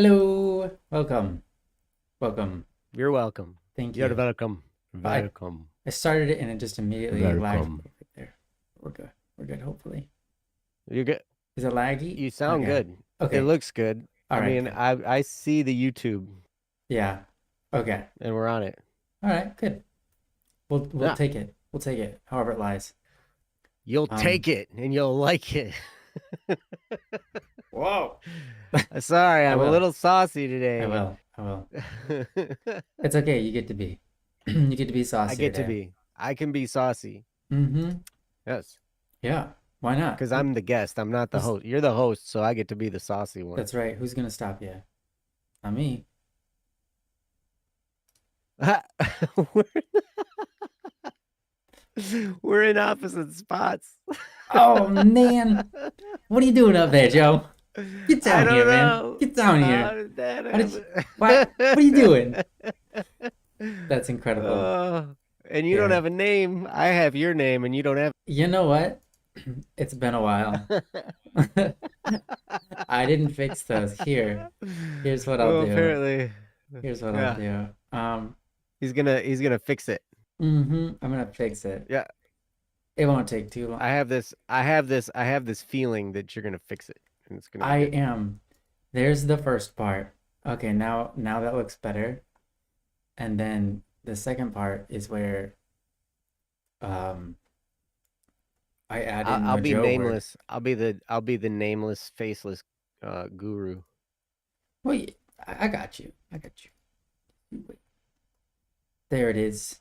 Hello, welcome, welcome. You're welcome. Thank You're you. welcome. I Welcome. I started it and it just immediately lagged Welcome. right there. We're good. We're good. Hopefully, You get is it laggy? you sound Okay. good. It Okay. looks good. All I right. mean, Good. I see the YouTube Yeah. Okay. and we're on it. All right. Good. We'll Yeah. take it. We'll take it. However it lies. You'll Um. take it and you'll like it. Whoa. Sorry, I I'm a will. little saucy I today. will. I will. It's okay. You get to be. You get to be I saucy get to today. be. I can be saucy. Mm-hmm. Yes. Yeah. Why not? Because I'm the guest. I'm not the Who's, host. You're the host, so I get to be the saucy one. that's right. Who's gonna stop you? Not me. we're, we're in opposite spots. Oh man. What are you doing up there, Joe? Get I down don't here, man. know. Get down How here. did that How did you, what are you doing? That's incredible. Oh, and you don't Yeah. have a name. I have your name, and you don't have. You know what? It's been a while. I didn't fix those. Here's what I'll Well, do. apparently, Here's what I'll yeah. do. He's gonna fix it. I'm gonna fix it. Yeah, It won't take too long. I have this feeling that you're gonna fix it, and it's gonna be I good. am. There's the first part. Okay, now that looks better. And then the second part is where um I add in I'll more be Joe word. nameless. I'll be the nameless, faceless guru. Wait, I got you. I got you. Wait. There it is.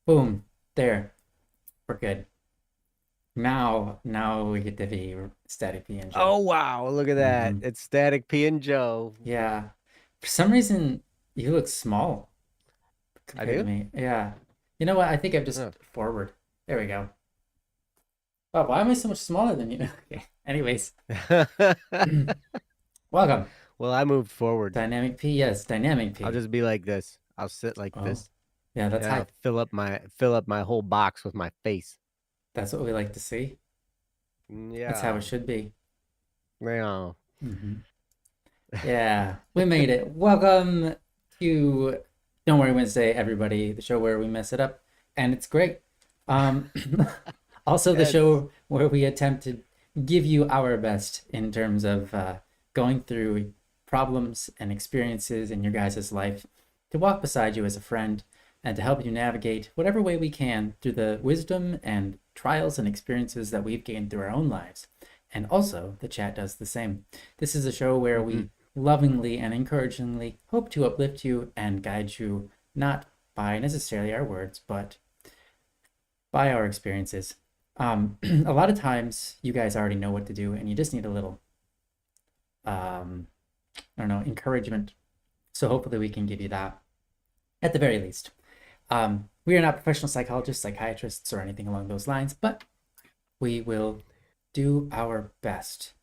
Boom. There. We're good. Now we get to be static P and Joe. Oh wow, look at that. Mm-hmm. It's Static P and Joe. Yeah. For some reason, you look small I compared to do? me. Yeah. You know what? I think I'm Oh. just forward. There we go. Oh, why am I so much smaller than you? Okay. Anyways, welcome. Well, I moved forward. Dynamic P. Yes, Dynamic I'll P. just be like this. I'll sit like Oh, this. yeah, that's And high. I'll fill up my whole box with my face. That's what we like to see. That's how Yeah. it should be. Yeah. Hmm. Yeah, we made it. Welcome to Don't Worry Wednesday, everybody, the show where we mess it up, and it's great. Um, also, the Yes. show where we attempt to give you our best in terms of going through problems and experiences in your guys' life, to walk beside you as a friend, and to help you navigate whatever way we can through the wisdom and trials and experiences that we've gained through our own lives. And also, the chat does the same. This is a show where Hmm. we lovingly and encouragingly hope to uplift you and guide you, not by necessarily our words, but by our experiences. A lot of times, you guys already know what to do, and you just need a little, um, I don't know, encouragement. So hopefully, we can give you that at the very least. We are not professional psychologists, psychiatrists, or anything along those lines, but we will do our best.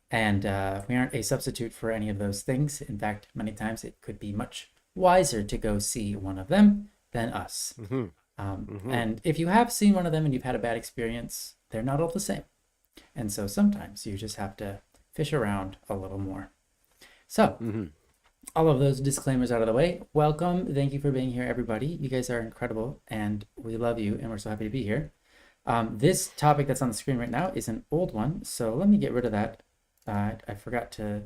And we aren't a substitute for any of those things. In fact, many times it could be much wiser to go see one of them than us. Hmm. Hmm. And if you have seen one of them and you've had a bad experience, they're not all the same. And so sometimes you just have to fish around a little more. So, Hmm. all of those disclaimers out of the way. Welcome. Thank you for being here, everybody. You guys are incredible and we love you and we're so happy to be here. This topic that's on the screen right now is an old one. So let me get rid of that. I forgot to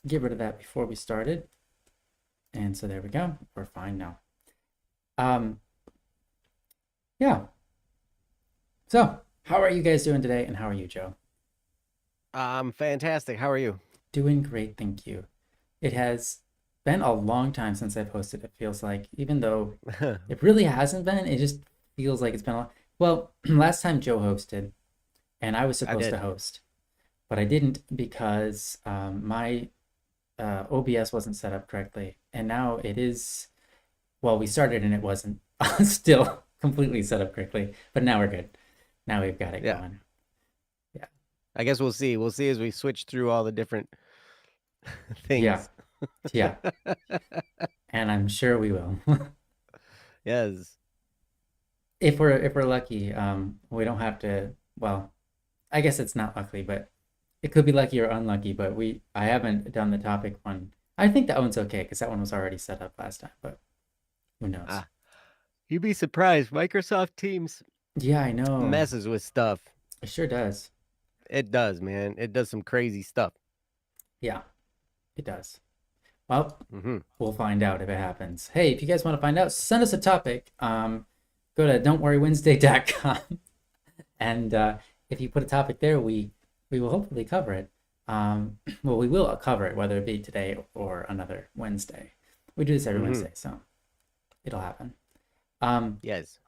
get rid of that before we started. And so there we go. We're fine now. Yeah. So, how are you guys doing today? And how are you, Joe? Fantastic. How are you? Doing great, thank you. It has been a long time since I posted, it feels like, even though it really hasn't been, it just feels like it's been a long. Well, last time Joe hosted, and I was I supposed to did. host, but I didn't because my OBS wasn't set up correctly. And now it is, well, we started and it wasn't still completely set up correctly, but now we're good. Now we've got it Yeah. going. Yeah. I guess we'll see. We'll see as we switch through all the different Yeah. things. Yeah. And I'm sure we will. Yes. If we're lucky, we don't have to, well, I guess it's not luckily, but it could be lucky or unlucky, but I haven't done the topic one I think that one's okay because that one was already set up last time, but who knows? Ah, you'd be surprised. Microsoft Teams Yeah, I know. messes with stuff. It sure does. It does, man. It does some crazy stuff. Yeah, it does. Well, Hmm. we'll find out if it happens. Hey, if you guys want to find out, send us a topic. Go to don'tworrywednesday.com and if you put a topic there, we will hopefully cover it. Well, we will cover it whether it be today or another Wednesday. We do this every Hmm. Wednesday, so it'll happen. Um, Yes.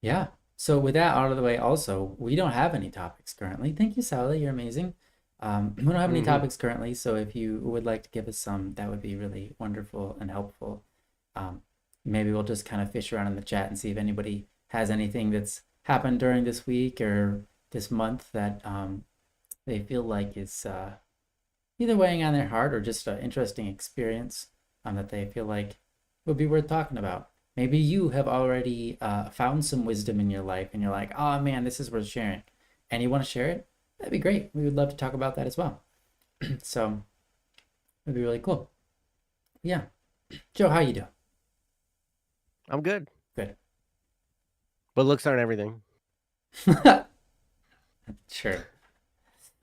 yeah. So with that out of the way, also we don't have any topics currently. Thank you, Sally. You're amazing. We don't have any Hmm. topics currently, so if you would like to give us some, that would be really wonderful and helpful. Um, Maybe we'll just kind of fish around in the chat and see if anybody has anything that's happened during this week or this month that they feel like is either weighing on their heart or just an interesting experience that they feel like would be worth talking about. Maybe you have already found some wisdom in your life and you're like, oh man, this is worth sharing. And you want to share it? That'd be great. We would love to talk about that as well. So it'd be really cool. Yeah. Joe, how you doing? I'm good. Good. But looks aren't everything. Sure.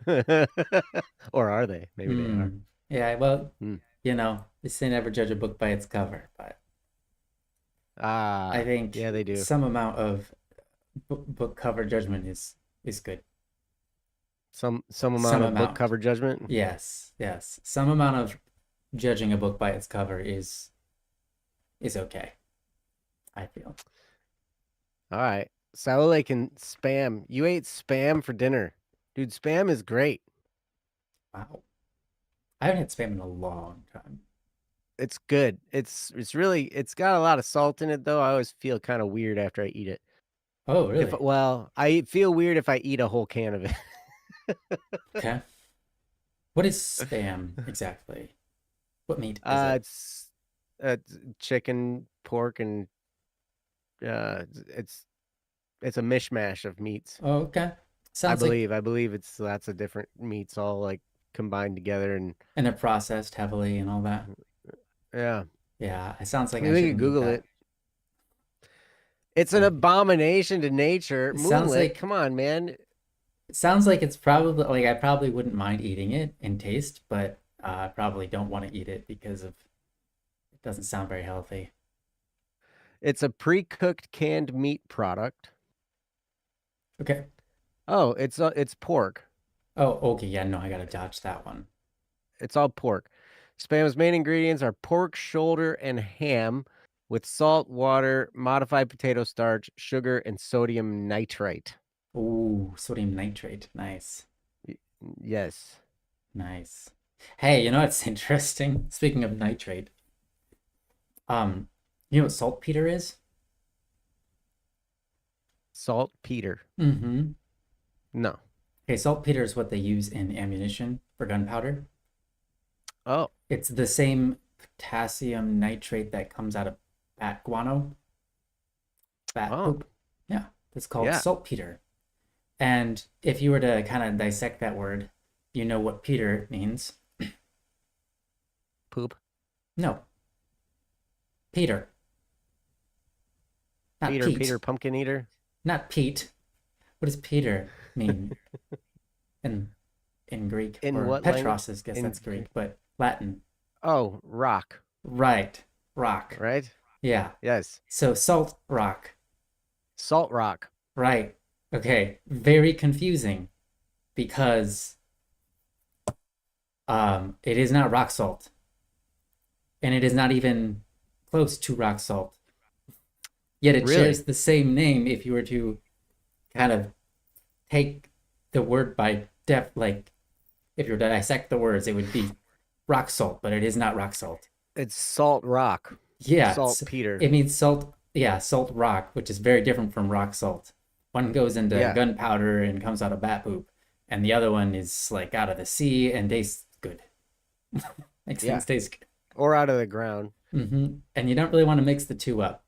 Or are they? Maybe they are. Hmm. Yeah, well, Hmm. they say never judge a book by its cover, but I Ah, think yeah, they do. some amount of book cover judgment is good. Some Some amount of book amount. cover judgment. Yes, yes. Some amount of judging a book by its cover is okay, I feel. All right. Saule can spam. You ate spam for dinner. Dude, spam is great. Wow. I haven't had spam in a long time. It's good. It's got a lot of salt in it though. I always feel kind of weird after I eat it. Oh, If really? well, I feel weird if I eat a whole can of it. Okay. What is spam exactly? What meat is it? It's chicken, pork, and uh, it's it's a mishmash of meats. Oh, okay. I Sounds like believe. I believe it's lots of different meats all like combined together, and and they're processed heavily and all that. yeah, Yeah, it sounds like I we could shouldn't eat Google that. it. It's an But abomination to nature. it sounds Moonlit, like come on, man. it sounds like it's probably like I probably wouldn't mind eating it in taste, but I probably don't want to eat it because of it doesn't sound very healthy. It's a pre-cooked canned meat product. Okay. Oh, it's pork. Oh, okay. Yeah, no, I gotta dodge that one. It's all pork. Spam's main ingredients are pork shoulder and ham with salt, water, modified potato starch, sugar, and sodium nitrite. Ooh, sodium nitrate. Nice. Y- Yes. Nice. Hey, you know what's interesting? Speaking of nitrate, um, you know what saltpeter is? Saltpeter. Mm-hmm. No. Okay, saltpeter is what they use in ammunition for gunpowder. Oh. It's the same potassium nitrate that comes out of bat guano, bat Oh. poop. Yeah, it's called Yeah. saltpeter. And if you were to kind of dissect that word, you know what Peter means. Poop. No, Peter, not Peter, Pete, pumpkin eater. not Pete. What does Peter mean in Greek? In Or what language? Petros, I guess In that's Greek, but Latin. oh, rock. Right, rock. Right? Yeah. Yes. So salt rock. Salt rock. Right. Okay. Very confusing because it is not rock salt, and it is not even close to rock salt. Yet it Really? shares the same name if you were to kind of take the word by like if you were to dissect the words, it would be rock salt, but it is not rock salt. It's salt rock. Yeah, Saltpeter. it means salt. Yeah, salt rock, which is very different from rock salt. One goes into Yeah. gunpowder and comes out of bat poop, and the other one is like out of the sea and tastes good. Makes Yeah. things taste Or out of the ground. good. And you don't really want to mix the two up.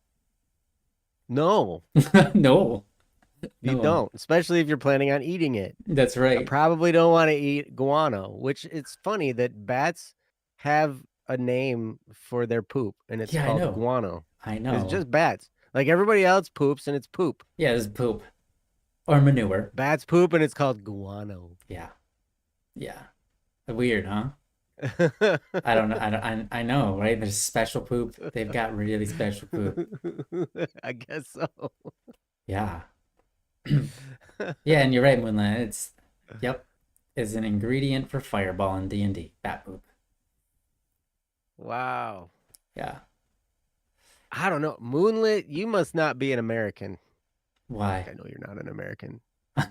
No, No, you no, don't. Especially if you're planning on eating it. that's I right. probably don't want to eat guano, which it's funny that bats have a name for their poop, and it's Yeah, I called know. guano. I It's know. just bats. Like everybody else poops, and it's poop. Yeah, it's poop or manure. Bats poop, and it's called guano. Yeah. Yeah. Weird, huh? I don't know. I know, right? There's special poop. They've got really special poop. I guess so. Yeah. Yeah, and you're right, Moonlight. Yep, is an ingredient for Fireball in D&D. Bat poop. Wow. Yeah. I don't know. Moonlit, you must not be an American. Why? I know you're not an American.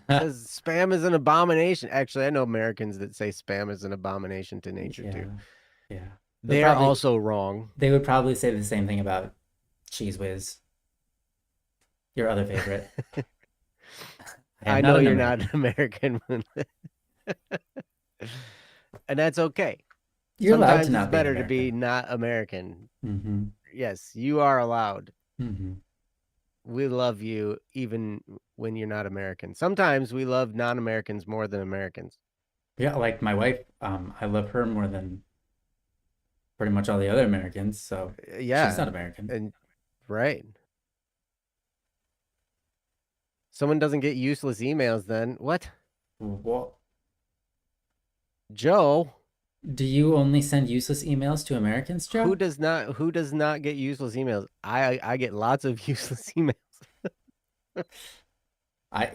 It says spam is an abomination. Actually, I know Americans that say spam is an abomination to nature Yeah. too. Yeah. They'll They're probably also wrong. they would probably say the same thing about Cheese Whiz, your other favorite. I am I not know an you're not American. an American, Moonlit. And that's okay. You're allowed to Sometimes it's not be an better to be American. not American. Mm-hmm. Yes, you are allowed. Mm-hmm. We love you even when you're not American. Sometimes we love non-Americans more than Americans. Yeah, like my wife, I love her more than pretty much all the other Americans, so she's Yeah, not American. and right. Someone doesn't get useless emails then. What? Well, Joe, do you only send useless emails to Americans, Joe? who does not get useless emails? I get lots of useless emails.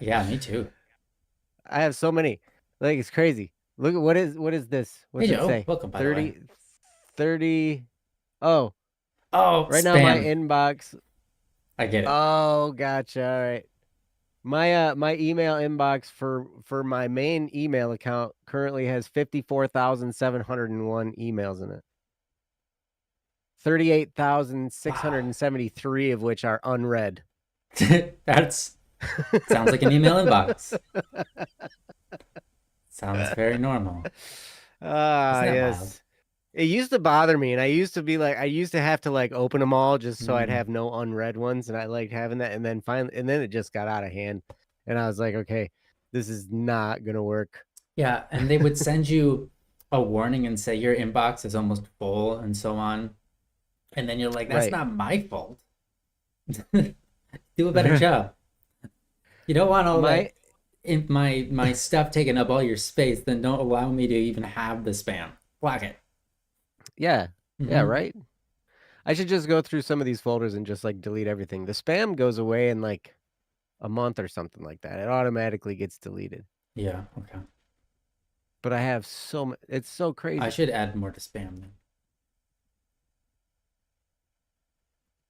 Yeah, me too. I have so many. Like it's crazy. Look at what is this? Hey What's it Joe, say? welcome by the way. 30 30. Oh, Oh, right now my spam. inbox. I get it. Oh, gotcha. All right. My email inbox for my main email account currently has 54,701 emails in it. 38,673 Wow. of which are unread. That's sounds like an email inbox. Sounds very normal. Ah, Isn't that wild? yes. It used to bother me, and I used to have to like open them all just so I'd Mm. have no unread ones, and I liked having that. And then it just got out of hand, and I was like, okay, this is not gonna work. Yeah, and they would send you a warning and say your inbox is almost full and so on. And then you're like, that's Right. not my fault. Do a better job. You don't want all My that in my stuff taking up all your space, then don't allow me to even have the spam. Block it. yeah, yeah, Hmm. right. I should just go through some of these folders and just like delete everything. The spam goes away in like a month or something like that. It automatically gets deleted. Yeah, okay. But I have so much. It's so I crazy. should add more to spam then.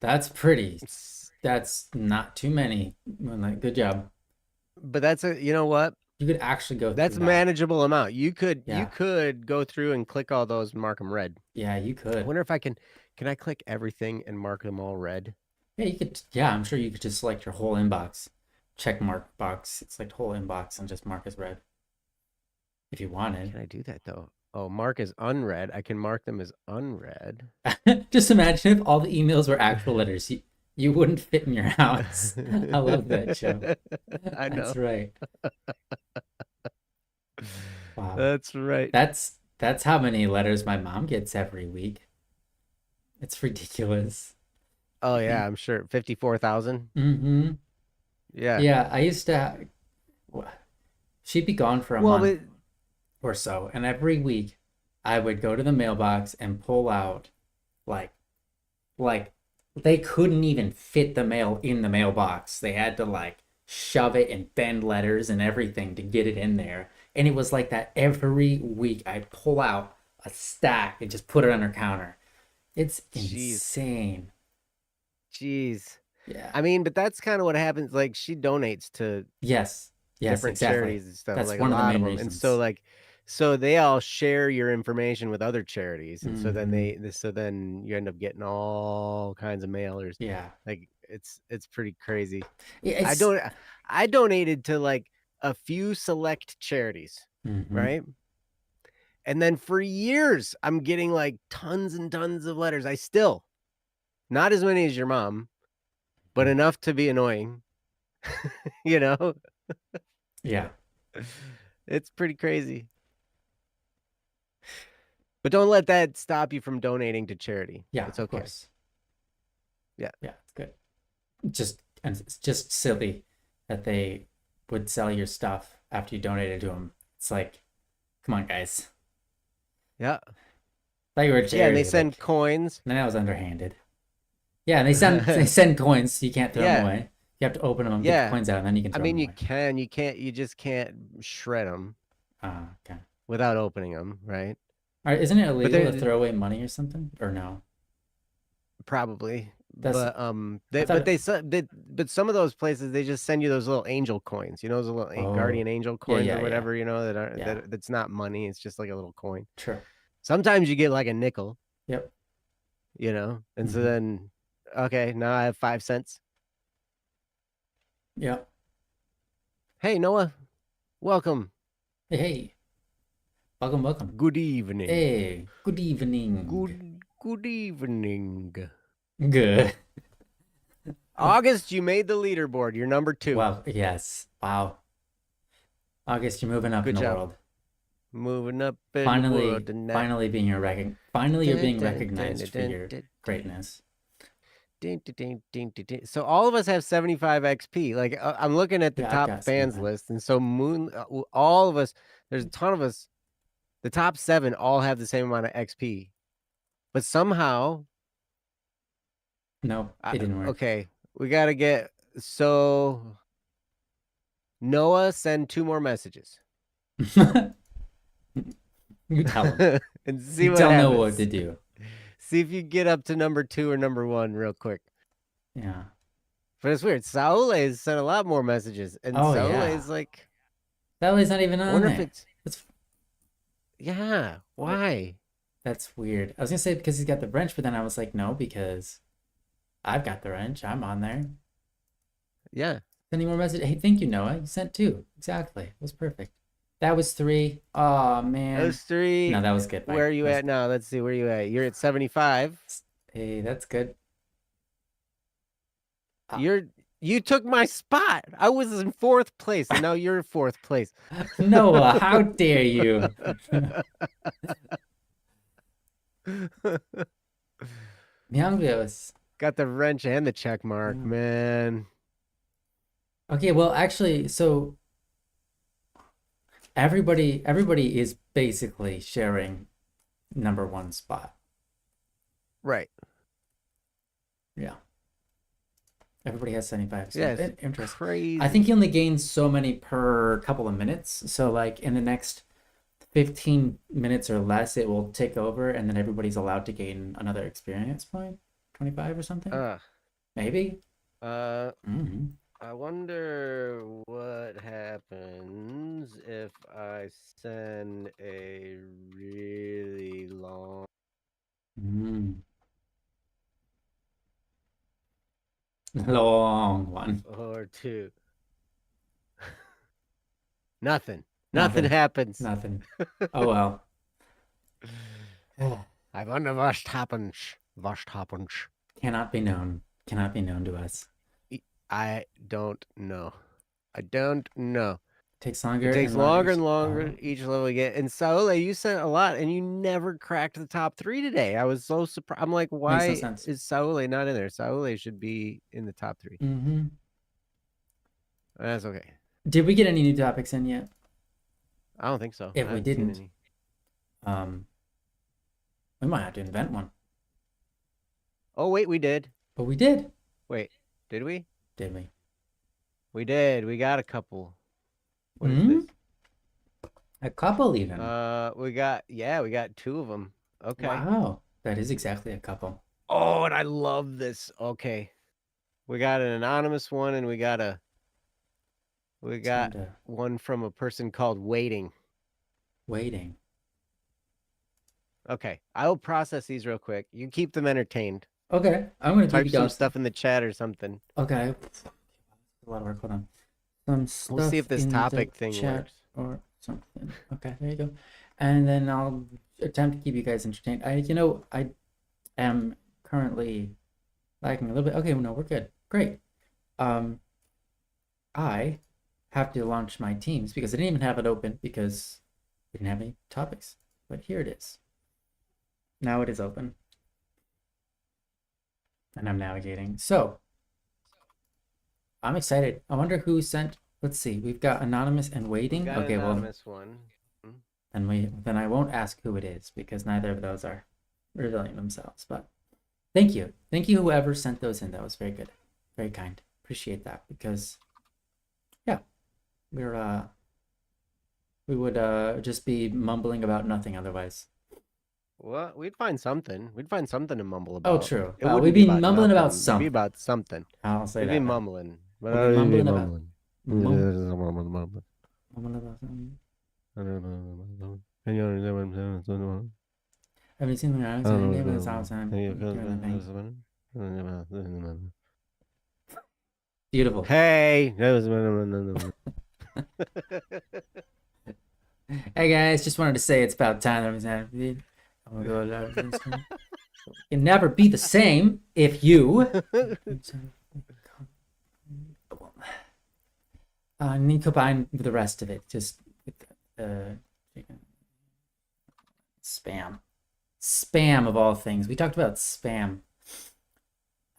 That's pretty. It's, That's not too many. Like, good job. but that's a you know what? You could actually go That's through a that. manageable amount. You Yeah. could go through and click all those and mark them red. Yeah, you I could. wonder if I can I click everything and mark them all red? Yeah, you could. Yeah, I'm sure you could just select your whole inbox, check mark box, select whole inbox, and just mark as read if you wanted. Can I do that though? Oh, mark as unread. I can mark them as unread. Just imagine if all the emails were actual letters. You wouldn't fit in your house. I love that, Joe. I know. That's right. Wow. That's right. That's how many letters my mom gets every week. It's ridiculous. Oh yeah, I'm sure. 54,000. Mm-hmm. Yeah. Yeah, I used to. She'd be gone for a Well, month but or so, and every week I would go to the mailbox and pull out like like they couldn't even fit the mail in the mailbox. They had to like shove it and bend letters and everything to get it in there. And it was like that every week. I'd pull out a stack and just put it on her counter. It's jeez. insane. Jeez. Yeah. I mean, but that's kind of what happens. Like she donates to Yes. Yes, different exactly. charities and stuff, That's like a one of the lot of main them. And so reasons. like so they all share your information with other charities. And so then Hmm. so then you end up getting all kinds of mailers. Yeah. Like it's pretty crazy. Yeah, I it's don't I donated to like a few select charities, hmm right? And then for years I'm getting like tons and tons of letters. I still not as many as your mom, but enough to be annoying, you know? yeah. It's pretty crazy. But don't let that stop you from donating to charity. Yeah, It's of okay. course. Yeah. Yeah, it's good. And it's just silly that they would sell your stuff after you donated to them. It's like, come on, guys. Yeah. Thought you were a Yeah, and they charity. send Like, coins. then that was underhanded. Yeah, and they send coins, so you can't throw them Yeah. away. You have to open them, get the Yeah. coins out, and then you can I throw mean, them you away. can, you just can't shred them Okay. without opening them, right? All right, isn't it But illegal to they're throw away money or something? Or no? probably, That's but I thought. but some of those places they just send you those little angel coins, those little Oh, guardian angel yeah, coins or yeah, yeah, whatever, that are yeah. that's not money. It's just like a little coin. True. Sometimes you get like a nickel, Yep. and so Hmm. then, okay, now I have 5 cents. Yep. Hey, Noah, welcome. Hey, hey. Welcome, welcome. Good evening. Hey, good evening. Good evening. Good. August, you made the leaderboard. You're number 2. Well, yes. Wow. August, you're moving up Good in the job. world. Moving up in the Finally, world tonight. finally you're being recognized for your greatness. So all of us have 75 XP. Like I'm looking at the Yeah, I've top got fans 75. list, and so all of us, there's a ton of us. The top 7 all have the same amount of XP, but somehow, No, it didn't work. okay, we got to get so Noah send 2 more messages You tell him. and see You what tell happens. Noah what to do. See if you get up to number 2 or number 1 real quick. Yeah. But it's weird. Saul has sent a lot more messages, and Oh, Saul yeah. is like, That was not even I on wonder if there. it's yeah. Why? That's weird. I was gonna say because he's got the wrench, but then I was like, no, because I've got the wrench. I'm on there. Yeah. Sending more message. Hey, thank you, Noah. You sent 2. Exactly. It was perfect. That was 3. Oh man. Those 3. No, that was good. Where are you at now? Let's see. Where are you at? You're at 75. Hey, that's good. You took my spot. I was in 4th place, and now you're in 4th place. Noah, how dare you? Miangos. Got the wrench and the check mark, man. Okay, well, actually, so everybody is basically sharing number 1 spot. Right. Yeah. Everybody has 75. So Yeah, it's interesting. crazy. I think you only gain so many per couple of minutes. So like in the next 15 minutes or less, it will tick over, and then everybody's allowed to gain another experience point, 25 or something. Maybe. I wonder what happens if I send a really long. Long one. Or 2. Nothing happens. Nothing. Oh well. I wonder what happens. Cannot be known to us. I don't know. Takes longer. It takes longer and longer each level you get. And Saul, you sent a lot, and you never cracked the top 3 today. I was so surprised. I'm like, why is Saul not in there? Saul should be in the top 3. That's okay. Did we get any new topics in yet? I don't think so. If we didn't, we might have to invent one. Oh wait, we did. But we did. Wait, did we? Did we? We did. We got a couple. What is this? A couple even. We got 2 of them. Okay. Wow, that is exactly a couple. Oh, and I love this. Okay, we got an anonymous one, and we got one from a person called Waiting. Okay, I will process these real quick. You keep them entertained. Okay, I'm gonna type some stuff in the chat or something. Okay, a lot of work. Hold on. Some stuff. We'll see if this topic thing works or something. Okay, there you go. And then I'll attempt to keep you guys entertained. I am currently lagging a little bit. Okay, no, we're good. Great. I have to launch my Teams because I didn't even have it open because we didn't have any topics. But here it is. Now it is open. And I'm navigating. So I'm excited. I wonder who sent. Let's see. We've got anonymous and We waiting. got an Okay, well, anonymous one. then I won't ask who it is because neither of those are revealing themselves. But thank you. Thank you whoever sent those in. That was very good. Very kind. Appreciate that because yeah, we would just be mumbling about nothing otherwise. Well, we'd find something. We'd find something to mumble Oh, about. true. It We'd wouldn't be be about mumbling about nothing. It'd be something. about something. I'll say We'd that be then. mumbling. But We'll be we'd be mumbling about mumbling. mumbling about something. Can you understand what I'm saying? Have you seen the guys in the south side during the pain? Beautiful. Hey. Hey guys, just wanted to say it's about time. It can never be the same if you. Need to combine with the rest of it. Just with spam. Spam of all things. We talked about spam.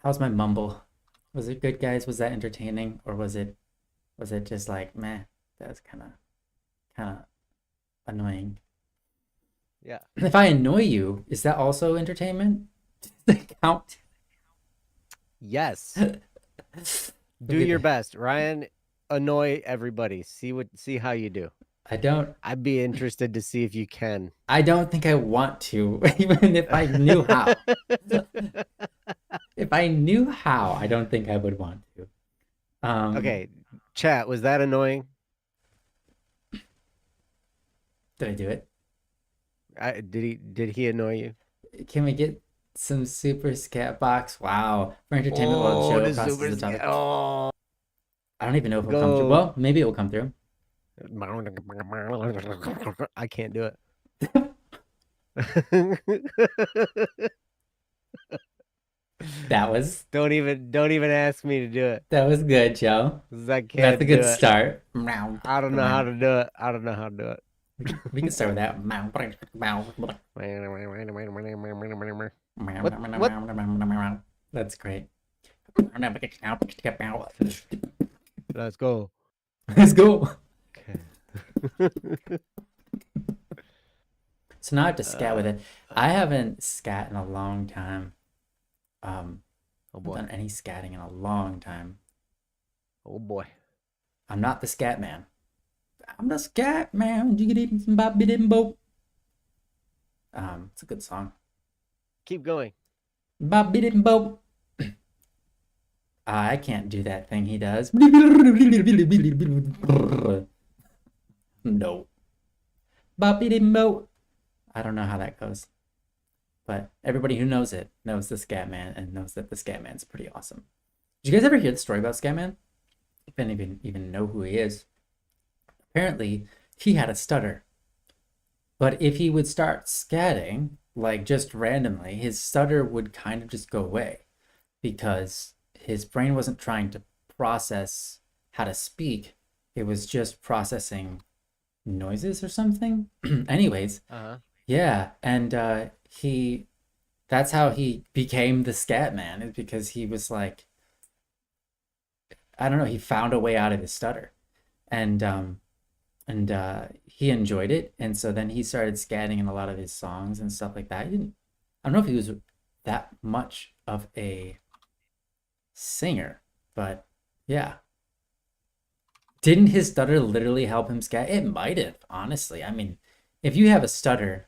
How's my mumble? Was it good, guys? Was that entertaining, or was it just like meh? That was kind of annoying. Yeah. If I annoy you, is that also entertainment? Does that count? Yes. Do Okay, your best, Ryan. Annoy everybody. See how you do. I don't. I'd be interested to see if you can. I don't think I want to, even if I knew how. If I knew how, I don't think I would want to. Okay, chat. Was that annoying? Did I do it? Did he annoy you? Can we get some super scat box? Wow, for entertainment while the show processes the topic. Oh, I don't even know if it'll come through. go. Well, maybe it will come through. I can't do it. That was Don't even ask me to do it. good, Joe. 'Cause I can't That's a good do it. start. I don't know how to do it. I don't know how to do it. We can start with that. What? That's great. Let's go. Let's go. Okay. So now I have to scat with it. I haven't scat in a long time. Oh boy. Done any scatting in a long time. Oh boy. I'm not the scat man. I'm the scat man. It's a good song. Keep going. I can't do that thing he does. No. I don't know how that goes. But everybody who knows it knows the Scatman and knows that the Scatman's pretty awesome. Did you guys ever hear the story about Scatman? I didn't even know who he is. Apparently, he had a stutter. But if he would start scatting, like just randomly, his stutter would kind of just go away because his brain wasn't trying to process how to speak. It was just processing noises or something. Anyways, yeah, and that's how he became the scat man, is because he was like, I don't know, he found a way out of his stutter, and he enjoyed it, and so then he started scatting in a lot of his songs and stuff like that. I don't know if he was that much of a singer, but yeah. Didn't his stutter literally help him scat? It might have, honestly. I mean, if you have a stutter,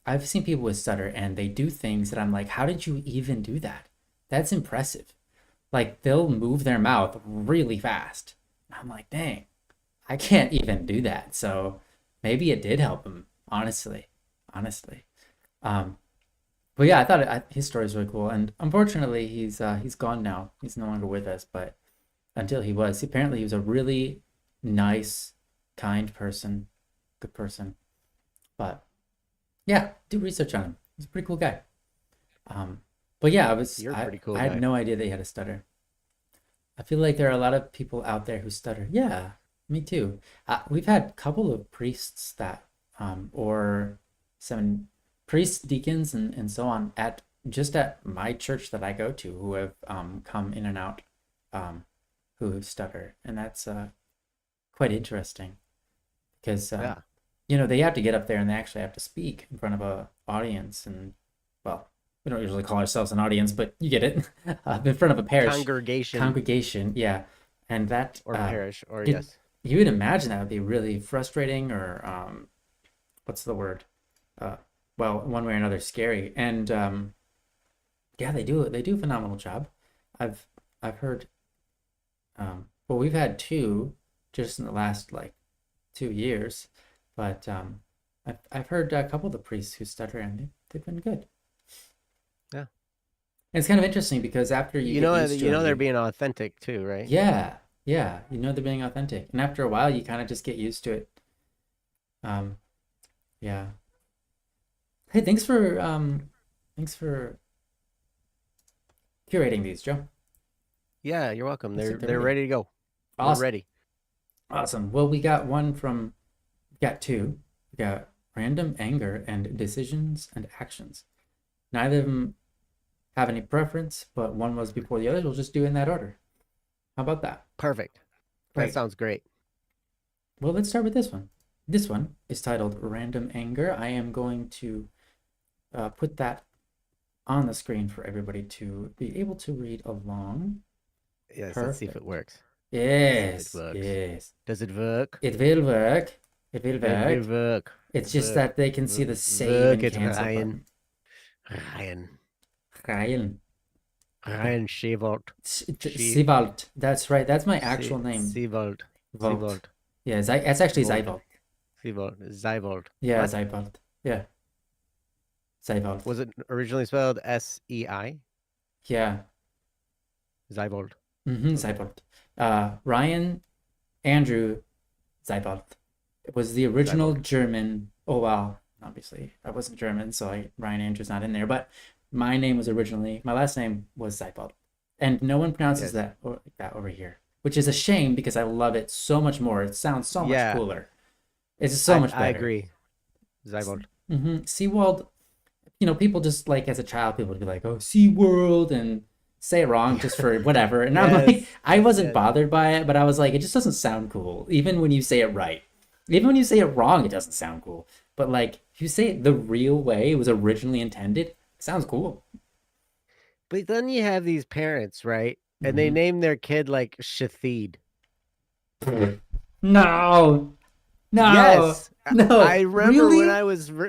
I've seen people with stutter and they do things that I'm like, how did you even do that? That's impressive. Like, they'll move their mouth really fast. I'm like, dang, I can't even do that. So maybe it did help him, honestly. But yeah, I thought his story was really cool. And unfortunately, he's gone now. He's no longer with us. But until he was, apparently he was a really nice, kind person, good person. But yeah, do research on him. He's a pretty cool guy. But yeah, You're a pretty cool I had guy. no idea that he had a stutter. I feel like there are a lot of people out there who stutter. Yeah, me too. We've had a couple of priests that, or some priests, deacons, and so on at just at my church that I go to who have come in and out, who stutter, and that's quite interesting because Yeah. they have to get up there and they actually have to speak in front of a audience, and well, we don't usually call ourselves an audience, but you get it, in front of a parish congregation, yeah, and that or parish, or it, yes. you would imagine that would be really frustrating, or what's the word? Well, one way or another, scary. And yeah, they do a phenomenal job. I've heard. Well, we've had two just in the last like 2 years, but I've heard a couple of the priests who stutter, and they've been good. Yeah. And it's kind of interesting because after you get used to them, they're being authentic too, right? yeah, yeah, they're being authentic, and after a while, you kind of just get used to it. Um, yeah. Hey, thanks for curating these, Joe. Yeah, you're welcome. Looks like They're ready to go. Awesome. We're ready. Awesome. Well, we got two. We got random anger and decisions and actions. Neither of them have any preference, but one was before the other. We'll just do it in that order. How about that? Perfect. Great. That sounds great. Well, let's start with this one. This one is titled Random Anger. I am going to put that on the screen for everybody to be able to read along. Yes, Perfect. Let's see if it works. Yes, it works. yes. Does it work? It will work. It will work. It will work. It's just that they can see the save and cancel button. Ryan. Ryan Shevolt. Sievald. That's right. That's my actual name. Sievald. Vault. Yeah, it's actually Zyvold. Zyvold. Yeah, What? Zyvold. Yeah. Zyvold. Was it originally spelled S-E-I? Yeah. Zyvold. Zyvold. Ryan Andrew Zyvold. It was the original German. Oh, wow. Obviously, I wasn't German, so Ryan Andrew's not in there. But my last name was Zyvold. And no one pronounces that over here, which is a shame because I love it so much more. It sounds so much cooler. It's so much better. I agree. Zyvold. SeaWorld, people just like as a child, people would be like, oh, SeaWorld, and say it wrong just for whatever. And I'm like, I wasn't bothered by it, but I was like, it just doesn't sound cool. Even when you say it right. Even when you say it wrong, it doesn't sound cool. But like, if you say it the real way it was originally intended, it sounds cool. But then you have these parents, right? And they name their kid like Shathid. No. Yes. No. I remember really?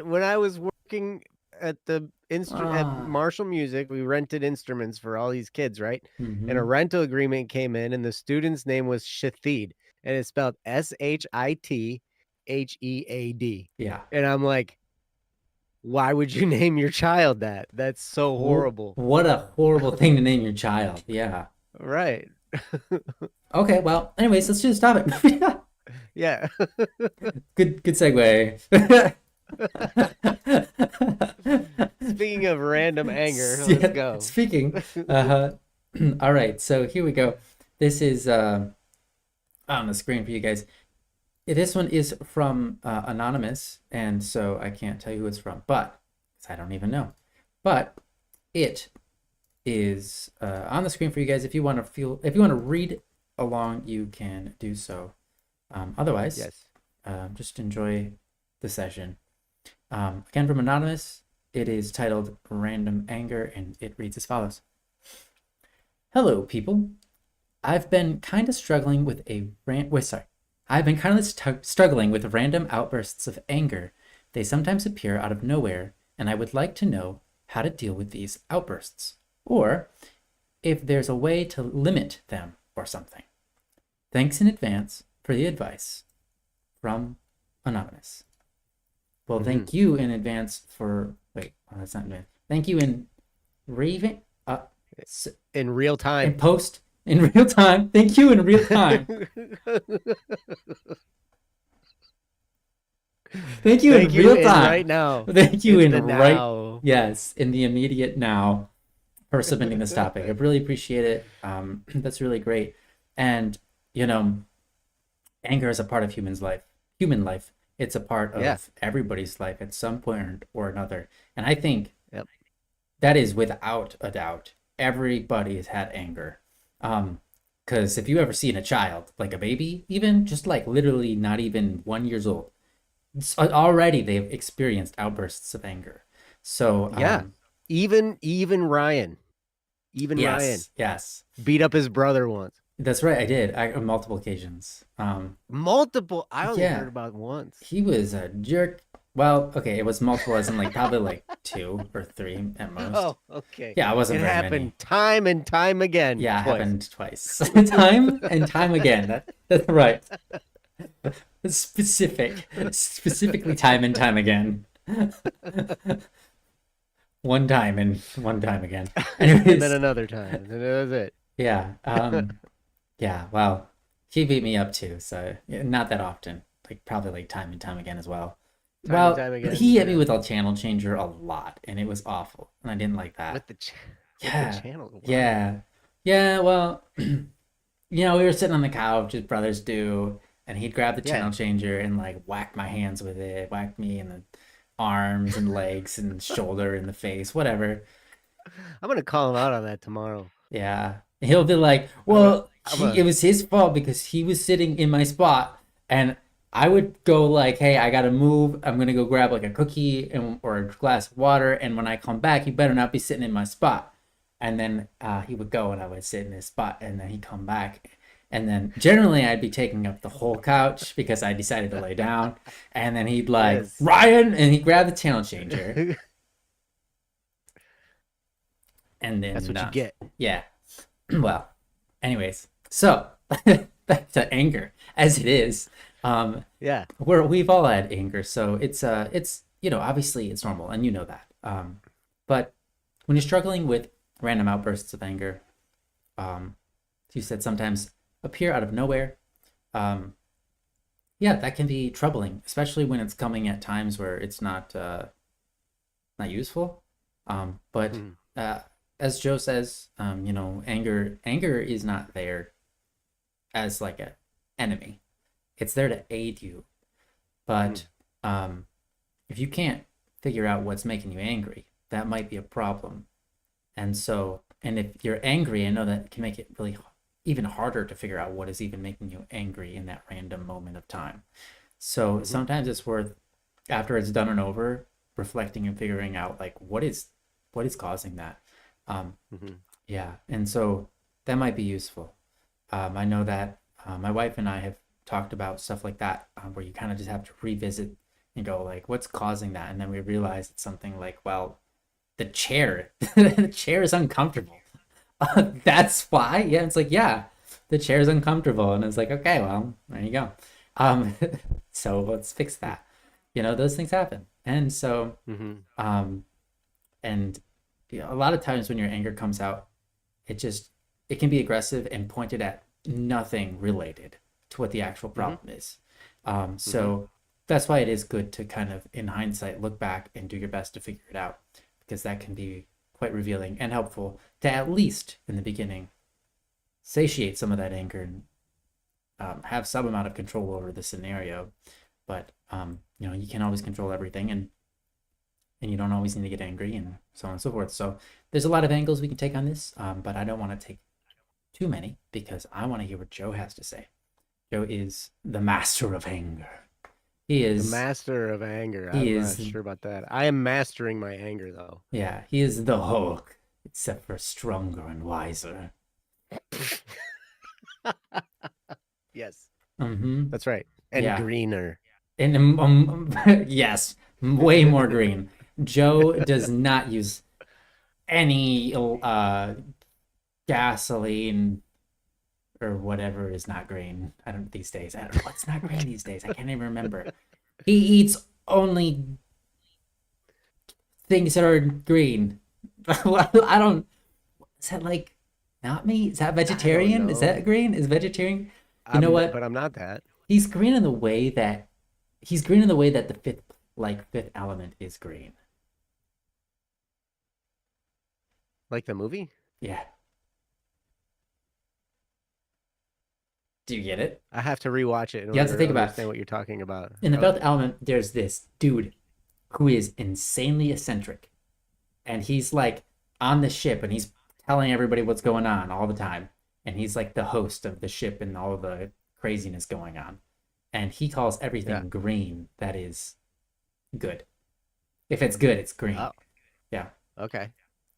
when I was working at the at Marshall Music, we rented instruments for all these kids, right? And a rental agreement came in, and the student's name was Shathid, and it's spelled Shithhead. Yeah. And I'm like, why would you name your child that? That's so horrible. What a horrible thing to name your child. Yeah. Right. Okay, well, anyways, let's just stop it. Yeah. Good segue. Speaking of random anger, let's go. Speaking. All right, so here we go. This is on the screen for you guys. This one is from Anonymous, and so I can't tell you who it's from, but I don't even know. But it is on the screen for you guys. If you want to read along, you can do so. Otherwise, just enjoy the session. Again, from Anonymous, it is titled Random Anger, and it reads as follows. Hello, people. I've been kind of struggling with struggling with random outbursts of anger. They sometimes appear out of nowhere, and I would like to know how to deal with these outbursts, or if there's a way to limit them or something. Thanks in advance for the advice. From Anonymous. Well, thank you in advance for... Wait, that's not advance. Thank you in in real time. In real time. Thank you in real time. Thank you in real time. Right now. Thank you in right now. Yes, in the immediate now for submitting this topic. I really appreciate it. That's really great. And, anger is a part of human life. It's a part Yeah. of everybody's life at some point or another. And I think Yep. that is without a doubt. Everybody has had anger. Because if you ever seen a child, like a baby, even just like literally not even 1 years old, already they've experienced outbursts of anger. So, Yeah. Even Ryan. Even Ryan yes, yes, beat up his brother once. that's right. I did on multiple occasions. Multiple. I only Yeah, heard about once. he was a jerk. Well, okay, it was multiple, as in like probably like two or three at most. Oh, okay. Yeah, it wasn't It very many. happened time and time again. Yeah, it Twice. happened twice. Time and time again. That's right. Specifically time and time again. One time again. And then Anyways, another time. And then that was it. yeah. Yeah, well, he beat me up too, so yeah, not that often. Like probably like time and time again as well. Time and Well, time again. he hit me Yeah. with a channel changer a lot, and it was awful, and I didn't like that. With the ch with the Yeah, channel. Why? yeah, yeah. Well, we were sitting on the couch, as brothers do, and he'd grab the Yeah. channel changer and like whack my hands with it, whack me in the arms and legs and shoulder and the face, whatever. I'm gonna call him out on that tomorrow. Yeah. He'll be like, I'm a well, I'm it a was his fault because he was sitting in my spot. And I would go like, hey, I gotta move. I'm gonna go grab like a cookie or a glass of water. And when I come back, you better not be sitting in my spot. And then he would go and I would sit in his spot. And then he'd come back. And then generally I'd be taking up the whole couch because I decided to lay down. And then he'd like, yes. Ryan, and he'd grab the channel changer. And That's then, what you get. yeah. Well, anyways, so back to anger as it is. Yeah. We've all had anger, so it's obviously it's normal, and you know that. But when you're struggling with random outbursts of anger, you said sometimes appear out of nowhere. Um, yeah, that can be troubling, especially when it's coming at times where it's not useful. But Mhm. uh, as Joe says, anger is not there as like a enemy. It's there to aid you. But if you can't figure out what's making you angry, that might be a problem. And if you're angry, I know that can make it really even harder to figure out what is even making you angry in that random moment of time. So Mhm. sometimes it's worth, after it's done and over, reflecting and figuring out like what is causing that. Mhm. Yeah, and so that might be useful. I know that my wife and I have talked about stuff like that, where you kind of just have to revisit and go like, what's causing that? And then we realize it's something like, well, the chair, the chair is uncomfortable. That's why. Yeah, it's like, yeah, the chair is uncomfortable, and it's like, okay, well, there you go. Um, so let's fix that. Those things happen, and so Mhm. um, and a lot of times when your anger comes out, it just it can be aggressive and pointed at nothing related to what the actual Mhm. problem is. Mhm. So that's why it is good to kind of, in hindsight, look back and do your best to figure it out, because that can be quite revealing and helpful to, at least in the beginning, satiate some of that anger and have some amount of control over the scenario. But you can't always control everything, and you don't always need to get angry, and so on and so forth. So there's a lot of angles we can take on this, but I don't want to take too many because I want to hear what Joe has to say. Joe is the master of anger. He The is, master of anger. he I'm not is, sure about that. I am mastering my anger though. yeah, he is the Hulk, except for stronger and wiser. Yes. Mm-hmm. That's right. And Yeah, greener. and yes, way more green. Joe does not use any gasoline or whatever is not green. I don't these days. I don't know what's not green these days. I can't even remember. He eats only things that are green. I don't. Is that like not meat? Is that I don't vegetarian? Is that know. green? Is vegetarian? You know But what? I'm not that. He's green in the way that the fifth element is green. Like the movie? Yeah. Do you get it? I have to rewatch it in You have to order to think about understand what you're talking about. in the Fifth Okay. Element. There's this dude who is insanely eccentric, and he's like on the ship, and he's telling everybody what's going on all the time, and he's like the host of the ship and all the craziness going on, and he calls Yeah. everything green that is good. If it's good, it's green. Oh, Yeah. okay.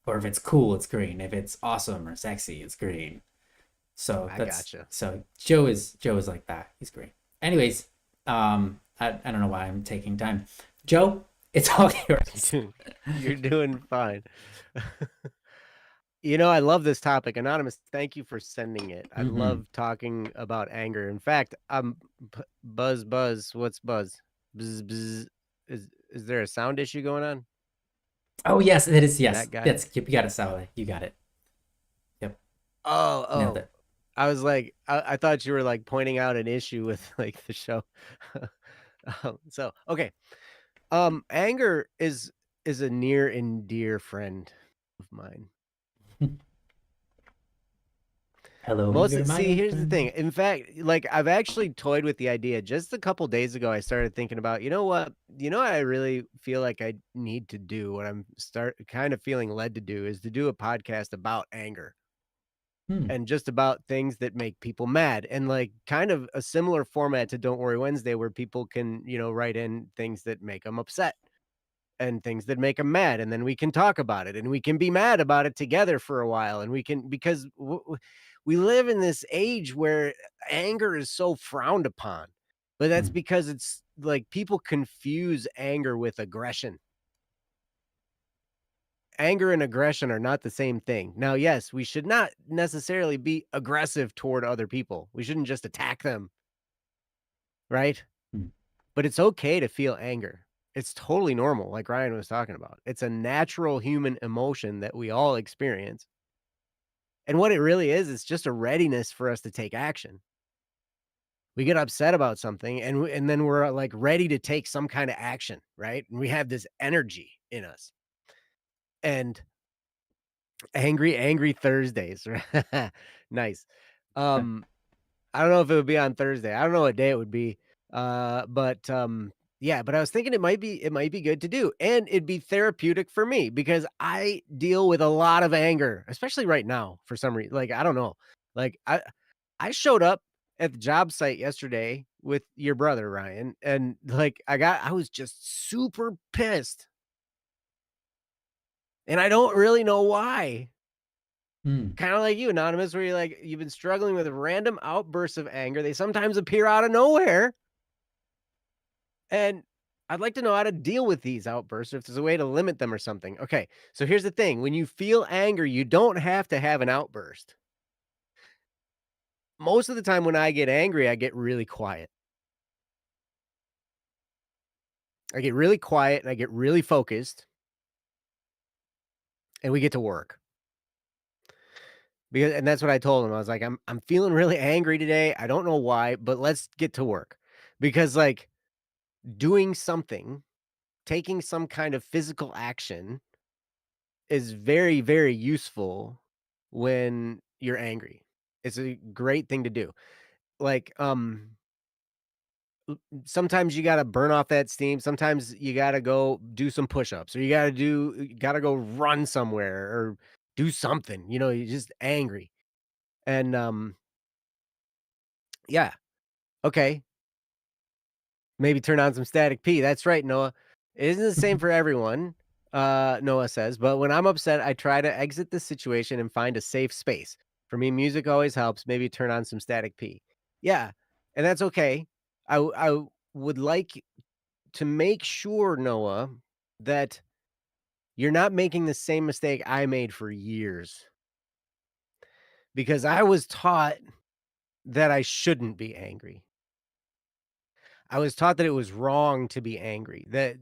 Or if it's cool, it's green. If it's awesome or sexy, it's green. So I that's gotcha. so Joe is like that. He's great. Anyways, I don't know why I'm taking time. Joe, it's all yours. You're doing fine. I love this topic. Anonymous, thank you for sending it. I Mm-hmm. love talking about anger. In fact, buzz. What's buzz? Bzz, bzz. Is there a sound issue going on? Oh yes, it is. Yes, That guy? that's you got it, Sally. You got it. Yep, Oh, nailed oh. it. I was like, I thought you were like pointing out an issue with like the show. So okay. Anger is a near and dear friend of mine. Hello, you're my See, old here's the thing. friend. In fact, like I've actually toyed with the idea. Just a couple days ago, I started thinking about, you know what? What I really feel like I need to do, what I'm start kind of feeling led to do is to do a podcast about anger Hmm. and just about things that make people mad and like kind of a similar format to Don't Worry Wednesday where people can, write in things that make them upset and things that make them mad, and then we can talk about it and we can be mad about it together for a while, and we can because we live in this age where anger is so frowned upon, but that's Hmm. because it's like people confuse anger with aggression. Anger and aggression are not the same thing. Now, yes, we should not necessarily be aggressive toward other people. We shouldn't just attack them, right? Hmm. But it's okay to feel anger. It's totally normal, like Ryan was talking about. It's a natural human emotion that we all experience. And what it really is just a readiness for us to take action. We get upset about something and then we're like ready to take some kind of action, right? And we have this energy in us. And angry Thursdays. Right? Nice. Um I don't know if it would be on Thursday. I don't know what day it would be. But yeah, but I was thinking it might be good to do. And it'd be therapeutic for me because I deal with a lot of anger, especially right now for some reason. Like I don't know. Like I showed up at the job site yesterday with your brother Ryan and like I was just super pissed. And I don't really know why. Hmm. Kind of like you, Anonymous, where you've been struggling with random outbursts of anger. They sometimes appear out of nowhere. And I'd like to know how to deal with these outbursts, if there's a way to limit them or something. Okay, so here's the thing. When you feel anger, you don't have to have an outburst. Most of the time when I get angry, I get really quiet. I get really quiet and I get really focused and we get to work. And that's what I told him. I was like, I'm feeling really angry today. I don't know why, but let's get to work. Because like doing something, taking some kind of physical action is very, very useful when you're angry. It's a great thing to do. Like, sometimes you gotta burn off that steam. Sometimes you gotta go do some push-ups, or you gotta go run somewhere or do something. You're just angry. And yeah, okay. Maybe turn on some Static P. That's right, Noah. It isn't the same for everyone, Noah says, but when I'm upset, I try to exit the situation and find a safe space. For me, music always helps. Maybe turn on some Static P. Yeah, and that's okay. I would like to make sure, Noah, that you're not making the same mistake I made for years because I was taught that I shouldn't be angry. I was taught that it was wrong to be angry, that,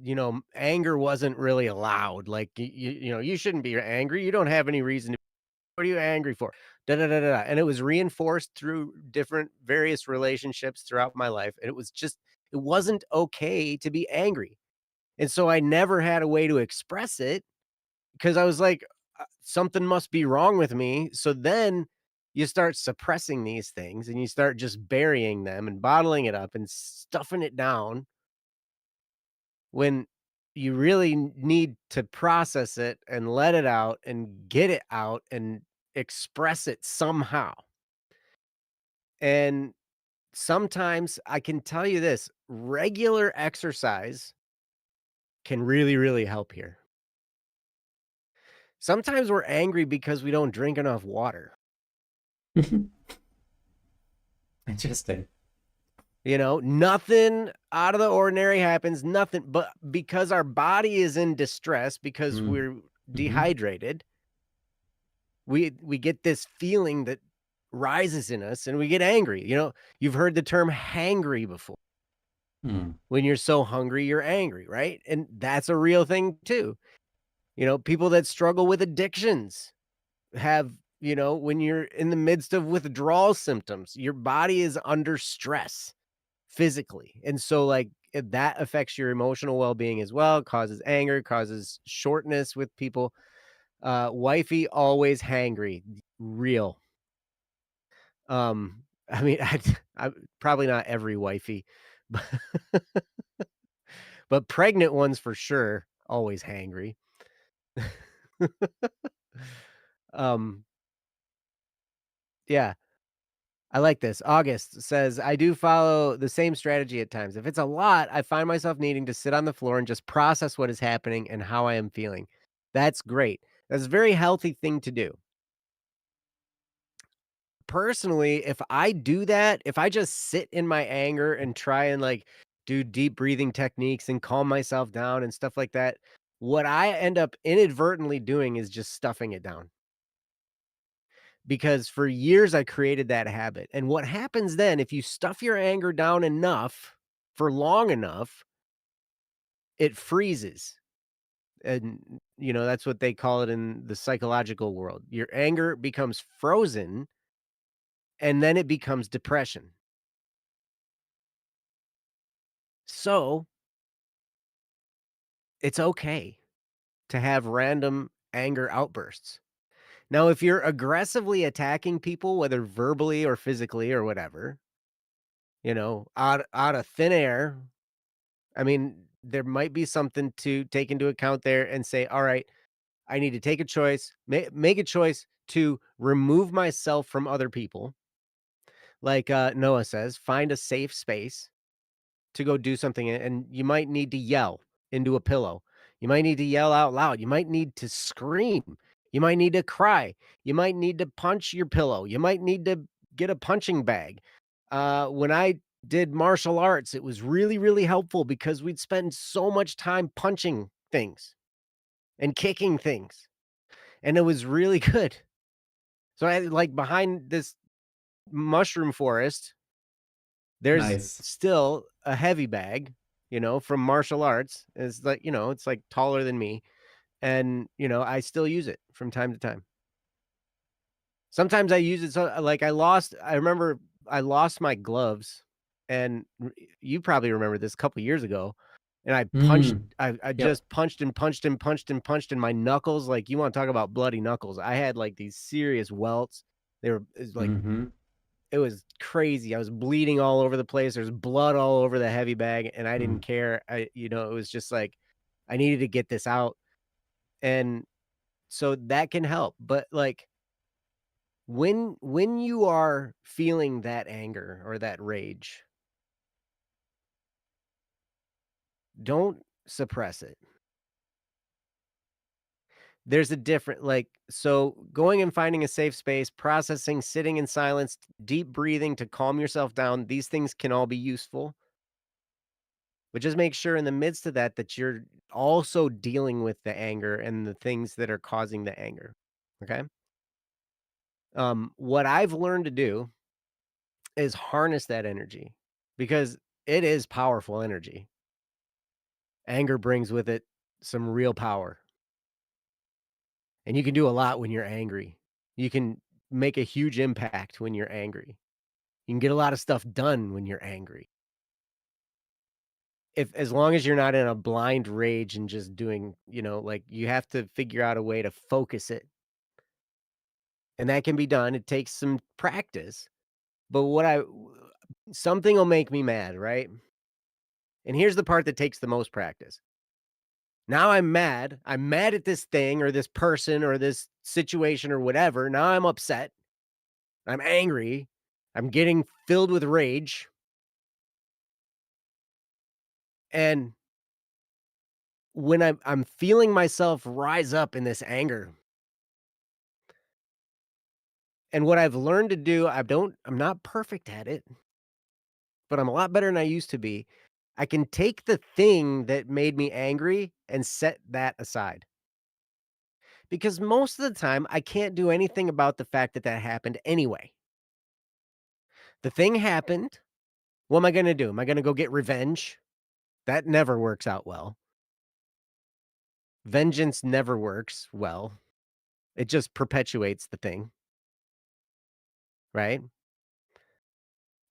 anger wasn't really allowed. Like, you shouldn't be angry. You don't have any reason to. What are you angry for? Da, da, da, da, da. And it was reinforced through different various relationships throughout my life. And it wasn't okay to be angry. And so I never had a way to express it because I was like, something must be wrong with me. So then you start suppressing these things and you start just burying them and bottling it up and stuffing it down when you really need to process it and let it out and get it out and express it somehow. And sometimes I can tell you this, regular exercise can really, really help here. Sometimes we're angry because we don't drink enough water. Interesting. You know, nothing out of the ordinary happens, nothing, but because our body is in distress, because Mm. we're Hmm. dehydrated, we get this feeling that rises in us and we get angry. You know, you've heard the term hangry before. Mm. When you're so hungry, you're angry, right? And that's a real thing too. You know, people that struggle with addictions have, when you're in the midst of withdrawal symptoms, your body is under stress physically. And so, like, that affects your emotional well being as well, causes anger, causes shortness with people. Wifey always hangry, real. I mean, I probably not every wifey, but, but pregnant ones for sure, always hangry. um, yeah. I like this. August says, I do follow the same strategy at times. If it's a lot, I find myself needing to sit on the floor and just process what is happening and how I am feeling. That's great. That's a very healthy thing to do. Personally, if I do that, if I just sit in my anger and try and like do deep breathing techniques and calm myself down and stuff like that, what I end up inadvertently doing is just stuffing it down. Because for years I created that habit. And what happens then, if you stuff your anger down enough for long enough, it freezes. And, that's what they call it in the psychological world. Your anger becomes frozen and then it becomes depression. So it's okay to have random anger outbursts. Now, if you're aggressively attacking people, whether verbally or physically or whatever, out of thin air, I mean, there might be something to take into account there and say, all right, I need to take a choice, make a choice to remove myself from other people. Like Noah says, find a safe space to go do something. And you might need to yell into a pillow. You might need to yell out loud. You might need to scream. You might need to cry. You might need to punch your pillow. You might need to get a punching bag. When I did martial arts, it was really, really helpful because we'd spend so much time punching things and kicking things, and it was really good. So I like behind this mushroom forest, there's Nice. still a heavy bag, from martial arts. It's like, it's like taller than me. And, I still use it from time to time. Sometimes I use it so like I remember I lost my gloves and you probably remember this a couple years ago. And Mm. I Yep. just punched and punched and punched and punched in my knuckles. Like you want to talk about bloody knuckles. I had like these serious welts. It's like Hmm. it was crazy. I was bleeding all over the place. There's blood all over the heavy bag, and I didn't Mm. care. It was just like I needed to get this out. And so that can help. But like when you are feeling that anger or that rage, don't suppress it. There's a different so going and finding a safe space, processing, sitting in silence, deep breathing to calm yourself down. These things can all be useful. But just make sure in the midst of that, that you're also dealing with the anger and the things that are causing the anger. Okay. What I've learned to do is harness that energy because it is powerful energy. Anger brings with it some real power, and you can do a lot when you're angry. You can make a huge impact when you're angry. You can get a lot of stuff done when you're angry. If as long as you're not in a blind rage and just doing, like you have to figure out a way to focus it and that can be done. It takes some practice. But something will make me mad, right? And here's the part that takes the most practice. Now I'm mad. I'm mad at this thing or this person or this situation or whatever. Now I'm upset. I'm angry. I'm getting filled with rage. And when I'm feeling myself rise up in this anger, and what I've learned to do, I'm not perfect at it, but I'm a lot better than I used to be. I can take the thing that made me angry and set that aside. Because most of the time, I can't do anything about the fact that that happened anyway. The thing happened. What am I gonna do? Am I gonna go get revenge? That never works out well. Vengeance never works well. It just perpetuates the thing, right?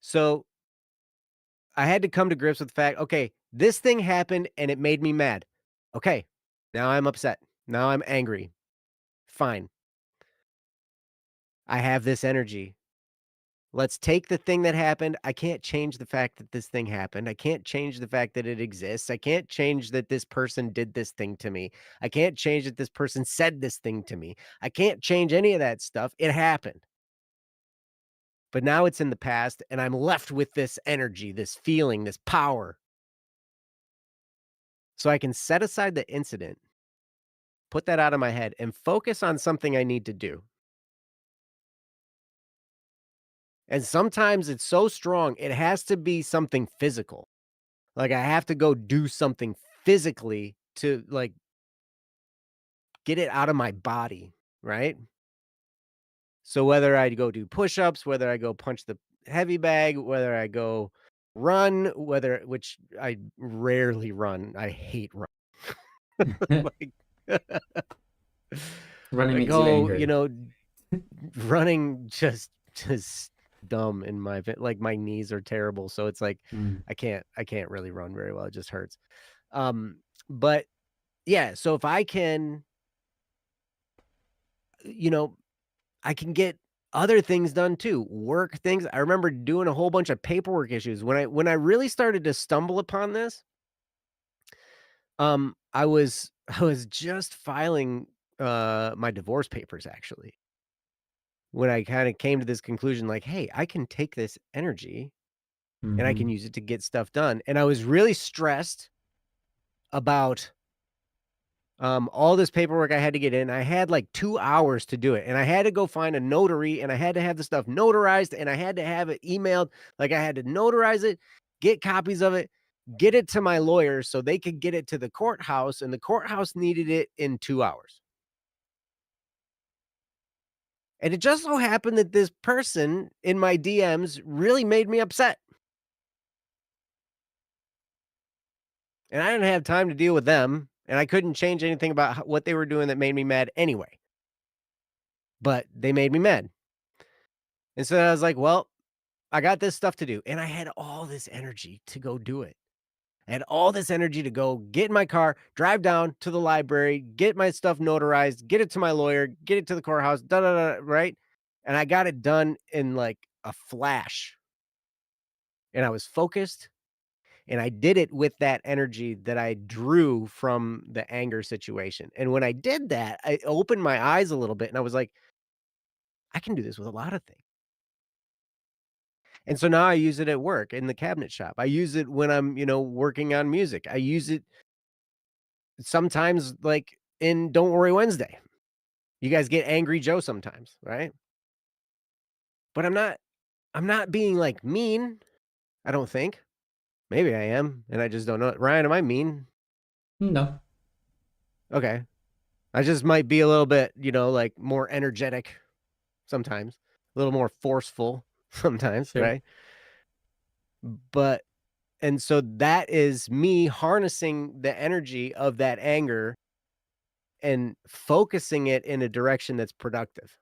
So, I had to come to grips with the fact, okay, this thing happened and it made me mad. Okay, now I'm upset. Now I'm angry. Fine. I have this energy. Let's take the thing that happened. I can't change the fact that this thing happened. I can't change the fact that it exists. I can't change that this person did this thing to me. I can't change that this person said this thing to me. I can't change any of that stuff. It happened. But now it's in the past, and I'm left with this energy, this feeling, this power. So I can set aside the incident, put that out of my head, and focus on something I need to do. And sometimes it's so strong, it has to be something physical. Like, I have to go do something physically to, like, get it out of my body, right? So whether I go do push-ups, whether I go punch the heavy bag, whether I go run, which I rarely run. I hate run. Like, Running I makes you go, angry. running just dumb in like, my knees are terrible, so it's like, Mm. I can't really run very well, it just hurts. But yeah, so if I can, you know, I can get other things done too, work things. I remember doing a whole bunch of paperwork issues. When I really started to stumble upon this, I was just filing, my divorce papers actually, when I kinda came to this conclusion like, "Hey, I can take this energy and I can Mhm. use it to get stuff done." And I was really stressed about all this paperwork I had to get in. I had like 2 hours to do it, and I had to go find a notary, and I had to have the stuff notarized, and I had to have it emailed. Like, I had to notarize it, get copies of it, get it to my lawyer so they could get it to the courthouse, and the courthouse needed it in 2 hours. And it just so happened that this person in my DMs really made me upset, and I didn't have time to deal with them, and I couldn't change anything about what they were doing that made me mad anyway, but they made me mad. And so I was like, "Well, I got this stuff to do," and I had all this energy to go do it. I had all this energy to go get in my car, drive down to the library, get my stuff notarized, get it to my lawyer, get it to the courthouse, da da da, right? And I got it done in like a flash. And I was focused, and I did it with that energy that I drew from the anger situation. And when I did that, I opened my eyes a little bit and I was like, I can do this with a lot of things. And so now I use it at work in the cabinet shop. I use it when I'm, working on music. I use it sometimes like in Don't Worry Wednesday. You guys get Angry Joe sometimes, right? But I'm not being like mean, I don't think. Maybe I am, and I just don't know it. Ryan, am I mean? No, Okay. I just might be a little bit, like more energetic sometimes, a little more forceful sometimes, sure. right? But and so that is me harnessing the energy of that anger and focusing it in a direction that's productive.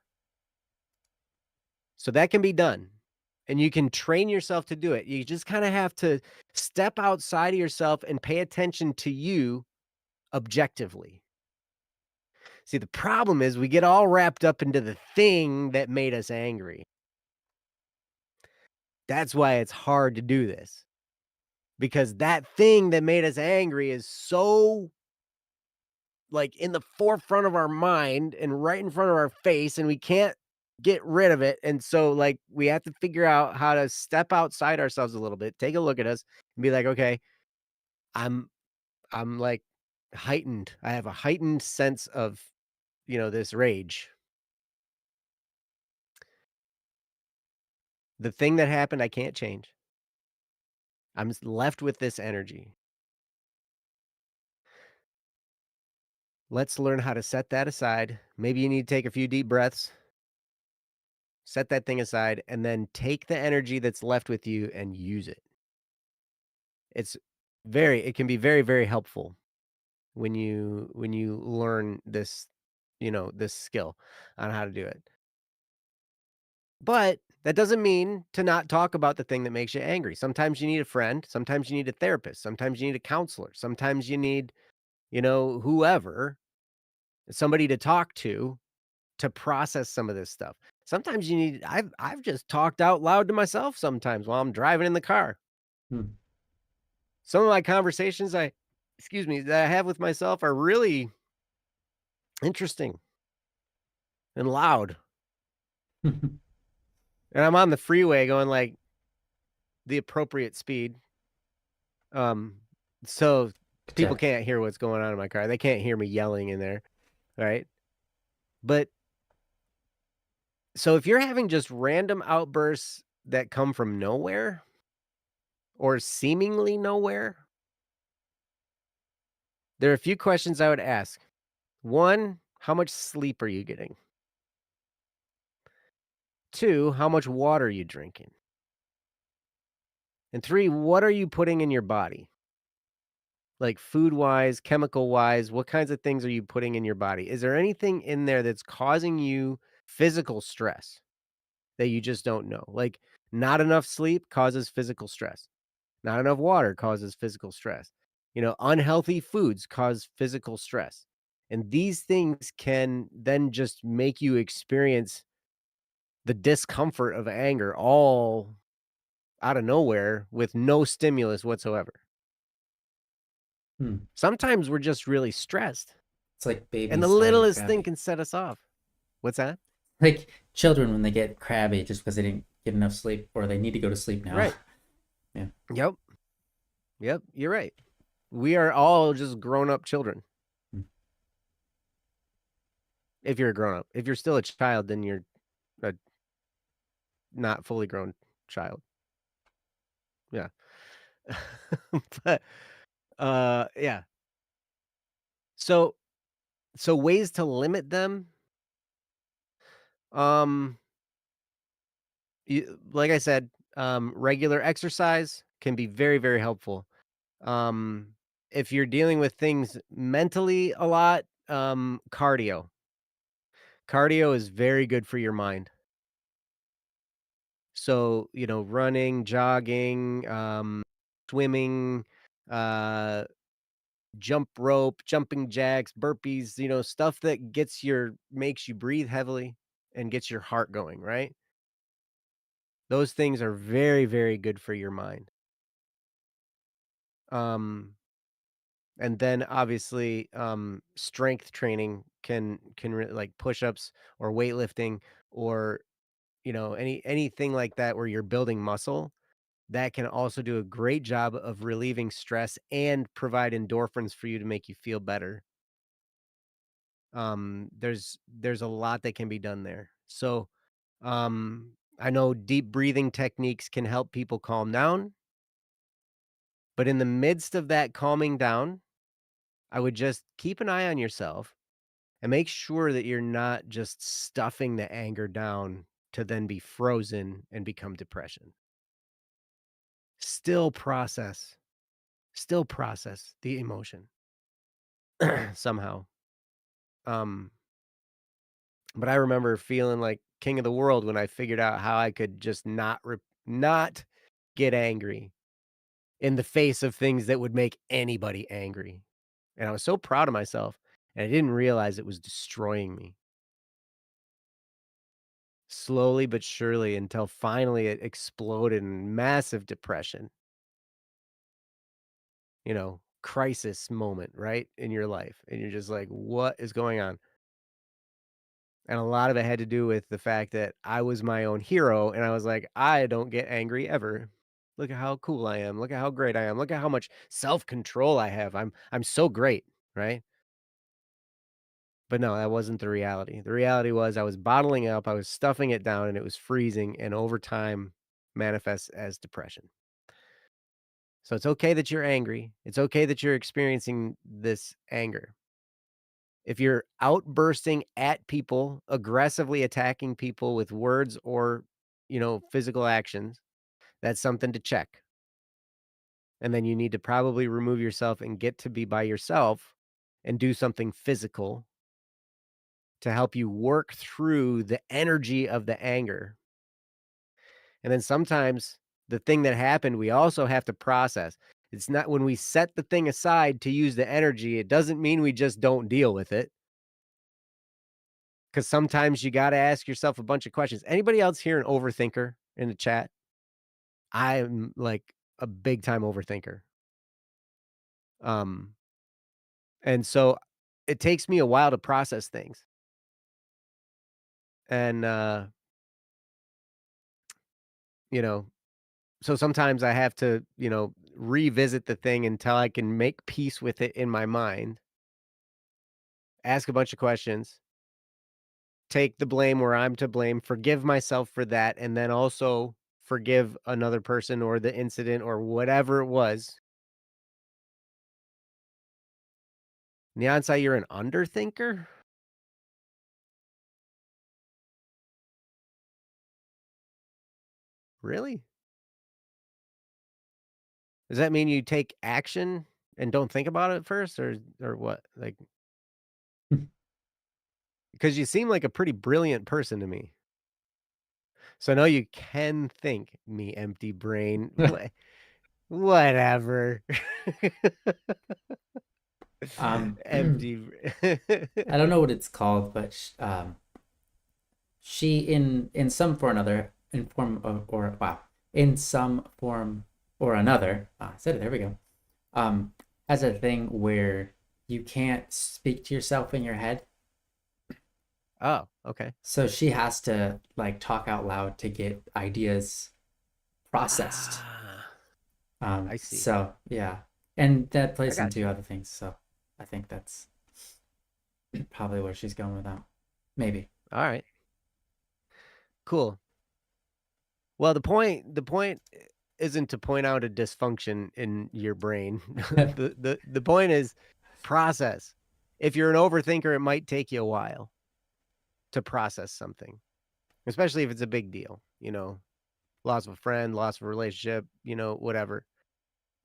So that can be done. And you can train yourself to do it. You just kind of have to step outside of yourself and pay attention to you objectively. See, the problem is we get all wrapped up into the thing that made us angry. That's why it's hard to do this, because that thing that made us angry is so, like, in the forefront of our mind and right in front of our face, and we can't get rid of it, and so, like, we have to figure out how to step outside ourselves a little bit, take a look at us, and be like, "Okay, I'm like, heightened. I have a heightened sense of, this rage. The thing that happened, I can't change. Left with this energy. Let's learn how to set that aside. Maybe you need to take a few deep breaths, set that thing aside, and then take the energy that's left with you and use it. It's it can be very, very helpful when you learn this, this skill on how to do it. But that doesn't mean to not talk about the thing that makes you angry. Sometimes you need a friend, sometimes you need a therapist, sometimes you need a counselor, sometimes you need, whoever, somebody to talk to process some of this stuff. Sometimes you need I've just talked out loud to myself sometimes while I'm driving in the car. Hmm. Some of my conversations that I have with myself are really interesting and loud. And I'm on the freeway going like the appropriate speed. Um so people Check. can't hear what's going on in my car. They can't hear me yelling in there, right? But so if you're having just random outbursts that come from nowhere or seemingly nowhere, there are a few questions I would ask. One, how much sleep are you getting? Two, how much water are you drinking? And three, what are you putting in your body? Like food wise, chemical wise, what kinds of things are you putting in your body? Is there anything in there that's causing you physical stress that you just don't know? Like not enough sleep causes physical stress. Not enough water causes physical stress. Unhealthy foods cause physical stress. And these things can then just make you experience the discomfort of anger all out of nowhere with no stimulus whatsoever. Hmm. Sometimes we're just really stressed, It's like and the babies getting littlest thing crabby. can set us off. What's that? Like children when they get crabby just because they didn't get enough sleep or they need to go to sleep now. Right. Yeah. Yep. Yep. You're right. We are all just grown up children. Hmm. If you're a grown up, if you're still a child, then you're a not fully grown child. Yeah. But yeah. So ways to limit them. Um like I said, regular exercise can be very, very helpful. Um, if you're dealing with things mentally a lot, cardio. Cardio is very good for your mind. So, running, jogging, swimming, uh, jump rope, jumping jacks, burpees, stuff that makes you breathe heavily and gets your heart going, right? Those things are very, very good for your mind. Um, and then obviously, strength training like push-ups or weightlifting or, anything like that where you're building muscle, that can also do a great job of relieving stress and provide endorphins for you to make you feel better. There's a lot that can be done there. So, I know deep breathing techniques can help people calm down, but in the midst of that calming down, I would just keep an eye on yourself and make sure that you're not just stuffing the anger down to then be frozen and become depression. Still process, still process the emotion somehow. Um, but I remember feeling like king of the world when I figured out how I could just not get angry in the face of things that would make anybody angry. And I was so proud of myself. And I didn't realize it was destroying me. Slowly but surely until finally it exploded in massive depression, crisis moment, right, in your life, and you're just like, "What is going on?" And a lot of it had to do with the fact that I was my own hero, and I was like, "I don't get angry ever. Look at how cool I am. Look at how great I am. Look at how much self-control I have. I'm so great," right? But no, that wasn't the reality. The reality was I was bottling up, I was stuffing it down, and it was freezing, and over time manifests as depression. So it's okay that you're angry. It's okay that you're experiencing this anger. If you're outbursting at people, aggressively attacking people with words or, physical actions, that's something to check. And then you need to probably remove yourself and get to be by yourself and do something physical to help you work through the energy of the anger. And then sometimes the thing that happened, we also have to process. It's not when we set the thing aside to use the energy, it doesn't mean we just don't deal with it. Because sometimes you got to ask yourself a bunch of questions. Anybody else here an overthinker in the chat? I'm like a big time overthinker. Um, and so it takes me a while to process things. And you know, so sometimes I have to, revisit the thing until I can make peace with it in my mind, ask a bunch of questions, take the blame where I'm to blame, forgive myself for that, and then also forgive another person or the incident or whatever it was. Neonsai, you're an underthinker? Really? Does that mean you take action and don't think about it first or what? Like, because you seem like a pretty brilliant person to me. So I know you can think, me empty brain. Whatever. Um, Empty. I don't know what it's called, but she in some form or another, in form of or wow, in some form or another, I said it. There we go. Um, has a thing where you can't speak to yourself in your head, Oh, okay. so she has to like talk out loud to get ideas processed. Ah, I see. So yeah, and that I plays got into you. other things. So I think that's probably where she's going with that. Maybe. All right. Cool. Well, the point isn't to point out a dysfunction in your brain. The point is process. If you're an overthinker, it might take you a while to process something, especially if it's a big deal, loss of a friend, loss of a relationship, whatever.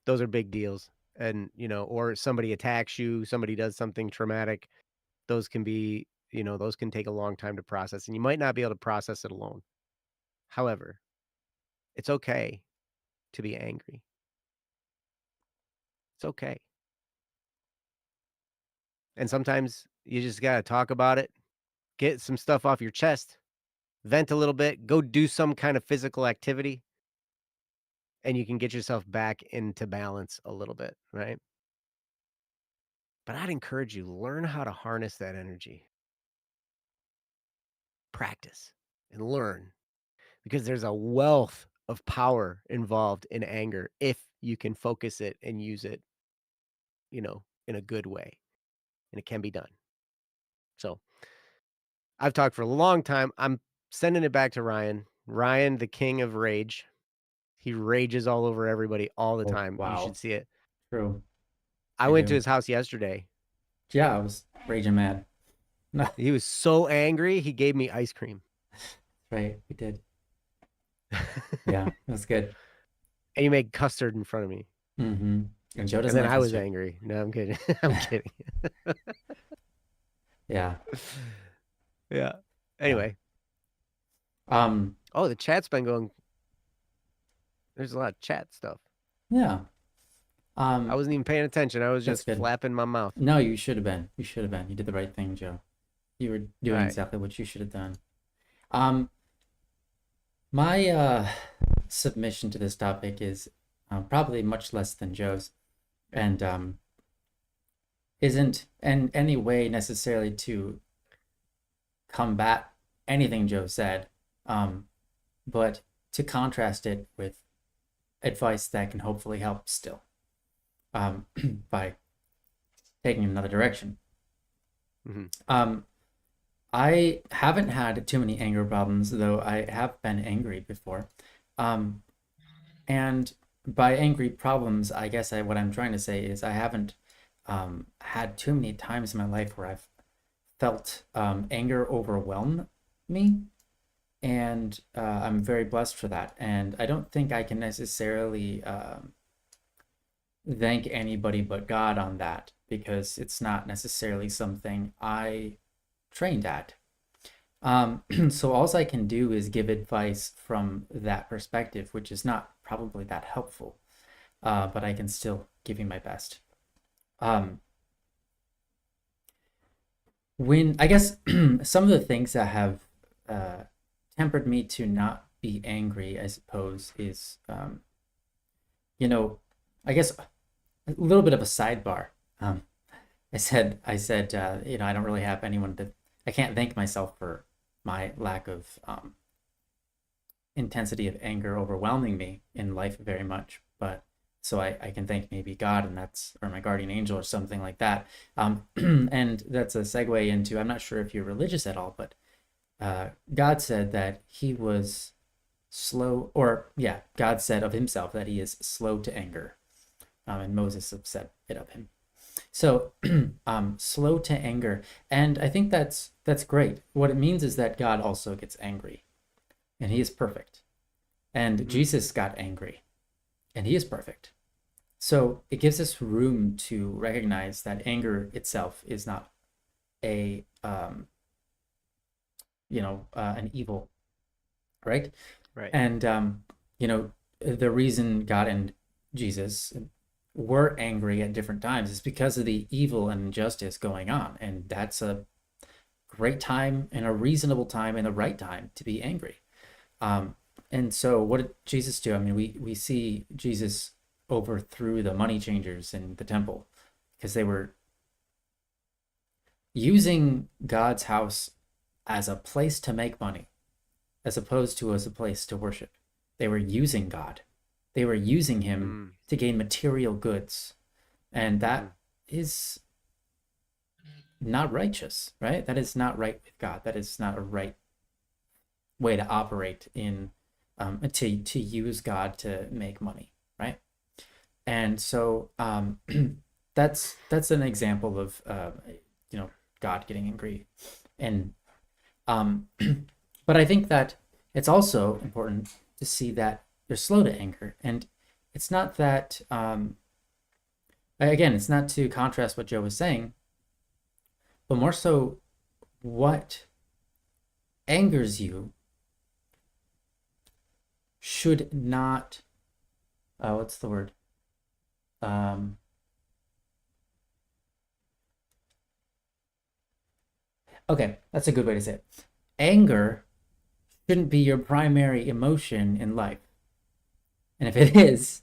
Those are big deals. And, or somebody attacks you, somebody does something traumatic. Those can be, those can take a long time to process, and you might not be able to process it alone. However, it's okay to be angry. It's okay. And sometimes you just got to talk about it, get some stuff off your chest, vent a little bit, go do some kind of physical activity, and you can get yourself back into balance a little bit, right? But I'd encourage you learn how to harness that energy. Practice and learn because there's a wealth of power involved in anger if you can focus it and use it, in a good way, and it can be done. So, I've talked for a long time. I'm sending it back to Ryan. Ryan, the king of rage. He rages all over everybody all the Oh time. You should wow, see it. true. I I went to do. his house yesterday. Yeah, I was raging mad. No, He was so angry, he gave me ice cream. right, we did. Yeah, it was good. And he made custard in front of me. Mm-hmm. And Joe And doesn't then like I was custard. angry. No, I'm kidding. I'm kidding. Yeah, Yeah. yeah. Anyway. Um, Oh, the chat's been going. There's a lot of chat stuff. yeah. I Um, wasn't even paying attention. I was that's just good. flapping my mouth. No, you should have been. You should have been. You did the right thing, Joe. You were All doing right. exactly what you should have done. Um, my submission to this topic is probably much less than Joe's, and isn't in any way necessarily to combat anything Joe said, but to contrast it with advice that can hopefully help still, by taking another direction. Mm-hmm. I haven't had too many anger problems, though I have been angry before. Um, and by angry problems, I guess what I'm trying to say is I haven't had too many times in my life where I've felt anger overwhelm me. And I'm very blessed for that. And I don't think I can necessarily thank anybody but God on that because it's not necessarily something I trained at. So all I can do is give advice from that perspective, which is not probably that helpful, but I can still give you my best. When I guess some of the things that have tempered me to not be angry, I suppose, is I guess a little bit of a sidebar. Um, I said, I don't really have anyone to. I can't thank myself for my lack of intensity of anger overwhelming me in life very much, but so I can thank maybe God and that's or my guardian angel or something like that. And that's a segue into I'm not sure if you're religious at all, but God said that he was slow, or yeah, God said of himself that he is slow to anger, and Moses have said it of him. So, slow to anger, and I think that's great. What it means is that God also gets angry, and he is perfect, and Mm-hmm. Jesus got angry, and he is perfect. So it gives us room to recognize that anger itself is not a an evil, right? Right. And the reason God and Jesus were angry at different times is because of the evil and injustice going on, and that's a great time and a reasonable time and the right time to be angry. And so, what did Jesus do? I mean, we see Jesus overthrew the money changers in the temple because they were using God's house as a place to make money as opposed to as a place to worship. They were using God. They were using him Mm. to gain material goods. And that Mm. is not righteous, right? That is not right with God. That is not a right way to operate in to use God to make money, right? And so that's an example of God getting angry, and but I think that it's also important to see that they're slow to anger, and it's not that again, it's not to contrast what Joe was saying, but more so what angers you should not what's the word um okay, that's a good way to say it. Anger shouldn't be your primary emotion in life, and if it is,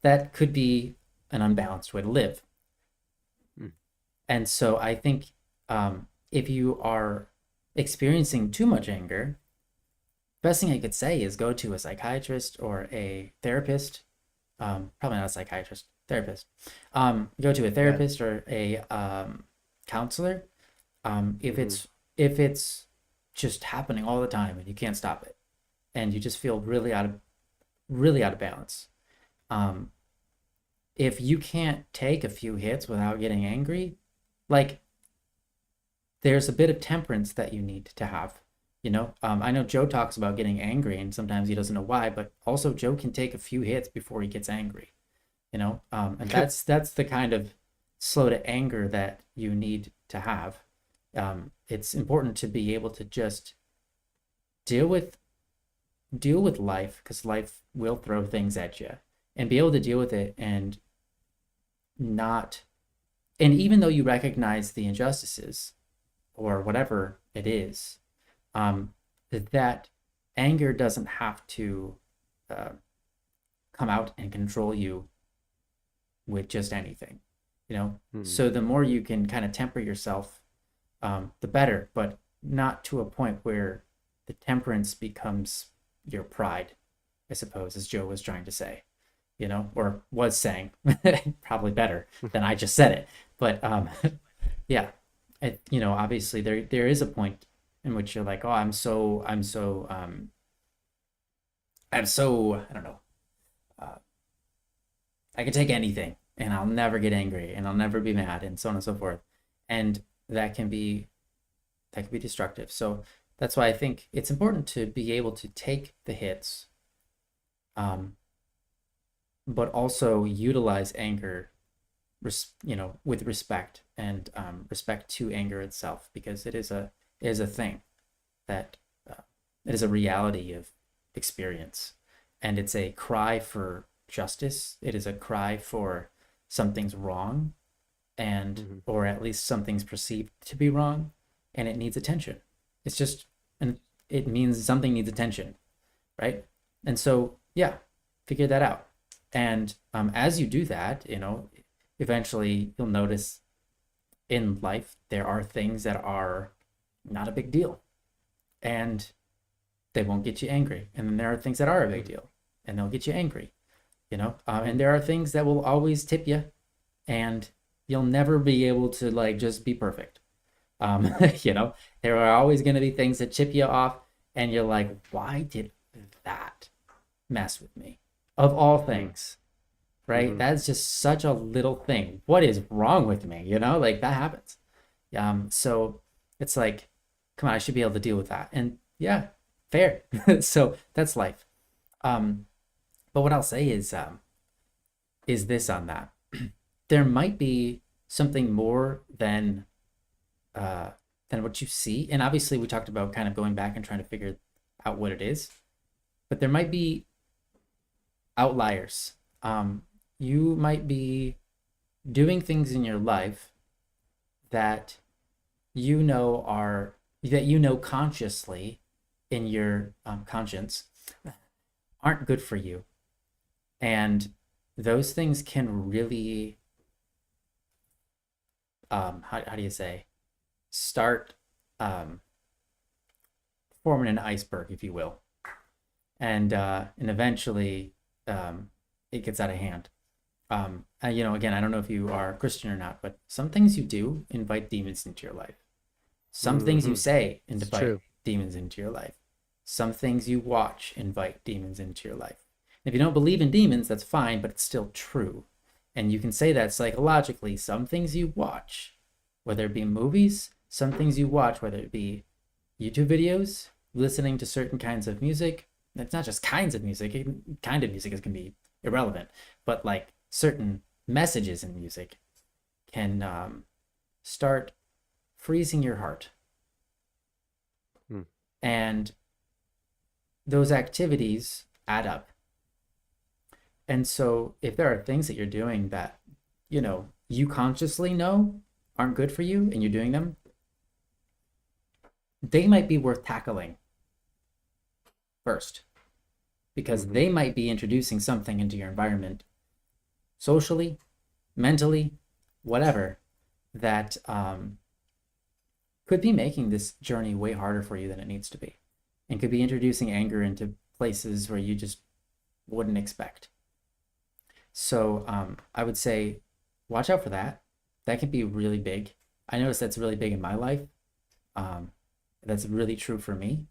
that could be an unbalanced way to live. Mm. And so I think if you are experiencing too much anger, best thing I could say is go to a psychiatrist or a therapist. Probably not a psychiatrist, therapist. Go to a Yeah. therapist or a counselor. If Mm-hmm. it's just happening all the time and you can't stop it, and you just feel really out of balance. Um, if you can't take a few hits without getting angry, like there's a bit of temperance that you need to have. I know Joe talks about getting angry and sometimes he doesn't know why, but also Joe can take a few hits before he gets angry. And that's the kind of slow to anger that you need to have. It's important to be able to just deal with life because life will throw things at you and be able to deal with it and not, and even though you recognize the injustices or whatever it is, that anger doesn't have to uh, come out and control you with just anything, you know? Mm. So the more you can kind of temper yourself, the better, but not to a point where the temperance becomes your pride, I suppose, as Joe was trying to say, you know, or was saying, probably better than I just said it. But yeah, you know, obviously there is a point in which you're like, oh, I'm so, I don't know, uh, I can take anything and I'll never get angry and I'll never be mad and so on and so forth. And that can be destructive. So that's why I think it's important to be able to take the hits, um, but also utilize anger, you know, with respect and respect to anger itself, because it is a thing that it is a reality of experience, and it's a cry for justice. It is a cry for something's wrong, and Mm-hmm. or at least something's perceived to be wrong, and it needs attention. It's just, and it means something needs attention, right? And so yeah, figure that out. And as you do that, you know, eventually you'll notice in life there are things that are not a big deal, and they won't get you angry. And then there are things that are a big deal, and they'll get you angry, you know. And there are things that will always tip you, and you'll never be able to like just be perfect. You know, there are always going to be things that chip you off, and you're like, why did that mess with me? Of all things, right? Mm-hmm. That's just such a little thing. What is wrong with me? You know, like that happens. So it's like, come on, I should be able to deal with that. And yeah, fair. So that's life. Um, but what I'll say is this on that. There might be something more than what you see. And obviously we talked about kind of going back and trying to figure out what it is. But there might be outliers. You might be doing things in your life that that you know consciously in your conscience aren't good for you, and those things can really how do you say, start um, forming an iceberg, if you will, and eventually it gets out of hand. You know, again, I don't know if you are Christian or not, but some things you do invite demons into your life. Some things you Mm-hmm. say It's invite true. demons into your life. Some things you watch invite demons into your life. If you don't believe in demons, that's fine, but it's still true. And you can say that psychologically. Some things you watch, whether it be movies, some things you watch, whether it be YouTube videos, listening to certain kinds of music. It's not just kinds of music. Kind of music is can be irrelevant, but like certain messages in music can start freezing your heart. Mm. And those activities add up. And so if there are things that you're doing that, you know, you consciously know aren't good for you and you're doing them, they might be worth tackling first, because Mm-hmm. they might be introducing something into your environment socially, mentally, whatever, that could be making this journey way harder for you than it needs to be, and could be introducing anger into places where you just wouldn't expect. So I would say watch out for that. That can be really big. I notice that's really big in my life. Um, that's really true for me.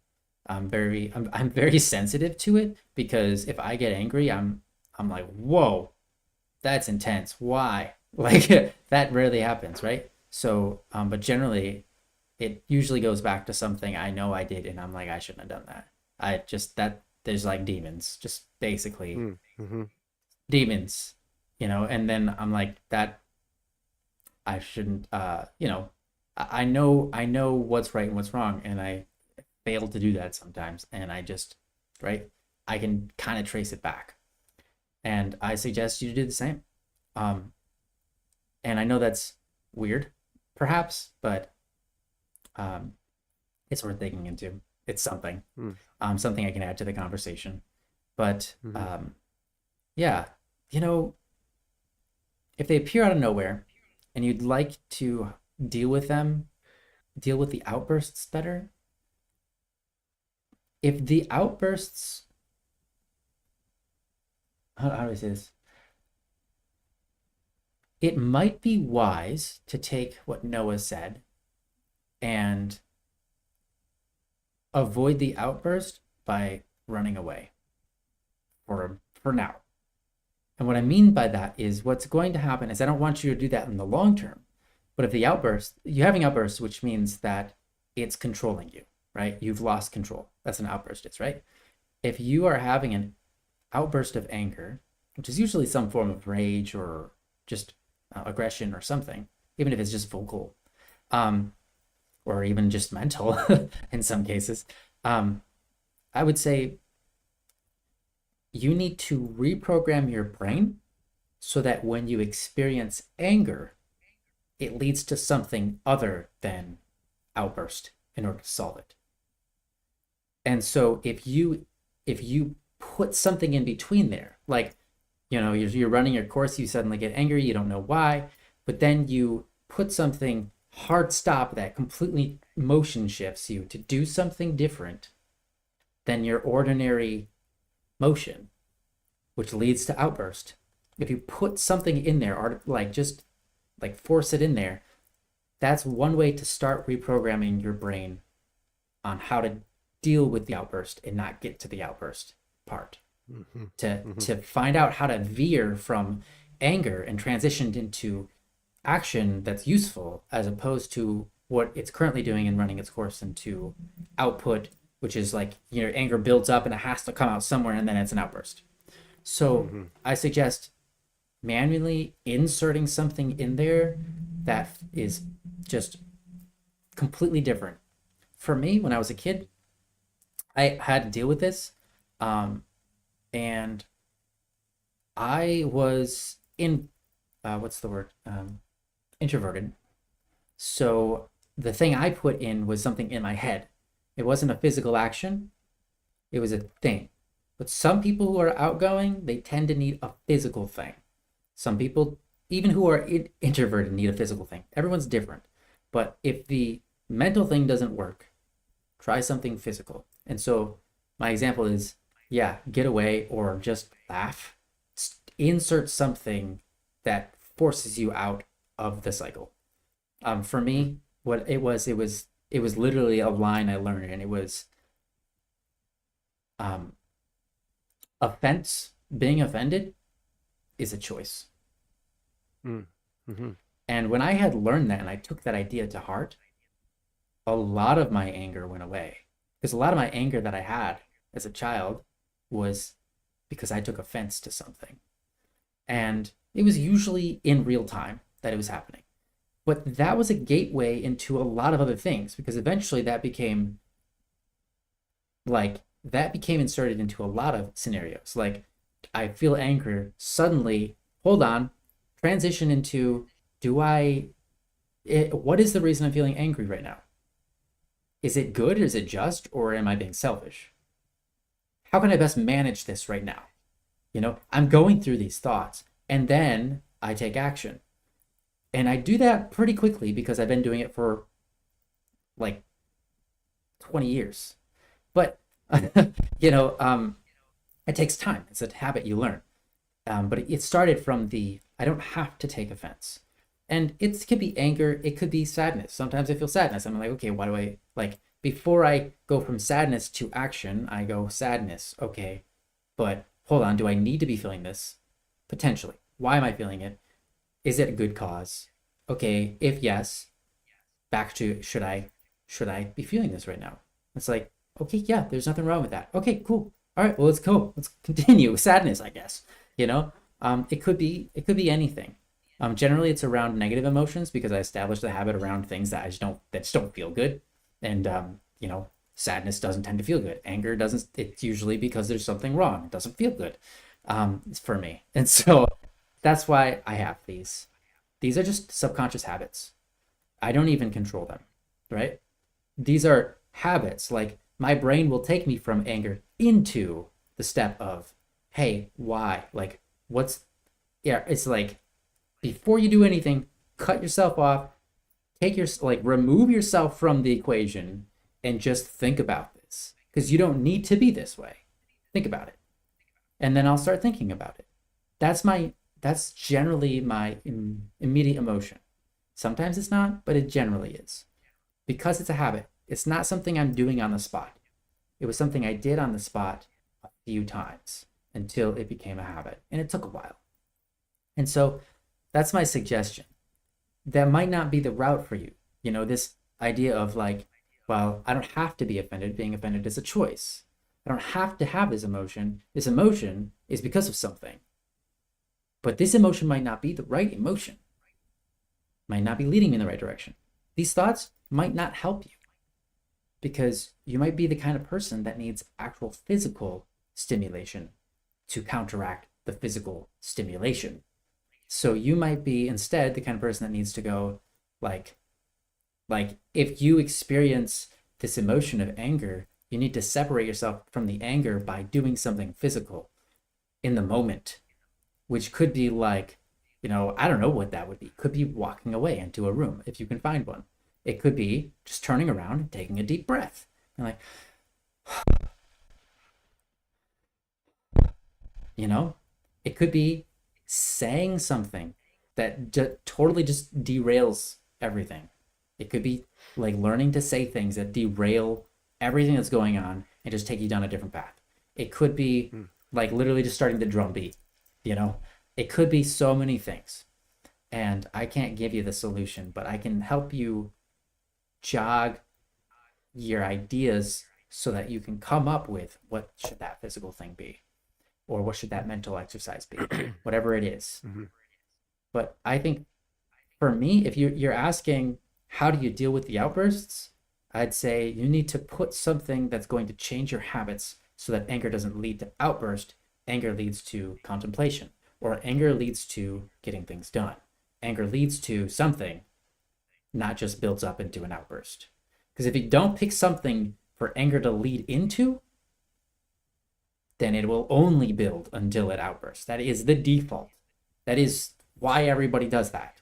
I'm very sensitive to it, because if I get angry, I'm like, whoa, that's intense. Why? Like that rarely happens, right? So, but generally, it usually goes back to something I know I did, and I'm like, I shouldn't have done that. I just that there's like demons, just basically Mm-hmm. demons, you know. And then I'm like, that I shouldn't. You know, I know what's right and what's wrong, and I fail to do that sometimes, and I just right. I can kind of trace it back, and I suggest you do the same. Um, And I know that's weird, perhaps, but um, it's worth digging into. It's something, Mm. something I can add to the conversation. But Mm-hmm. yeah, you know, if they appear out of nowhere and you'd like to deal with them, deal with the outbursts better, if the outbursts, how do I say this? It might be wise to take what Noah said and avoid the outburst by running away for now. And what I mean by that is what's going to happen is I don't want you to do that in the long term. But if the outburst, you're having outbursts, which means that it's controlling you, right? You've lost control. That's an outburst is, right? If you are having an outburst of anger, which is usually some form of rage or just aggression or something, even if it's just vocal, um, or even just mental in some cases, um, I would say you need to reprogram your brain so that when you experience anger, it leads to something other than outburst in order to solve it. And so if you put something in between there, like you're running your course, you suddenly get angry, you don't know why, but then you put something hard stop that completely motion shifts you to do something different than your ordinary motion, which leads to outburst. If you put something in there, or like just like force it in there, that's one way to start reprogramming your brain on how to deal with the outburst and not get to the outburst part. Mm-hmm. To Mm-hmm. to find out how to veer from anger and transition into action that's useful as opposed to what it's currently doing and running its course into output, which is like anger builds up and it has to come out somewhere and then it's an outburst. So Mm-hmm. I suggest manually inserting something in there that is just completely different. For me, when I was a kid, I had to deal with this, um, and I was in what's the word, introverted. So the thing I put in was something in my head. It wasn't a physical action; it was a thing. But some people who are outgoing, they tend to need a physical thing. Some people, even who are introverted, need a physical thing. Everyone's different. But if the mental thing doesn't work, try something physical. And so my example is, yeah, get away or just laugh. Insert something that forces you out of the cycle. For me, what it was literally a line I learned, and it was um, offense. Being offended is a choice. Mm-hmm. And when I had learned that and I took that idea to heart, a lot of my anger went away. Because a lot of my anger that I had as a child was because I took offense to something. And it was usually in real time that it was happening. But that was a gateway into a lot of other things because eventually that became inserted into a lot of scenarios. Like I feel anger, suddenly, hold on, transition into what is the reason I'm feeling angry right now? Is it good? Is it just? Or am I being selfish? How can I best manage this right now? I'm going through these thoughts and then I take action. And I do that pretty quickly because I've been doing it for like 20 years. But, you know, um, it takes time. It's a habit you learn. But it started from I don't have to take offense. And it could be anger, it could be sadness. Sometimes I feel sadness. I'm like, okay, why do I like before I go from sadness to action, I go sadness. Okay, but hold on, do I need to be feeling this? Potentially. Why am I feeling it? Is it a good cause? Okay, if yes, back to should I be feeling this right now? It's like, okay, yeah, there's nothing wrong with that. Okay, cool. All right, well, let's go. Let's continue. Sadness, I guess. You know, it could be anything. Generally, it's around negative emotions because I established the habit around things that just don't feel good, and sadness doesn't tend to feel good. Anger doesn't. It's usually because there's something wrong. It doesn't feel good, for me, and so that's why I have these. These are just subconscious habits. I don't even control them, right? These are habits. Like my brain will take me from anger into the step of, hey, why? Like, what's, yeah, it's like before you do anything, cut yourself off, take your, like, remove yourself from the equation and just think about this because you don't need to be this way. Think about it. And then I'll start thinking about it. That's generally my immediate emotion. Sometimes it's not, but it generally is because it's a habit. It's not something I'm doing on the spot. It was something I did on the spot a few times until it became a habit, and it took a while. And so that's my suggestion. That might not be the route for you. You know, this idea of like, well, I don't have to be offended. Being offended is a choice. I don't have to have this emotion. This emotion is because of something. But this emotion might not be the right emotion, might not be leading me in the right direction. These thoughts might not help you because you might be the kind of person that needs actual physical stimulation to counteract the physical stimulation. So you might be instead the kind of person that needs to go like if you experience this emotion of anger, you need to separate yourself from the anger by doing something physical in the moment, which could be like, you know, I don't know what that would be. Could be walking away into a room if you can find one. It could be just turning around and taking a deep breath and like, you know, it could be saying something that totally just derails everything. It could be like learning to say things that derail everything that's going on and just take you down a different path. It could be like literally just starting the drum beat, you know? It could be so many things. And I can't give you the solution, but I can help you jog your ideas so that you can come up with what should that physical thing be or what should that mental exercise be, whatever it is. But I think for me, if you're asking how do you deal with the outbursts, I'd say you need to put something that's going to change your habits so that anger doesn't lead to outburst. Anger leads to contemplation, or anger leads to getting things done. Anger leads to something, not just builds up into an outburst. Because if you don't pick something for anger to lead into, then it will only build until it outbursts. That is the default. That is why everybody does that.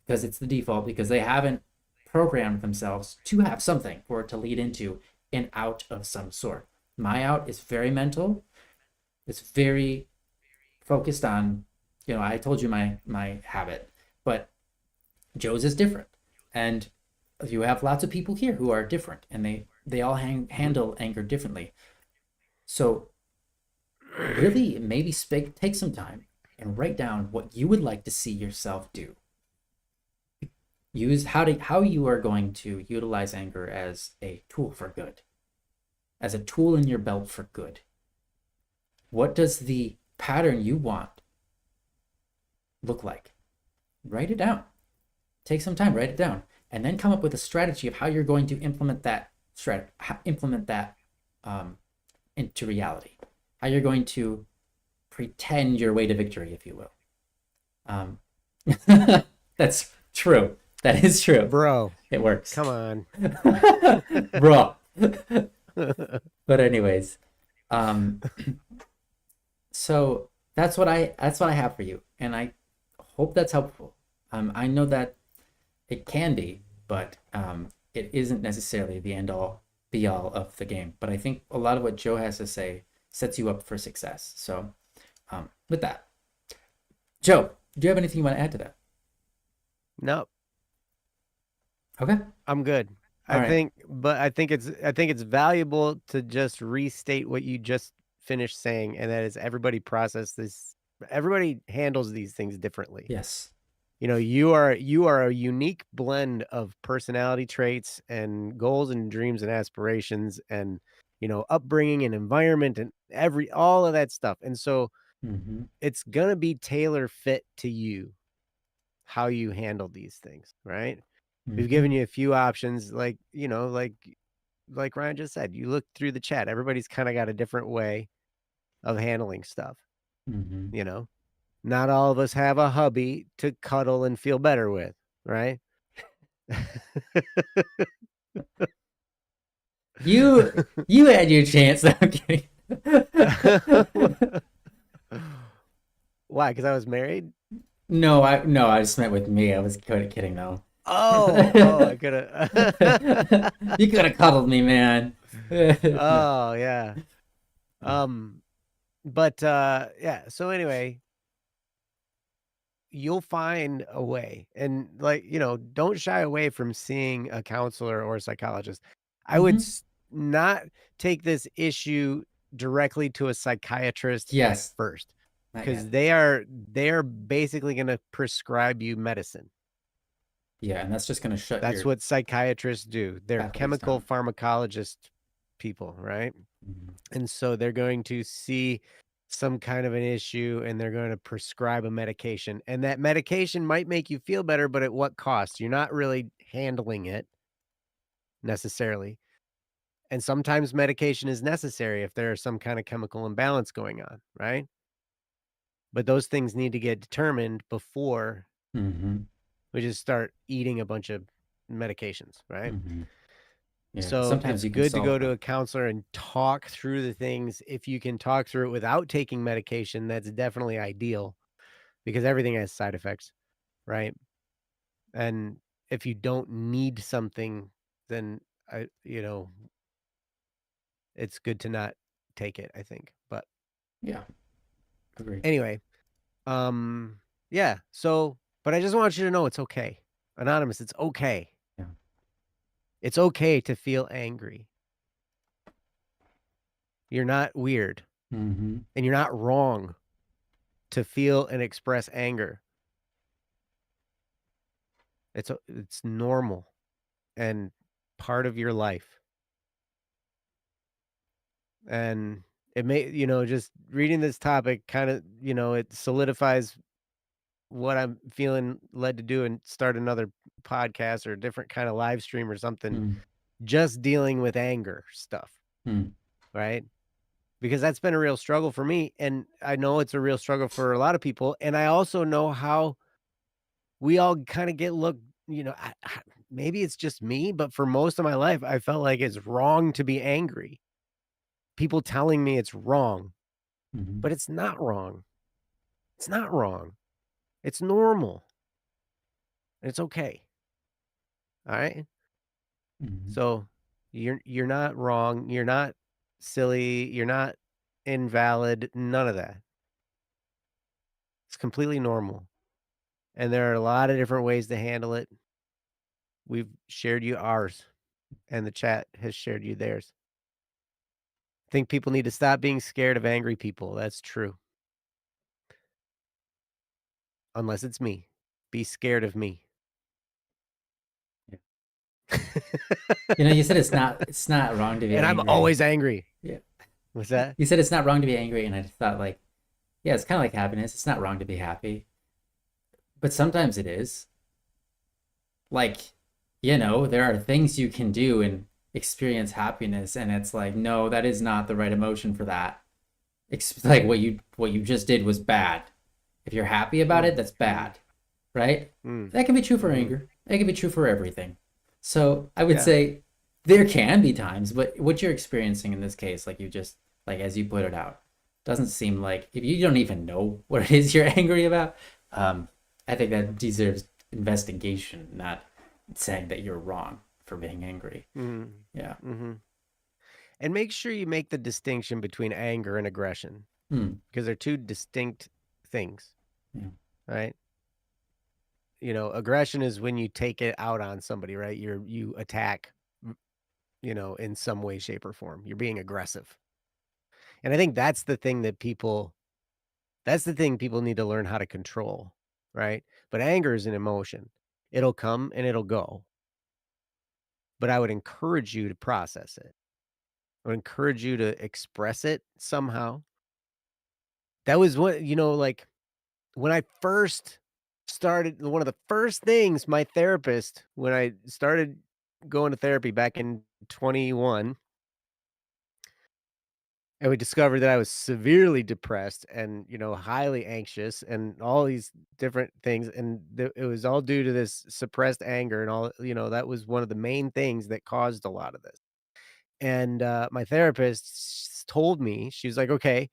Because it's the default, because they haven't programmed themselves to have something for it to lead into an out of some sort. My out is very mental. It's very focused on, you know, I told you my habit, but Joe's is different. And you have lots of people here who are different and they all handle anger differently. So really maybe take some time and write down what you would like to see yourself do. Use how you are going to utilize anger as a tool for good, as a tool in your belt for good. What does the pattern you want look like? Write it down. Take some time, write it down, and then come up with a strategy of how you're going to implement that into reality. How you're going to pretend your way to victory, if you will. That's true. That is true. Bro. It works. Come on. Bro. But anyways, so that's what I have for you, and I hope that's helpful. I know that it can be, but it isn't necessarily the end all be all of the game. But I think a lot of what Joe has to say sets you up for success. So with that, Joe, do you have anything you want to add to that? No. Okay. I'm good. I think it's valuable to just restate what you just finished saying, and that is everybody handles these things differently. Yes. You know, you are a unique blend of personality traits and goals and dreams and aspirations and, you know, upbringing and environment and all of that stuff. And so it's going to be tailor fit to you how you handle these things, right? We've given you a few options, like, you know, like Ryan just said, you look through the chat, everybody's kind of got a different way of handling stuff, you know? Not all of us have a hubby to cuddle and feel better with, right? You had your chance. No, I'm kidding. Why? Because I was married? No, I just meant with me. I was kidding though. Oh, I could have. You could have cuddled me, man. No. Oh, yeah. Um, but yeah, so anyway, you'll find a way. And like, don't shy away from seeing a counselor or a psychologist. I would Hmm. not take this issue directly to a psychiatrist at Yes, first not because yet. they're basically going to prescribe you medicine. Yeah, and that's just gonna shut That's your what psychiatrists do. They're faculties chemical down. pharmacologist people, right? Mhm. And so they're going to see some kind of an issue and they're going to prescribe a medication. And that medication might make you feel better, but at what cost? You're not really handling it necessarily. And sometimes medication is necessary if there's some kind of chemical imbalance going on, right? But those things need to get determined before Mhm. we just start eating a bunch of medications, right? Mhm. Yeah, 'cause So sometimes it's you can good to solve go to them. a counselor and talk through the things. If you can talk through it without taking medication, that's definitely ideal because everything has side effects, right? And if you don't need something, then it's good to not take it, I think. But Yeah, agree. anyway, um yeah, so but I just want you to know it's okay. Anonymous, it's okay. Yeah. It's okay to feel angry. You're not weird Mhm. and you're not wrong to feel and express anger. It's normal and part of your life. And it may, just reading this topic kind of, it solidifies what I'm feeling led to do and start another podcast or a different kind of live stream or something, Mm. just dealing with anger stuff, Mm. right? Because that's been a real struggle for me. And I know it's a real struggle for a lot of people. And I also know how we all kind of get looked, maybe it's just me, but for most of my life, I felt like it's wrong to be angry. People telling me it's wrong, Mhm. but it's not wrong. It's not wrong. It's normal. It's okay. All right. Mhm. So you're not wrong. You're not silly. You're not invalid. None of that. It's completely normal. And there are a lot of different ways to handle it. We've shared you ours, and the chat has shared you theirs. I think people need to stop being scared of angry people. That's true. Unless it's me. Be scared of me. Yeah. You said it's not wrong to be And I'm angry. always angry. Yeah. What's that? You said it's not wrong to be angry, and I just thought like, yeah, it's kind of like happiness. It's not wrong to be happy, but sometimes it is. Like, there are things you can do and experience happiness, and it's like, no, that is not the right emotion for that. Like what you just did was bad. If you're happy about Mm, it, that's mm, bad, right? mm, That can be true for mm-hmm. anger. That can be true for everything. So I would Yeah. say there can be times, but what you're experiencing in this case, like you just like as you put it out, doesn't seem like if you don't even know what it is you're angry about. I think that deserves investigation, not saying that you're wrong for being angry. Yeah. Mm-hmm. Mm-hmm. And make sure you make the distinction between anger and aggression Hmm. because they're two distinct things, Yeah. right? Aggression is when you take it out on somebody, right? You attack, in some way, shape, or form. You're being aggressive. And I think that's the thing people need to learn how to control, right? But anger is an emotion. It'll come and it'll go. But I would encourage you to process it. I would encourage you to express it somehow. That was what, like when I first started, one of the first things my therapist, when I started going to therapy back in 21, and we discovered that I was severely depressed and, highly anxious and all these different things, and it was all due to this suppressed anger and all, that was one of the main things that caused a lot of this. And, my therapist told me, she was like, "Okay,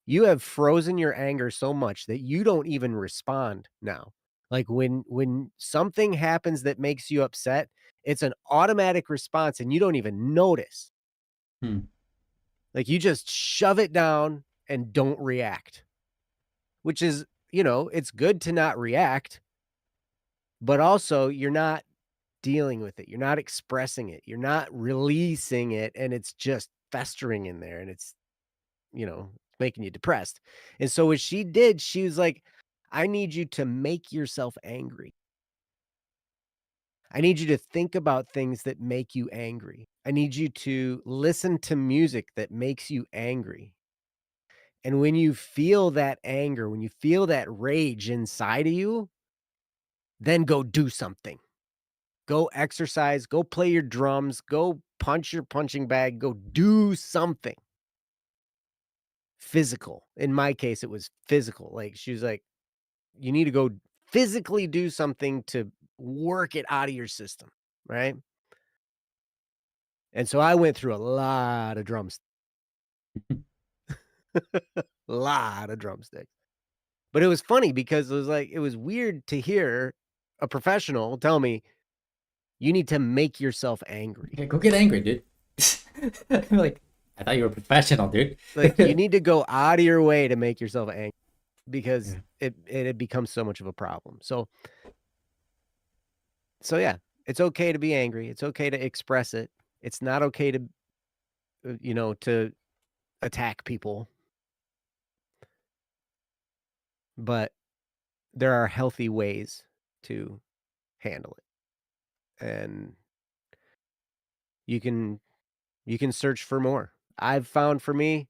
you have frozen your anger so much that you don't even respond now. Like, when something happens that makes you upset, it's an automatic response and you don't even notice. Hmm. Like, you just shove it down and don't react." Which is, it's good to not react, but also you're not dealing with it. You're not expressing it. You're not releasing it, and it's just festering in there, and it's, making you depressed. And so what she did, she was like, "I need you to make yourself angry. I need you to think about things that make you angry. I need you to listen to music that makes you angry. And when you feel that anger, when you feel that rage inside of you, then go do something. Go exercise, go play your drums, go punch your punching bag, go do something physical." In my case, it was physical. Like, she was like, "You need to go physically do something to work it out of your system." Right. And so I went through a lot of lot of drumsticks. But it was funny because it was like, it was weird to hear a professional tell me, "You need to make yourself angry." Okay, go get angry, dude. Like, I thought you were a professional, dude. Like, you need to go out of your way to make yourself angry because Yeah. it had become so much of a problem. So yeah, it's okay to be angry. It's okay to express it. It's not okay to, to attack people, but there are healthy ways to handle it. And you can search for more. I've found for me,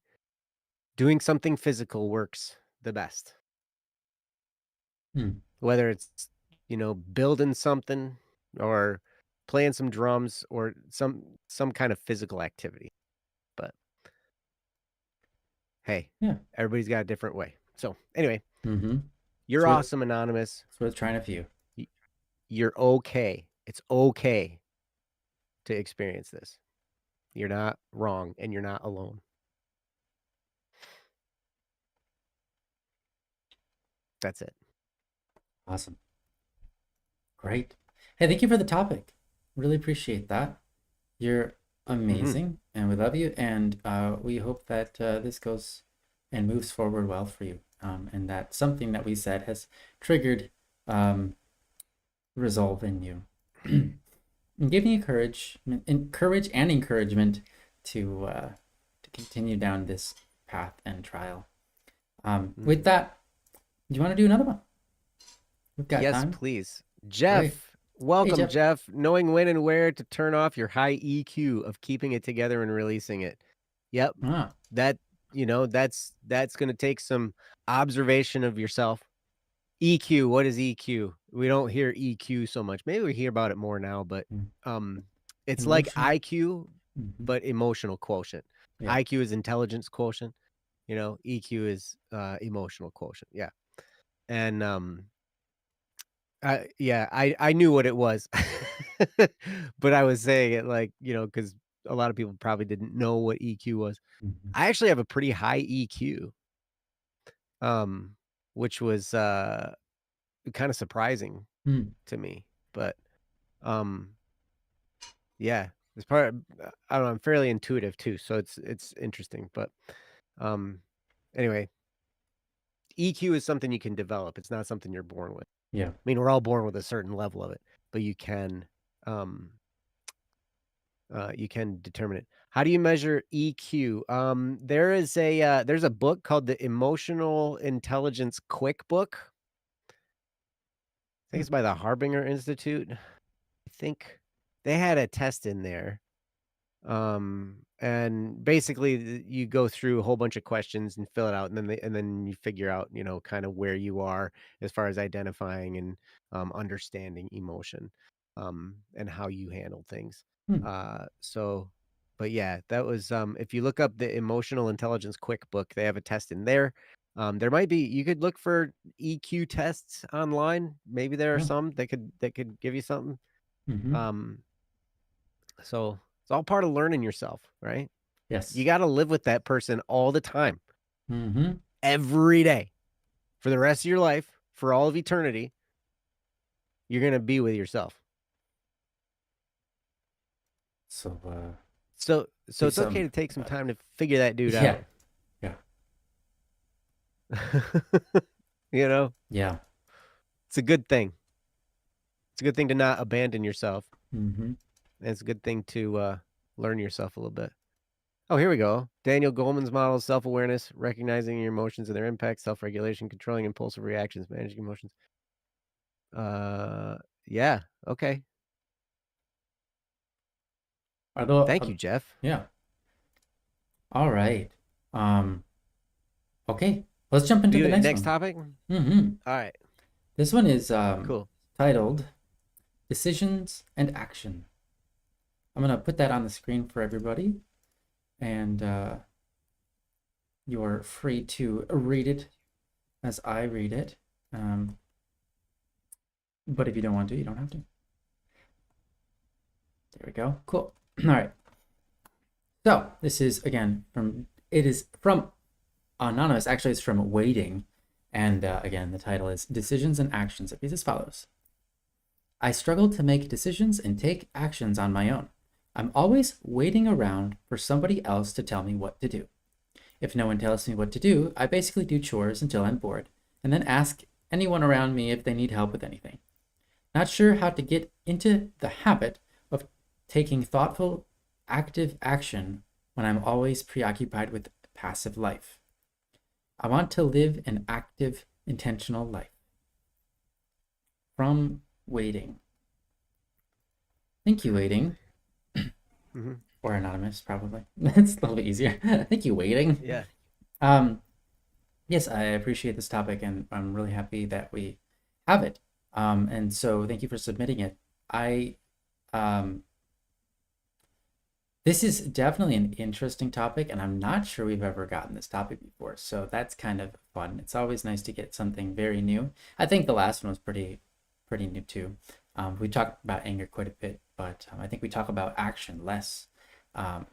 doing something physical works the best. Hmm. Whether it's, building something or playing some drums or some kind of physical activity. But hey, Yeah. everybody's got a different way. So anyway, Mm-hmm. you're It's worth awesome, Anonymous. it's worth trying a few. Y- You're okay. It's okay to experience this. You're not wrong and you're not alone. That's it. Awesome. Great. Hey, thank you for the topic. Really appreciate that. You're Hmm. amazing, and we love you, and we hope that this goes and moves forward well for you, and that something that we said has triggered um, resolve in you, and giving you courage and encouragement to continue down this path and trial. With Hmm. that, do you want to do another one? We've got Yes, time. please. Great. Jeff, Hey, welcome, Jeff. Jeff. Knowing when and where to turn off your high EQ of keeping it together and releasing it. Yep. Ah, That, that's going to take some observation of yourself. EQ, what is EQ? We don't hear EQ so much. Maybe we hear about it more now, but mm, um it's like emotional. IQ Hmm. but emotional quotient. Yeah. IQ is intelligence quotient, EQ is emotional quotient. Yeah. And yeah, I knew what it was. But I was saying it like, cuz a lot of people probably didn't know what EQ was. Hmm. I actually have a pretty high EQ, which was kind of surprising Mm, to me. But um yeah, it's part I don't know, I'm fairly intuitive too, so it's interesting. But um anyway, EQ is something you can develop. It's not something you're born with. yeah. I mean, we're all born with a certain level of it, but um you can determine it. How do you measure EQ? There's a book called the Emotional Intelligence Quick Book. I think Hmm. it's by the Harbinger Institute. I think they had a test in there. And basically you go through a whole bunch of questions and fill it out, and then you figure out, kind of where you are as far as identifying and understanding emotion, and how you handle things. Hmm. So But yeah, that was, if you look up the Emotional Intelligence Quick Book, they have a test in there. There might be you could look for EQ tests online. Maybe there are Yeah. some that could give you something. Mm-hmm. Um, so it's all part of learning yourself, right? You Yes. got to live with that person all the time, Mm-hmm. every day, for the rest of your life, for all of eternity. You're gonna be with yourself. So So do it's okay something to take some about it. time to figure that dude Yeah. out. Yeah. You know, Yeah. it's a good thing. It's a good thing to not abandon yourself. Mm-hmm. And it's a good thing to learn yourself a little bit. Oh, here we go. Daniel Goleman's model: self-awareness, recognizing your emotions and their impact, self-regulation, controlling impulsive reactions, managing emotions. Uh, yeah. Okay. Although, Thank you, Jeff. yeah. All right. Um, okay. Let's jump into the You next next one. topic? Mm-hmm. All right. This one is Cool. titled Decisions and Action. I'm gonna put that on the screen for everybody, and you're free to read it as I read it. But if you don't want to, you don't have to. There we go. Cool. All right. So this is again from it is from anonymous. Actually, it's from Waiting, and again, the title is Decisions and Actions. It reads as follows: I struggle to make decisions and take actions on my own. I'm always waiting around for somebody else to tell me what to do. If no one tells me what to do, I basically do chores until I'm bored, and then ask anyone around me if they need help with anything. Not sure how to get into the habit of taking thoughtful, active action when I'm always preoccupied with passive life. I want to live an active, intentional life. From Waiting. Thank you, Waiting. Hmm. Or Anonymous, probably. It's a little bit easier. Thank you, Waiting. Yeah. Um, yes, I appreciate this topic, and I'm really happy that we have it. And so thank you for submitting it. I um, This is definitely an interesting topic, and I'm not sure we've ever gotten this topic before. So that's kind of fun. It's always nice to get something very new. I think the last one was pretty new too. We talked about anger quite a bit, but I think we talk about action less. Um,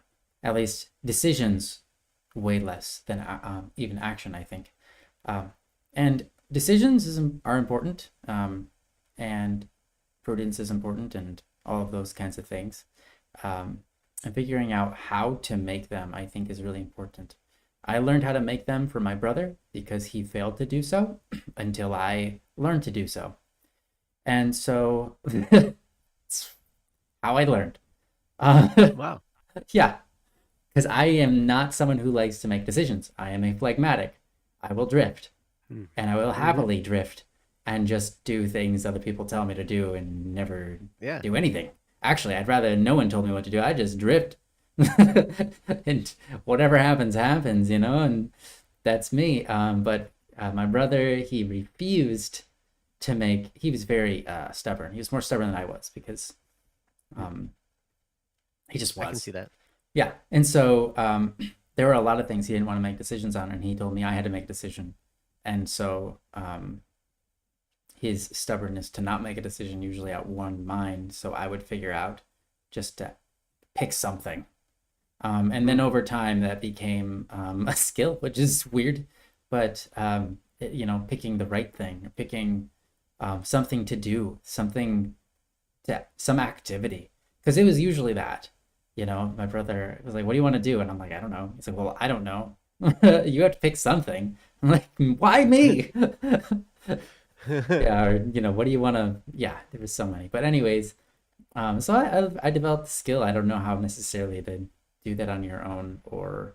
at least decisions way less than even action, I think. And decisions are important, and prudence is important, and all of those kinds of things. Um, and figuring out how to make them, I think, is really important. I learned how to make them for my brother because he failed to do so until I learned to do so. And so it's how I learned. Wow. Yeah, because I am not someone who likes to make decisions. I am a phlegmatic. I will drift, and I will Mm-hmm. happily drift and just do things other people tell me to do and never Yeah. do anything. Actually, I'd rather no one told me what to do. I just drift. And whatever happens, happens, and that's me. But my brother, he refused to make, he was very stubborn. He was more stubborn than I was because um, he just I can was. see that. Yeah. And so there were a lot of things he didn't want to make decisions on, and he told me I had to make a decision. And so his stubbornness to not make a decision usually outwon mine. So I would figure out just to pick something. And then over time, that became a skill, which is weird. But, picking the right thing, picking something to do, some activity. Because it was usually that. My brother was like, "What do you want to do?" And I'm like, "I don't know." He's like, "Well, I don't know. You have to pick something." I'm like, "Why me?" Yeah, or what do you want to? Yeah, there was so many. But anyways, so I developed the skill. I don't know how necessarily to do that on your own or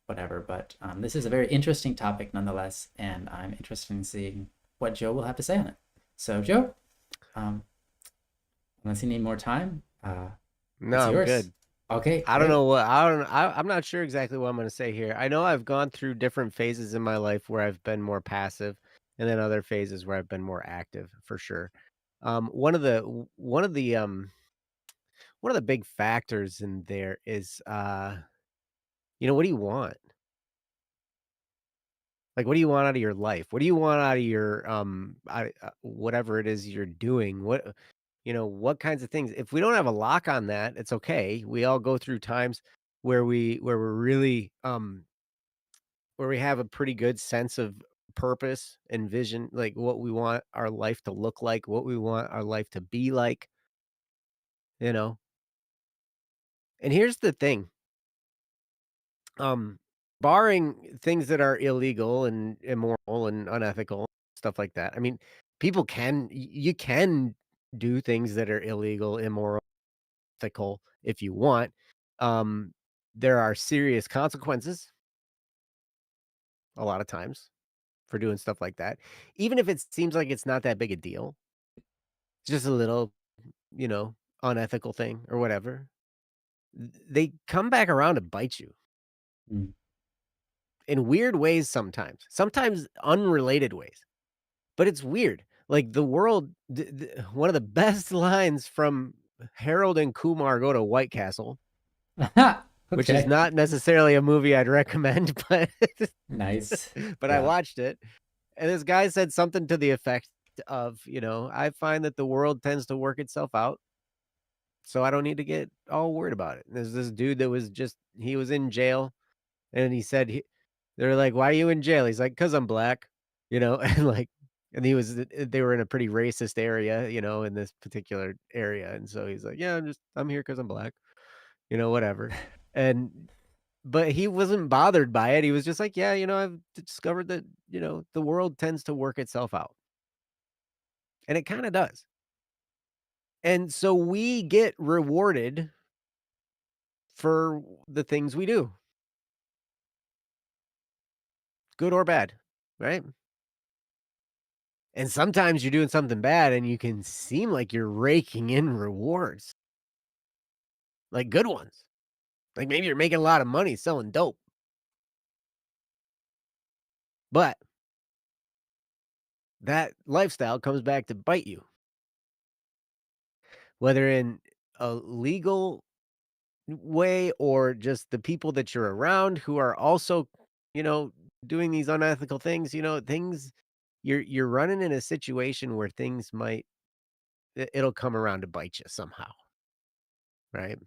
whatever, but this is a very interesting topic nonetheless, and I'm interested in seeing what Joe will have to say on it. So, Joe, um, unless you need more time, No, it's I'm yours. good. Okay, I don't great. know I'm not sure exactly what I'm going to say here. I know I've gone through different phases in my life where I've been more passive and then other phases where I've been more active for sure. One of the one of the big factors in there is, what do you want? Like, what do you want out of your life? What do you want out of your, whatever it is you're doing? What kinds of things? If we don't have a lock on that, it's okay. We all go through times where we're really, where we have a pretty good sense of purpose and vision, like what we want our life to look like, what we want our life to be like, you know? And here's the thing, um, barring things that are illegal and immoral and unethical, stuff like that. I mean, you can do things that are illegal, immoral, ethical if you want. Um, there are serious consequences a lot of times for doing stuff like that. Even if it seems like it's not that big a deal, it's just a little, you know, unethical thing or whatever. They come back around to bite you Mm. in weird ways sometimes unrelated ways. But it's weird. Like the world, one of the best lines from Harold and Kumar Go to White Castle, which is Okay. not necessarily a movie I'd recommend, but Nice. but I Yeah. watched it. And this guy said something to the effect of, I find that the world tends to work itself out, so I don't need to get all worried about it. And there's this dude that he was in jail, and he said they're like, "Why are you in jail?" He's like, "'Cause I'm black," and like, and they were in a pretty racist area, in this particular area, and so he's like, "Yeah, I'm here 'cause I'm black," whatever. And but he wasn't bothered by it. He was just like, "Yeah, I've discovered that, the world tends to work itself out." And it kinda does. And so we get rewarded for the things we do, good or bad, right? And sometimes you're doing something bad and you can seem like you're raking in rewards, like good ones. Like maybe you're making a lot of money selling dope, but that lifestyle comes back to bite you, whether in a legal way or just the people that you're around who are also, you know, doing these unethical things, things you're running in a situation where things it'll come around to bite you somehow, right?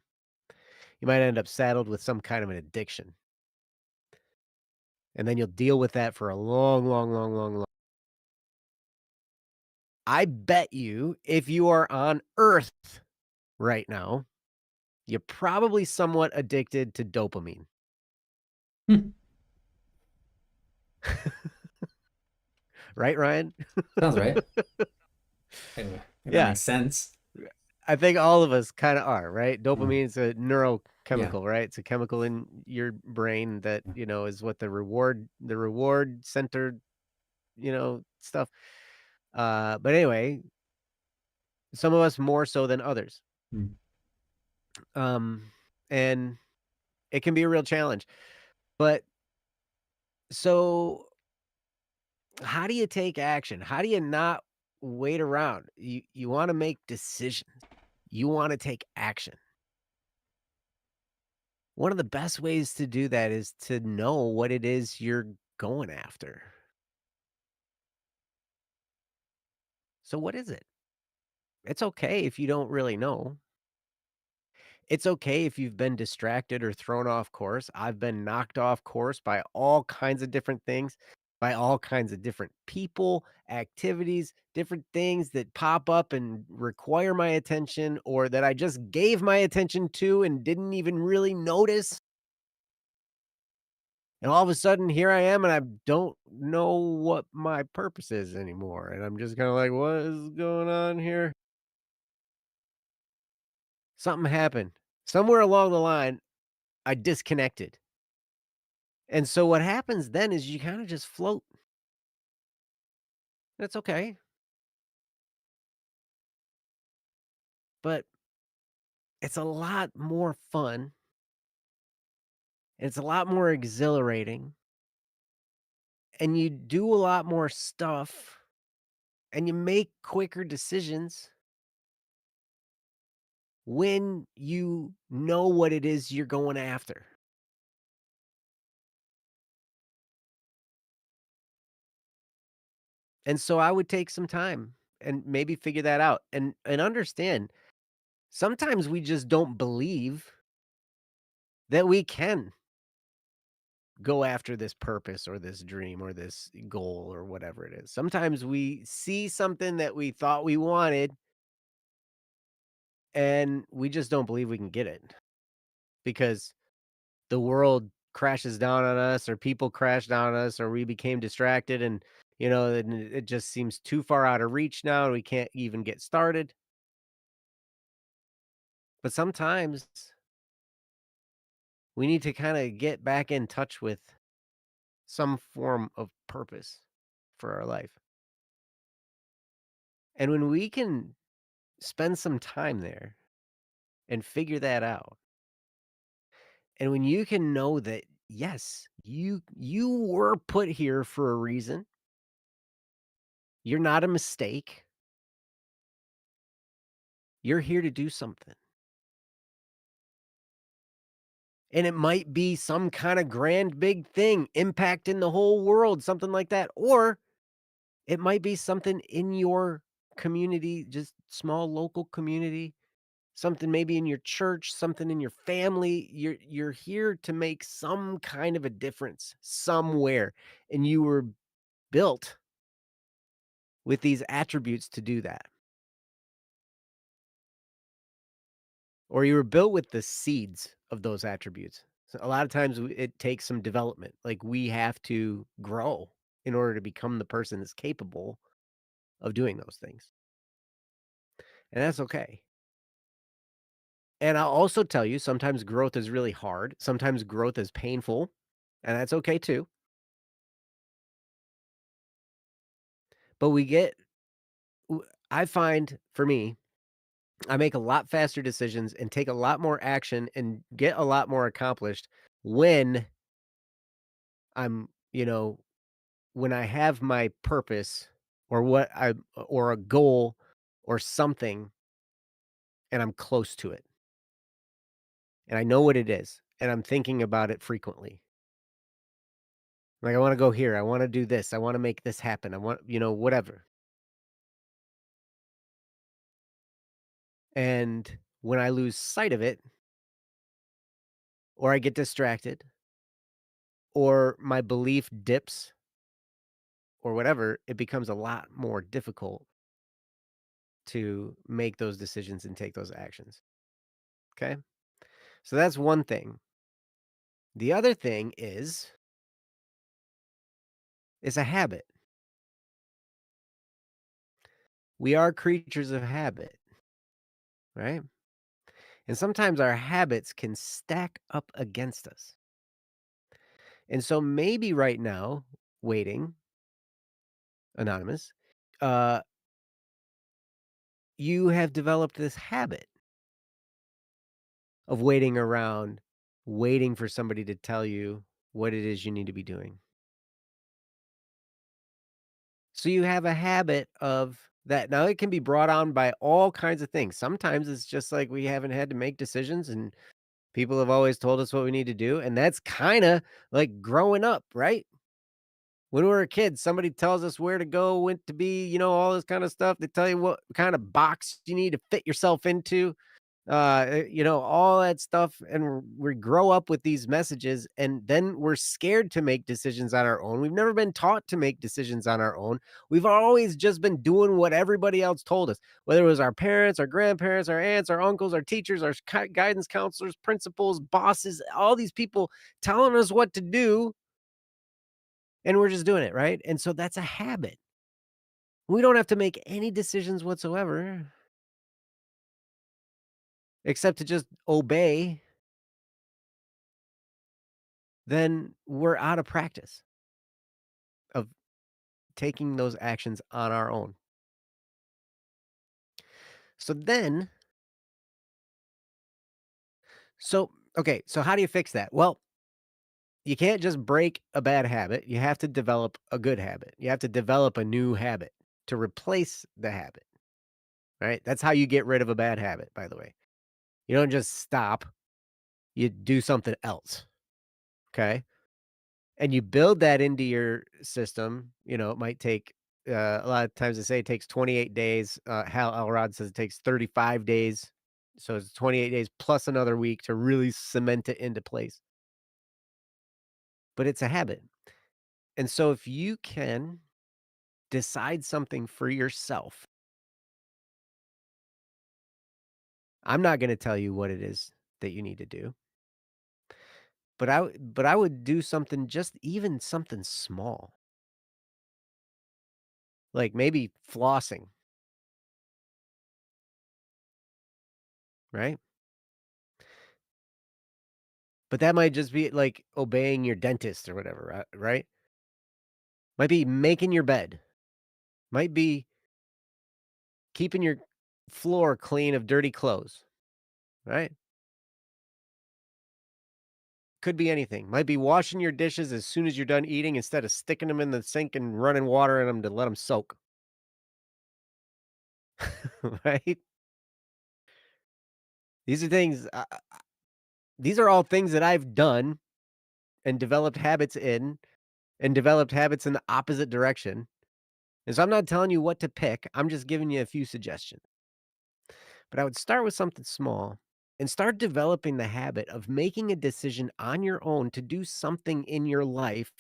You might end up saddled with some kind of an addiction, and then you'll deal with that for a long, long, long, long, long. I bet you if you are on Earth right now, you're probably somewhat addicted to dopamine. Hmm. Right, Ryan? Sounds right. That Yeah, makes sense. I think all of us kinda are, right? Mm. Dopamine is a Yeah. neurochemical, right? It's a chemical in your brain that, Yeah. is what the reward center, stuff. But anyway, some of us more so than others. Mm. Um, and it can be a real challenge. But so how do you take action? How do you not wait around? You wanna make decisions. You wanna take action. One of the best ways to do that is to know what it is you're going after. So what is it? It's okay if you don't really know. It's okay if you've been distracted or thrown off course. I've been knocked off course by all kinds of different things, by all kinds of different people, activities, different things that pop up and require my attention or that I just gave my attention to and didn't even really notice. And all of a sudden, here I am, and I don't know what my purpose is anymore. And I'm just kind of like, what is going on here? Something happened. Somewhere along the line, I disconnected. And so what happens then is you kind of just float. That's okay. But it's a lot more fun. It's a lot more exhilarating. And you do a lot more stuff and you make quicker decisions when you know what it is you're going after. And so I would take some time and maybe figure that out and understand sometimes we just don't believe that we can go after this purpose or this dream or this goal or whatever it is. Sometimes we see something that we thought we wanted and we just don't believe we can get it because the world crashes down on us or people crash down on us or we became distracted and and it just seems too far out of reach now and we can't even get started. But sometimes we need to kind of get back in touch with some form of purpose for our life. And when we can spend some time there and figure that out, and when you can know that yes, you were put here for a reason, you're not a mistake, you're here to do something. And it might be some kind of grand big thing impacting the whole world, something like that. Or it might be something in your community, just small local community, something maybe in your church, something in your family. You're here to make some kind of a difference somewhere. And you were built with these attributes to do that. Or you were built with the seeds of those attributes. So a lot of times it takes some development. Like we have to grow in order to become the person that's capable of doing those things. And that's okay. And I'll also tell you sometimes growth is really hard. Sometimes growth is painful, and that's okay too. But I find for me, I make a lot faster decisions and take a lot more action and get a lot more accomplished when I'm, when I have my purpose or or a goal or something and I'm close to it and I know what it is and I'm thinking about it frequently. Like I want to go here, I want to do this, I want to make this happen. I want, whatever. And when I lose sight of it or I get distracted or my belief dips or whatever, it becomes a lot more difficult to make those decisions and take those actions. Okay? So that's one thing. The other thing is a habit. We are creatures of habit, right? And sometimes our habits can stack up against us. And so maybe right now, waiting, anonymous, uh, you have developed this habit of waiting around, waiting for somebody to tell you what it is you need to be doing. So you have a habit of that. Now it can be brought on by all kinds of things. Sometimes it's just like we haven't had to make decisions and people have always told us what we need to do, and that's kinda like growing up, right? When we were kids, somebody tells us where to go, when to be, all this kinda stuff. They tell you what kind of box you need to fit yourself into, all that stuff, and we grow up with these messages, and then we're scared to make decisions on our own. We've never been taught to make decisions on our own. We've always just been doing what everybody else told us, whether it was our parents, our grandparents, our aunts, our uncles, our teachers, our guidance counselors, principals, bosses, all these people telling us what to do, and we're just doing it, right? And so that's a habit. We don't have to make any decisions whatsoever except to just obey, then we're out of practice of taking those actions on our own. So then, okay, so how do you fix that? Well, you can't just break a bad habit. You have to develop a good habit. You have to develop a new habit to replace the habit, right? That's how you get rid of a bad habit, by the way. You don't just stop, you do something else, okay? And you build that into your system. It might take, a lot of times they say it takes 28 days. Hal Elrod says it takes 35 days. So it's 28 days plus another week to really cement it into place. But it's a habit. And so if you can decide something for yourself, I'm not going to tell you what it is that you need to do, but I would do something, just even something small, like maybe flossing, right? But that might just be like obeying your dentist or whatever, right? Might be making your bed, might be keeping your floor clean of dirty clothes, right? Could be anything. Might be washing your dishes as soon as you're done eating instead of sticking them in the sink and running water in them to let them soak, right? These are things, these are all things that I've done and developed habits in, and developed habits in the opposite direction. And so I'm not telling you what to pick. I'm just giving you a few suggestions. But I would start with something small and start developing the habit of making a decision on your own to do something in your life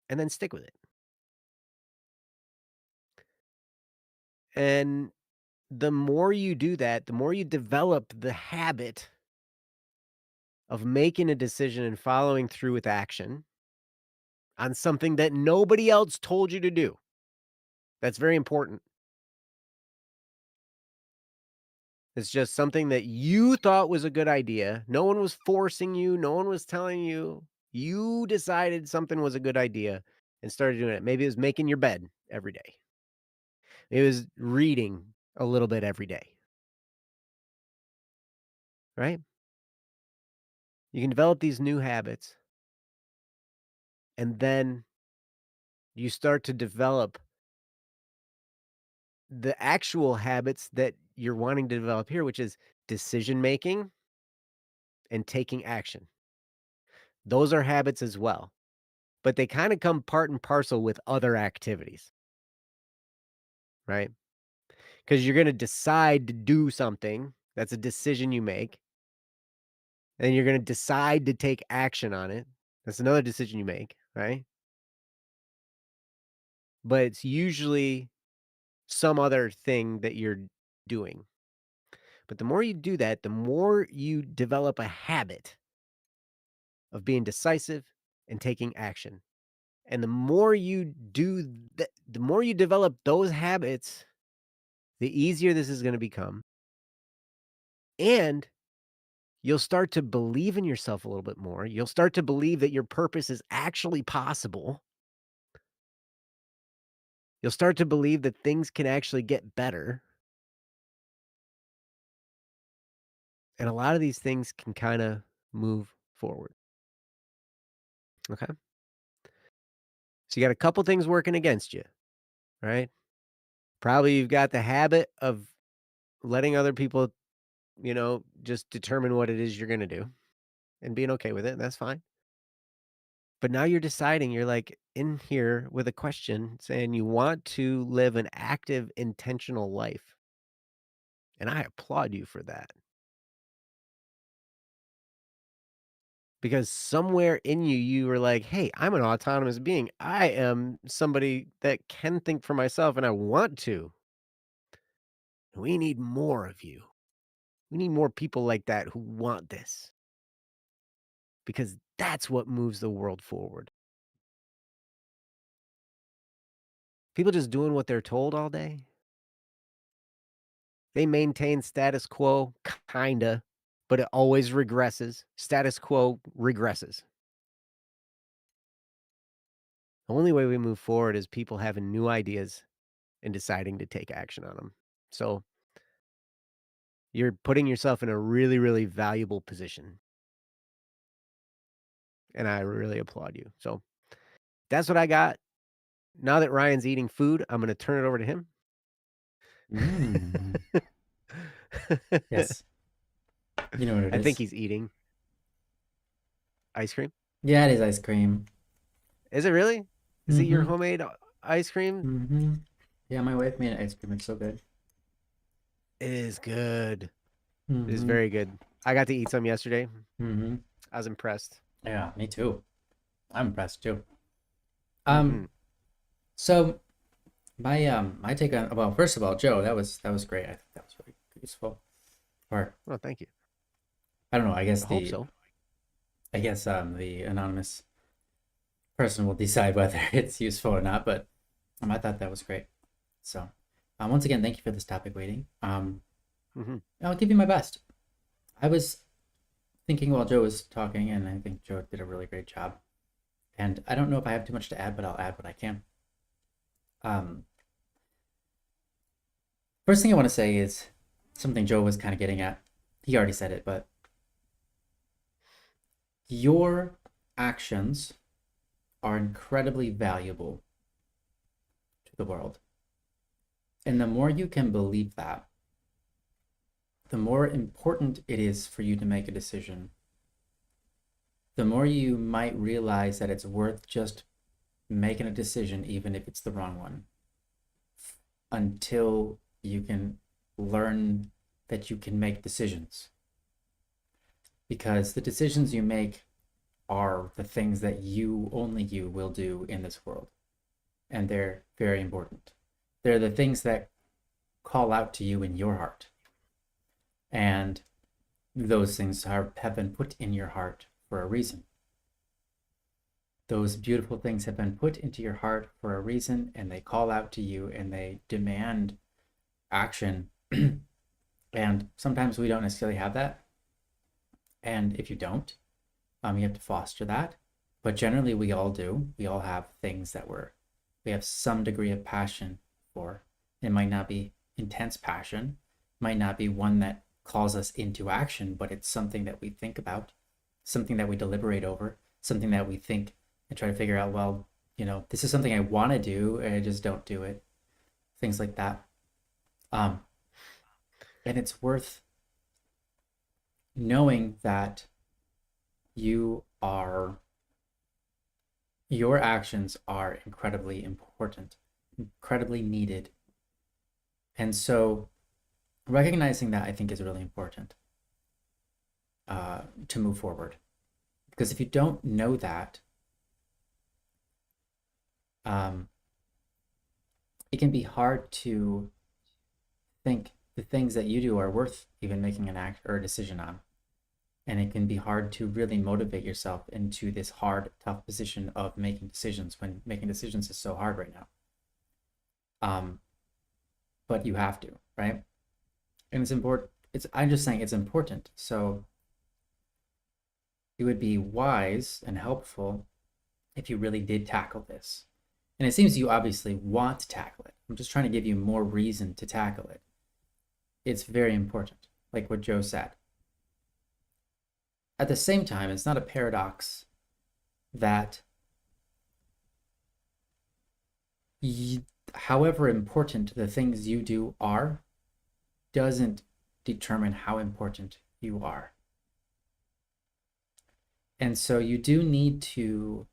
and then stick with it. And the more you do that, the more you develop the habit of making a decision and following through with action on something that nobody else told you to do. That's very important. It's just something that you thought was a good idea. No one was forcing you, no one was telling you. You decided something was a good idea and started doing it. Maybe it was making your bed every day. It was reading a little bit every day, right? You can develop these new habits, and then you start to develop the actual habits that you're wanting to develop here, which is decision making and taking action. Those are habits as well, but they kind of come part and parcel with other activities, right? Because you're going to decide to do something. That's a decision you make. And you're going to decide to take action on it. That's another decision you make, right? But it's usually some other thing that you're doing. But the more you do that, the more you develop a habit of being decisive and taking action. And the more you do that, the more you develop those habits, the easier this is going to become. And you'll start to believe in yourself a little bit more. You'll start to believe that your purpose is actually possible. You'll start to believe that things can actually get better. And a lot of these things can kind of move forward. Okay. So you got a couple things working against you, right? Probably you've got the habit of letting other people, just determine what it is you're going to do and being okay with it. And that's fine. But now you're deciding, you're like in here with a question saying you want to live an active, intentional life. And I applaud you for that, because somewhere in you, you were like, hey, I'm an autonomous being. I am somebody that can think for myself and I want to. We need more of you. We need more people like that who want this, because that's what moves the world forward. People just doing what they're told all day. They maintain status quo, kinda, but it always regresses. Status quo regresses. The only way we move forward is people having new ideas and deciding to take action on them. So you're putting yourself in a really, really valuable position, and I really applaud you. So that's what I got. Now that Ryan's eating food, I'm gonna turn it over to him. Mm. Yes. You know what it I think is. he's eating ice cream. Yeah, it is ice cream. Is it really? Is it your Mm-hmm. homemade ice cream? Mm-hmm. Yeah, my wife made ice cream. It's so good. It is good. It is Mm-hmm. very good. I got to eat some yesterday. Mm-hmm. I was impressed. Yeah, me too. I'm impressed too. Um, Mm-hmm. so my take on, well, first of all, Joe, that was great. I think that was really useful. Or Well, thank you. I don't know, I hope so. I guess the anonymous person will decide whether it's useful or not, but I thought that was great. So once again, thank you for this topic waiting. Mm-hmm. I'll give you my best. I was thinking while Joe was talking, and I think Joe did a really great job. And I don't know if I have too much to add, but I'll add what I can. Um, First thing I want to say is something Joe was kind of getting at. He already said it, but your actions are incredibly valuable to the world. And the more you can believe that, the more important it is for you to make a decision, the more you might realize that it's worth just making a decision, even if it's the wrong one, until you can learn that you can make decisions. Because the decisions you make are the things that you, only you, will do in this world. And they're very important. They're the things that call out to you in your heart. And those things have been put in your heart for a reason. Those beautiful things have been put into your heart for a reason, and they call out to you and they demand action. And sometimes we don't necessarily have that. And if you don't, you have to foster that. But generally, we all do. We all have things that we have some degree of passion for. It might not be intense passion, might not be one that calls us into action, but it's something that we think about, something that we deliberate over, something that we think and try to figure out, well, this is something I want to do, and I just don't do it. Things like that. Um, and it's worth knowing that you are your actions are incredibly important, incredibly needed. And so recognizing that, I think, is really important to move forward. Because if you don't know that, it can be hard to think the things that you do are worth even making an act or a decision on. And it can be hard to really motivate yourself into this hard, tough position of making decisions when making decisions is so hard right now. But you have to, right? And it's important. I'm just saying it's important. So it would be wise and helpful if you really did tackle this. And it seems you obviously want to tackle it. I'm just trying to give you more reason to tackle it. It's very important, like what Joe said. At the same time, it's not a paradox that however important the things you do are, doesn't determine how important you are. And so you do need to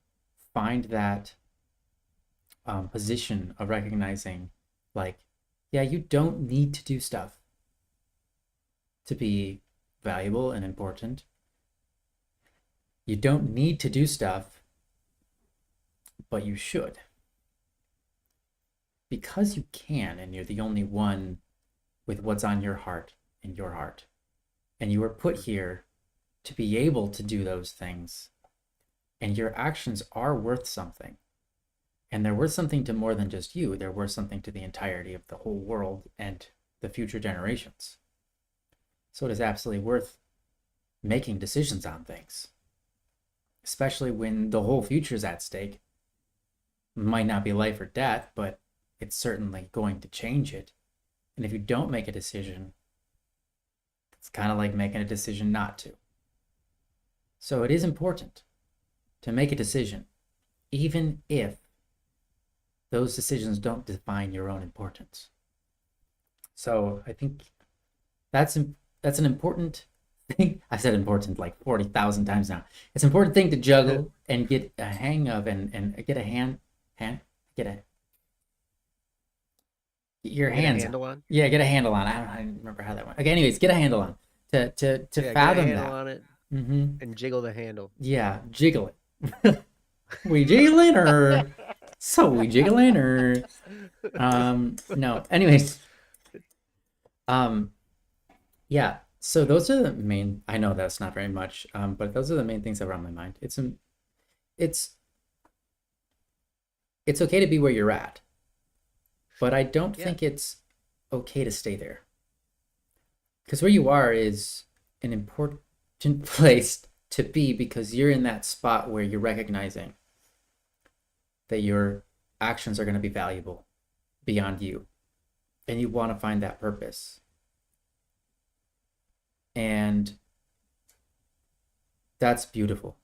find that position of recognizing, like, yeah, you don't need to do stuff to be valuable and important. You don't need to do stuff, but you should. Because you can, and you're the only one with what's on your heart in your heart. And you were put here to be able to do those things. And your actions are worth something. And they're worth something to more than just you. They're worth something to the entirety of the whole world and the future generations. So it is absolutely worth making decisions on things, especially when the whole future is at stake. Might not be life or death, but it's certainly going to change it. And if you don't make a decision, it's kind of like making a decision not to. So it is important to make a decision, even if those decisions don't define your own importance. So I think That's that's an important thing. I said important like 40,000 times now. It's an important thing to juggle and get a hang of, and get a hand get a get your Get a hands on. handle on. Yeah, get a handle on. I don't remember how that went. Okay, anyways, get a handle on to Yeah, get a fathom handle that. on it Mm-hmm. and jiggle the handle. Yeah, jiggle it. We jiggling or so we jiggling or no. Anyways, um yeah. So those are the main. I know that's not very much, but those are the main things that were on my mind. It's it's okay to be where you're at, but I don't Yeah. think it's okay to stay there, because where you are is an important place to be, because you're in that spot where you're recognizing that your actions are going to be valuable beyond you, and you want to find that purpose. And that's beautiful.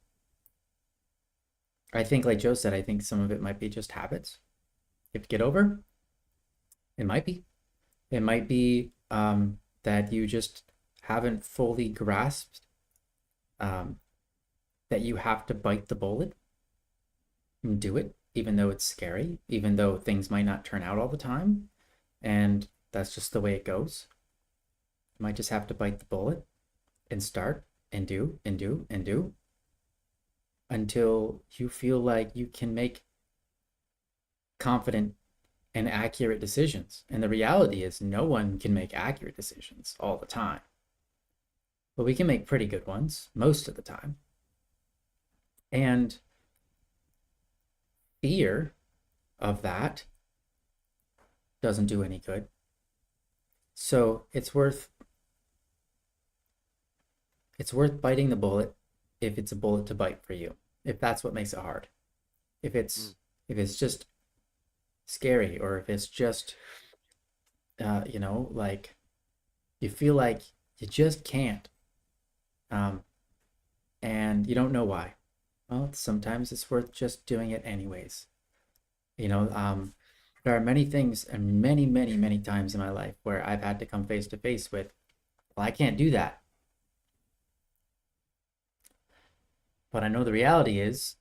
I think, like Joe said, I think some of it might be just habits you have to get over. It might be. It might be that you just haven't fully grasped um, that you have to bite the bullet and do it, even though it's scary, even though things might not turn out all the time. And that's just the way it goes. You might just have to bite the bullet and start and do and do and do until you feel like you can make confident and accurate decisions. And the reality is, no one can make accurate decisions all the time, but we can make pretty good ones most of the time. And fear of that doesn't do any good. So it's worth biting the bullet if it's a bullet to bite for you. If that's what makes it hard. If it's just scary, or if it's just like you feel like you just can't, and you don't know why. Well, sometimes it's worth just doing it anyways. There are many things and many, many, many times in my life where I've had to come face to face with, well, I can't do that. But I know the reality is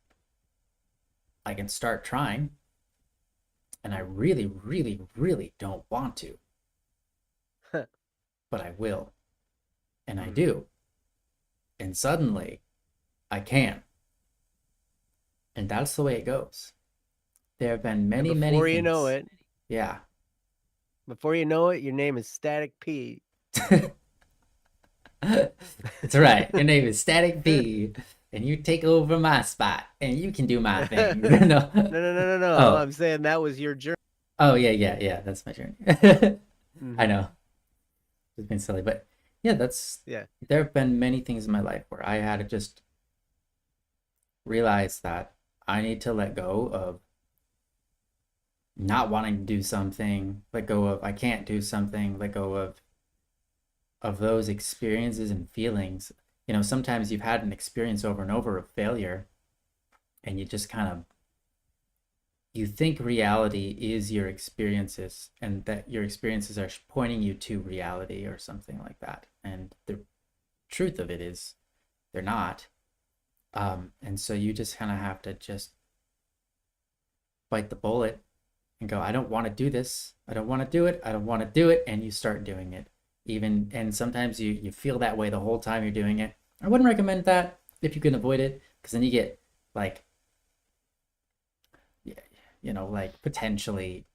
I can start trying, and I really, really, really don't want to, but I will, and I do. And suddenly I can. And that's the way it goes. There have been And many, many before you things. know it, Yeah. your name is Static P. That's right. Your name is Static B, and you take over my spot, and you can do my thing. No. No. Oh. I'm saying that was your journey. Oh yeah, yeah, yeah. That's my journey. I know. It's been silly, but yeah, Yeah. there have been many things in my life where I had to just realize that I need to let go of not wanting to do something, let go of I can't do something, let go of those experiences and feelings. Sometimes you've had an experience over and over of failure, and you just kind of you think reality is your experiences, and that your experiences are pointing you to reality or something like that. And the truth of it is they're not. And so you just kind of have to just bite the bullet and go, I don't want to do this. I don't want to do it. I don't want to do it. And you start doing it. And sometimes you feel that way the whole time you're doing it. I wouldn't recommend that if you can avoid it, because then you get like, like potentially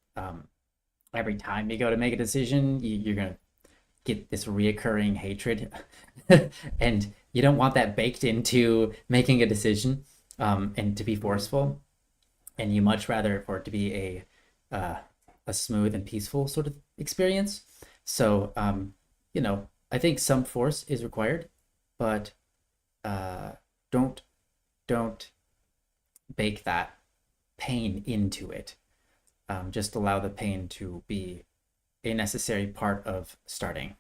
every time you go to make a decision, you're going to get this reoccurring hatred. And you don't want that baked into making a decision, and to be forceful. And you much rather for it to be a smooth and peaceful sort of experience. So, I think some force is required, but don't bake that pain into it. Just allow the pain to be a necessary part of starting,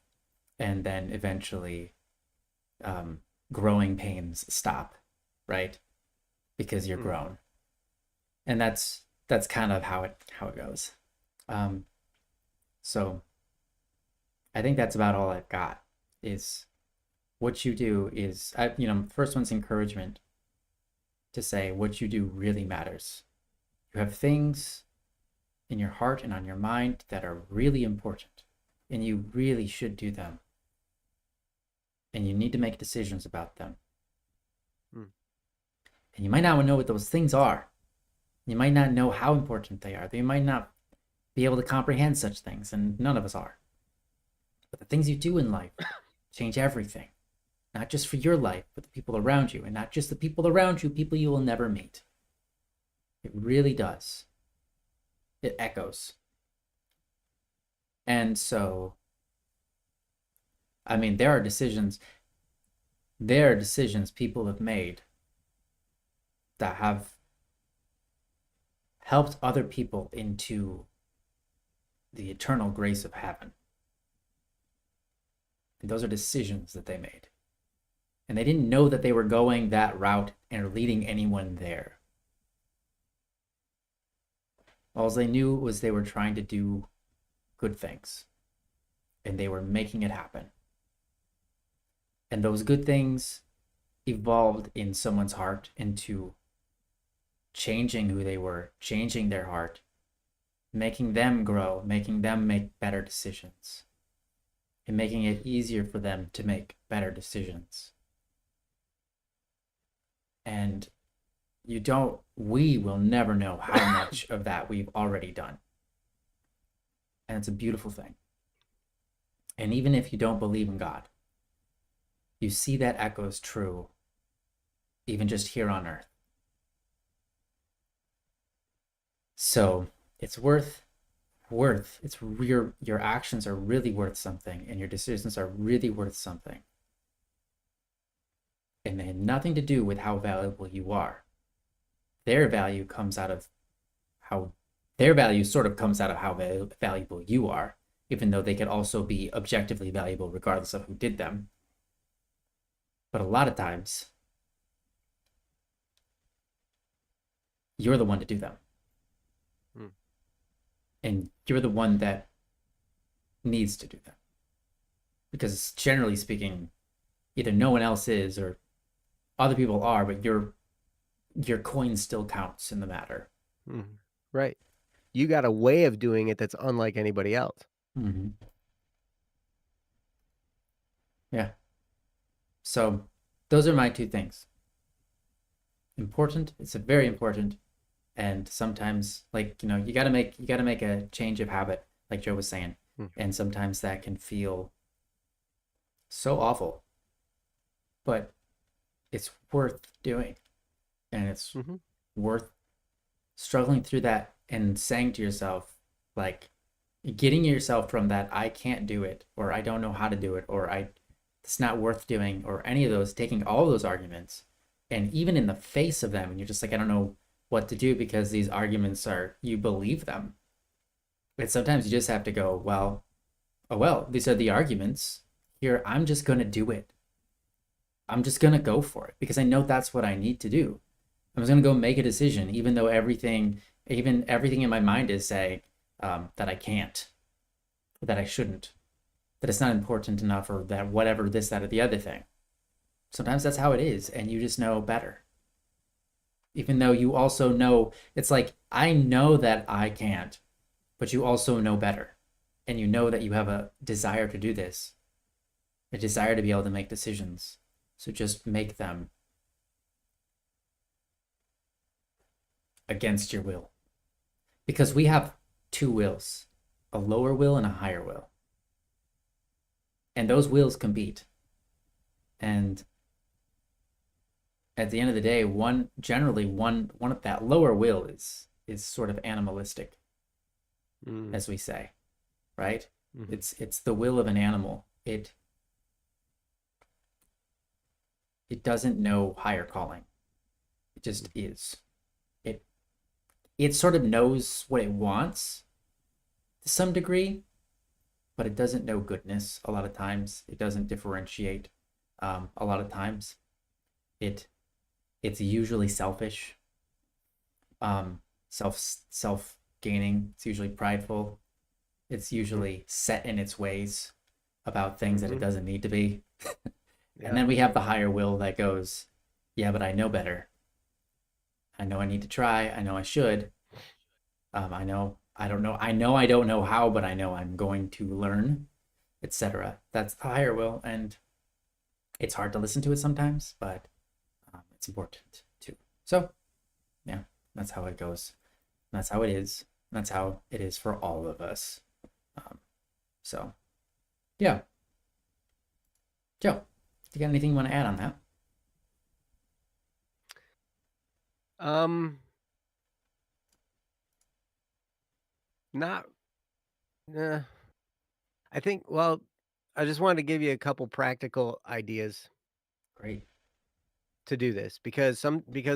and then eventually growing pains stop, right? Because you're grown. And that's kind of how it goes. So I think that's about all I've got is what you do is, first one's encouragement to say what you do really matters. You have things in your heart and on your mind that are really important, and you really should do them. And you need to make decisions about them. Mm. And you might not know what those things are. You might not know how important they are. You might not be able to comprehend such things, and none of us are. But the things you do in life change everything. Not just for your life, but the people around you. And not just the people around you, people you will never meet. It really does. It echoes. And so, I mean, there are decisions people have made that have helped other people into the eternal grace of heaven. And those are decisions that they made. And they didn't know that they were going that route and leading anyone there. All they knew was they were trying to do good things. And they were making it happen. And those good things evolved in someone's heart into changing who they were, changing their heart, making them grow, making them make better decisions, and making it easier for them to make better decisions. And we will never know how much of that we've already done. And it's a beautiful thing. And even if you don't believe in God, you see that echoes true, even just here on earth. So it's your actions are really worth something, and your decisions are really worth something. And they had nothing to do with how valuable you are. Their value sort of comes out of how valuable you are, even though they could also be objectively valuable regardless of who did them. But a lot of times, you're the one to do them. And you're the one that needs to do them. Because generally speaking, either no one else is or other people are, but your coin still counts in the matter. Mm-hmm. Right. You got a way of doing it that's unlike anybody else. Mm-hmm. Yeah. So those are my two things. Important. It's a very important. And sometimes, like, you gotta make a change of habit, like Joe was saying. Mm-hmm. And sometimes that can feel so awful. But it's worth doing. And it's worth struggling through that and saying to yourself, like, getting yourself from that I can't do it, or I don't know how to do it, or it's not worth doing, or any of those, taking all those arguments, and even in the face of them, and you're just like, I don't know what to do because these arguments you believe them. But sometimes you just have to go, well, these are the arguments. Here, I'm just going to do it. I'm just going to go for it because I know that's what I need to do. I'm just going to go make a decision, even though everything in my mind is saying that I can't, that I shouldn't, that it's not important enough, or that whatever, this, that, or the other thing. Sometimes that's how it is, and you just know better. Even though you also know, it's like, I know that I can't, but you also know better. And you know that you have a desire to do this, a desire to be able to make decisions. So just make them against your will. Because we have two wills, a lower will and a higher will. And those wills compete. And at the end of the day, one of that lower will is sort of animalistic, as we say, right? Mm-hmm. It's the will of an animal. It doesn't know higher calling. It just is. It sort of knows what it wants to some degree, but it doesn't know goodness a lot of times. It doesn't differentiate a lot of times. It's usually selfish, self-gaining. It's usually prideful. It's usually set in its ways. about things that it Mhm. doesn't need to be. And Yep. then we have the higher will that goes, yeah, but I know better. I know I need to try. I know I should. I know I don't know. I know I don't know how, but I know I'm going to learn, etc. That's the higher will, and it's hard to listen to it sometimes, but it's important too. So yeah, that's how it goes. That's how it is. That's how it is for all of us. Um, so yeah, Joe, do you got anything you want to add on that? Um, not. I think. Well, I just wanted to give you a couple practical ideas Great. to do this because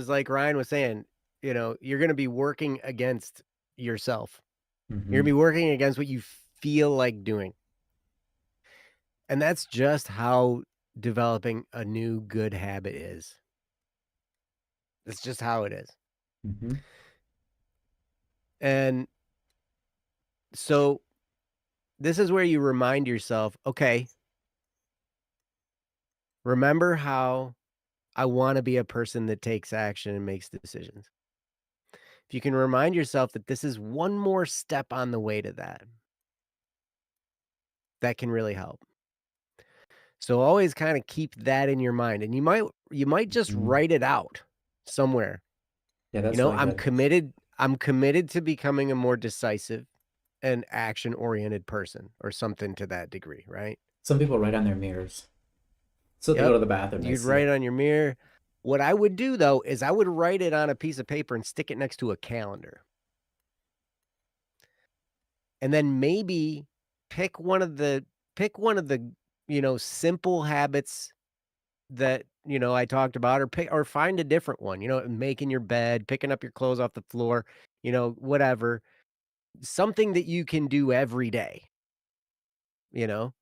like Ryan was saying, you're going to be working against yourself. You're going Mm-hmm. to be working against what you feel like doing. And that's just how developing a new good habit is. That's just how it is. Mm-hmm. And so this is where you remind yourself, okay, remember how I want to be a person that takes action and makes decisions. If you can remind yourself that this is one more step on the way to that, that can really help. So always kind of keep that in your mind, and you might just Mm-hmm. write it out somewhere. Yeah, that's really I'm good. committed to becoming a more decisive and action-oriented person or something to that degree, right? Some people write on their mirrors. So they go Yep. to the bathroom, they You'd see write it it. on your mirror. What I would do though is I would write it on a piece of paper and stick it next to a calendar. And then maybe pick one of the simple habits that, I talked about, or find a different one, making your bed, picking up your clothes off the floor, whatever. Something that you can do every day, you know?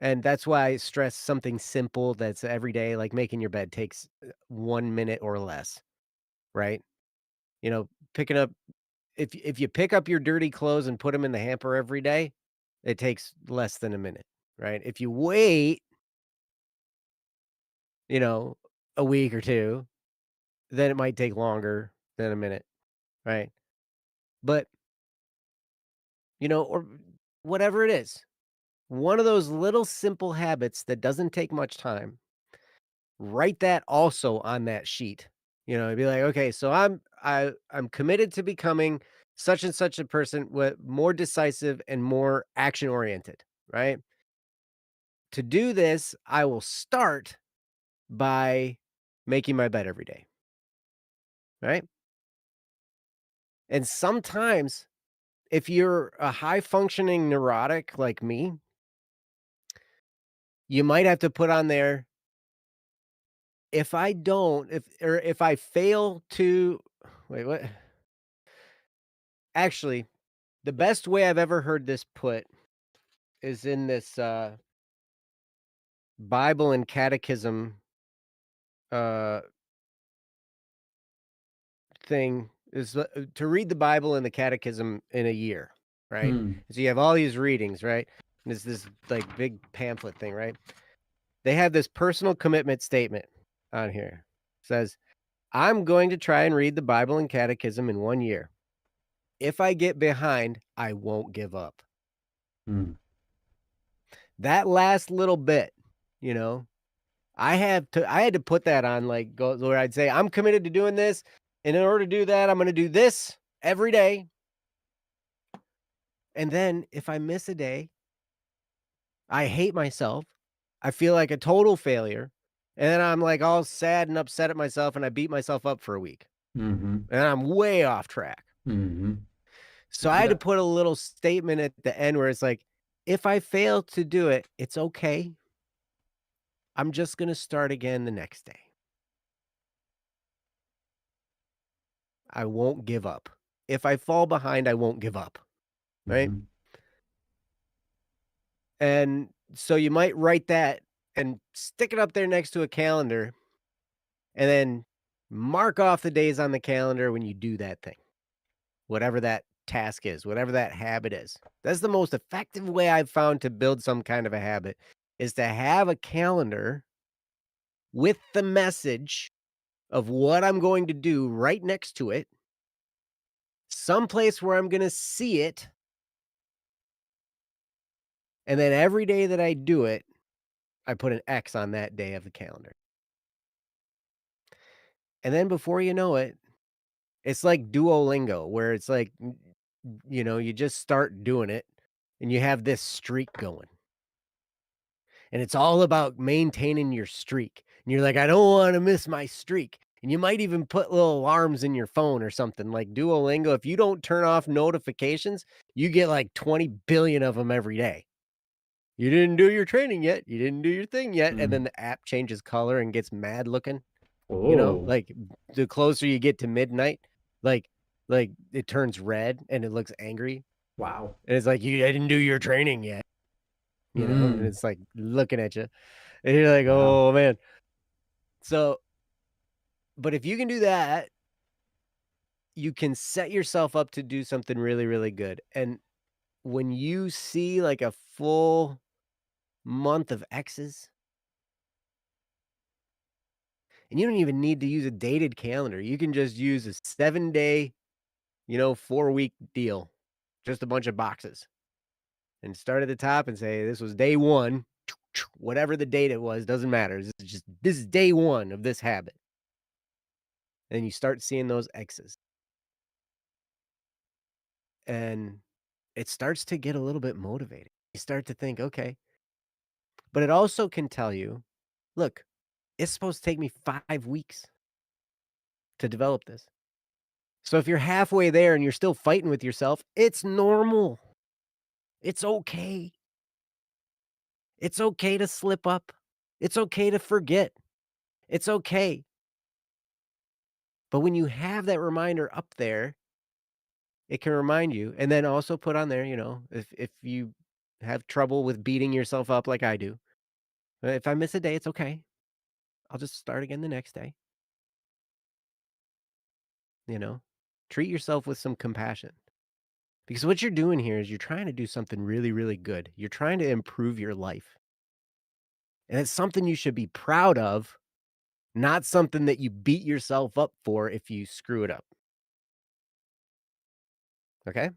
And that's why I stress something simple that's every day, like making your bed takes 1 minute or less, right? Picking up if you pick up your dirty clothes and put them in the hamper every day, it takes less than a minute, right? If you wait, you know, a week or 2, then it might take longer than a minute, right? But, or whatever it is, one of those little simple habits that doesn't take much time, write that also on that sheet. It'd be like, okay, so I'm committed to becoming such and such a person with more decisive and more action oriented, right? To do this, I will start by making my bed every day, right? And sometimes if you're a high functioning neurotic like me, you might have to put on there, if I don't, if I fail to wait, what? Actually, the best way I've ever heard this put is in this Bible and Catechism uh thing is to read the Bible and the Catechism in a year, right? Hmm. So you have all these readings, right? And it's this like big pamphlet thing, right? They have this personal commitment statement on here. It says, I'm going to try and read the Bible and Catechism in 1 year. If I get behind, I won't give up. Hmm. That last little bit, you know, I had to put that on like go where I'd say, I'm committed to doing this. And in order to do that, I'm going to do this every day. And then if I miss a day, I hate myself. I feel like a total failure. And then I'm like all sad and upset at myself and I beat myself up for a week. Mm-hmm. And I'm way off track. Mm-hmm. So I had to put a little statement at the end where it's like, if I fail to do it, it's okay. I'm just going to start again the next day. I won't give up. If I fall behind, I won't give up. Right. Mm-hmm. And so you might write that and stick it up there next to a calendar and then mark off the days on the calendar when you do that thing, whatever that task is, whatever that habit is. That's the most effective way I've found to build some kind of a habit, is to have a calendar with the message of what I'm going to do right next to it, someplace where I'm going to see it. And then every day that I do it, I put an X on that day of the calendar. And then before you know it, it's like Duolingo, where it's like, you just start doing it and you have this streak going. And it's all about maintaining your streak. And you're like, I don't want to miss my streak. And you might even put little alarms in your phone or something like Duolingo. If you don't turn off notifications, you get like 20 billion of them every day. You didn't do your training yet. You didn't do your thing yet. And then the app changes color and gets mad looking. Oh, Like the closer you get to midnight, like it turns red and it looks angry. wow. And it's like, I didn't do your training yet. And it's like looking at you. And you're like, Wow. oh man. So, but if you can do that, you can set yourself up to do something really, really good. And when you see like a full month of X's, and you don't even need to use a dated calendar, you can just use a 7-day, 4-week deal, just a bunch of boxes, and start at the top and say, this was day one, whatever the date it was, doesn't matter. This is day one of this habit. And you start seeing those X's. And it starts to get a little bit motivating. You start to think, okay. But it also can tell you, look, it's supposed to take me 5 weeks to develop this. So if you're halfway there and you're still fighting with yourself, it's normal. It's okay. It's okay to slip up. It's okay to forget. It's okay. But when you have that reminder up there, it can remind you, and then also put on there, if you have trouble with beating yourself up like I do, if I miss a day, it's okay. I'll just start again the next day. You know, treat yourself with some compassion, because what you're doing here is you're trying to do something really, really good. You're trying to improve your life. And it's something you should be proud of, not something that you beat yourself up for if you screw it up. Okay?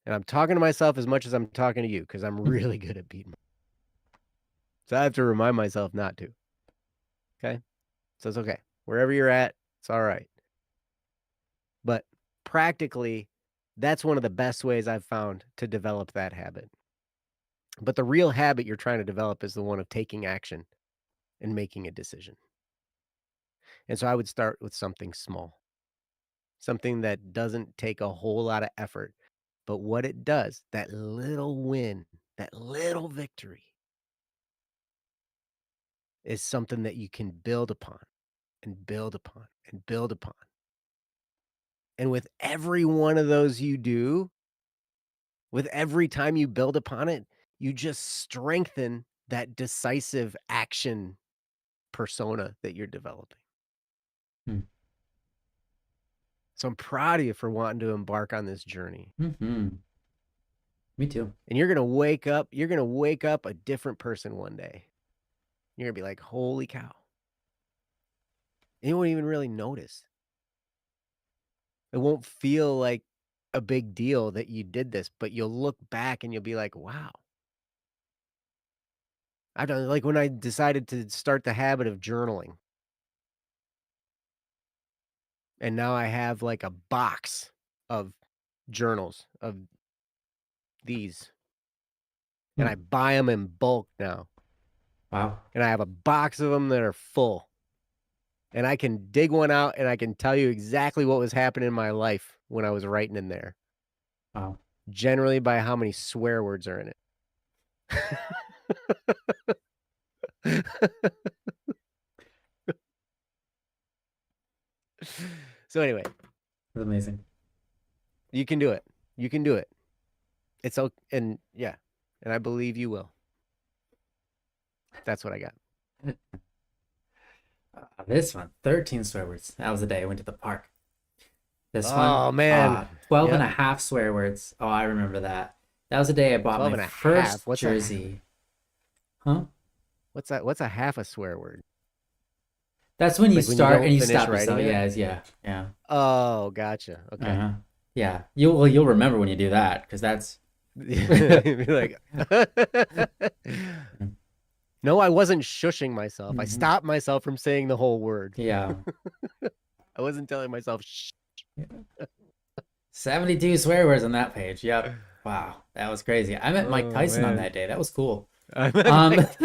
And I'm talking to myself as much as I'm talking to you, because I'm really good at beating. So I have to remind myself not to. Okay? So it's okay. Wherever you're at, it's all right. But practically, that's one of the best ways I've found to develop that habit. But the real habit you're trying to develop is the one of taking action and making a decision. And so I would start with something small, something that doesn't take a whole lot of effort. But what it does, that little win, that little victory, is something that you can build upon and build upon and build upon. And with every one of those you do, with every time you build upon it, you just strengthen that decisive action persona that you're developing. Hmm. So I'm proud of you for wanting to embark on this journey. Me too. And you're going to wake up a different person one day. You're going to be like, holy cow. And you won't even really notice. It won't feel like a big deal that you did this, but you'll look back and you'll be like, wow. I've done, like when I decided to start the habit of journaling. And now I have like a box of journals of these. And I buy them in bulk now. Wow. And I have a box of them that are full. And I can dig one out and I can tell you exactly what was happening in my life when I was writing in there. Wow. Generally by how many swear words are in it. So anyway, That's amazing. you can do it. You can do it. It's okay. And yeah, and I believe you will. That's what I got. This one, 13 swear words. That was the day I went to the park. This one, Oh man. 12 and Yep. a half swear words. Oh, I remember that. That was the day I bought 12 my and a half. first jersey. Huh? What's that? What's a half a swear word? That's when you Like when you start don't and you finish stop writing yourself. it? Yeah. Oh, gotcha. Okay. Uh-huh. Yeah. You'll remember when you do that because that's You'd be like, no, I wasn't shushing myself. I Mhm. stopped myself from saying the whole word. Yeah. I wasn't telling myself shh. 72 swear words on that page. Yep. Wow, that was crazy. I met Mike Oh Tyson on man. that day. That was cool. I'm Um, like,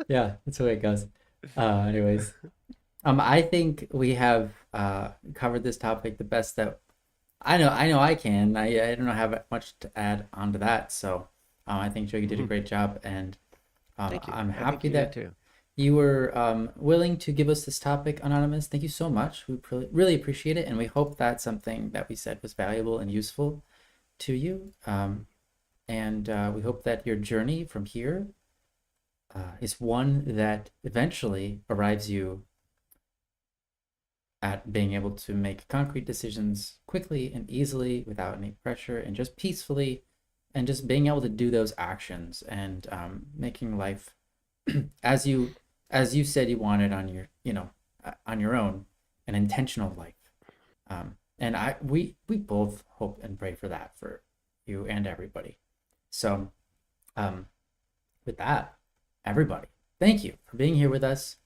yeah, that's the way it goes. Anyways, I think we have covered this topic the best that I know I can. I don't have much to add onto that. So I think Joe, you did a great job, and thank you. I'm I think happy you did that too. you were willing to give us this topic, Anonymous. Thank you so much. We really appreciate it, and we hope that something that we said was valuable and useful to you. And we hope that your journey from here is one that eventually arrives you at being able to make concrete decisions quickly and easily without any pressure and just peacefully and just being able to do those actions and making life as you said you wanted on your on your own, an intentional life. And we both hope and pray for that for you and everybody. So with that, everybody, thank you for being here with us.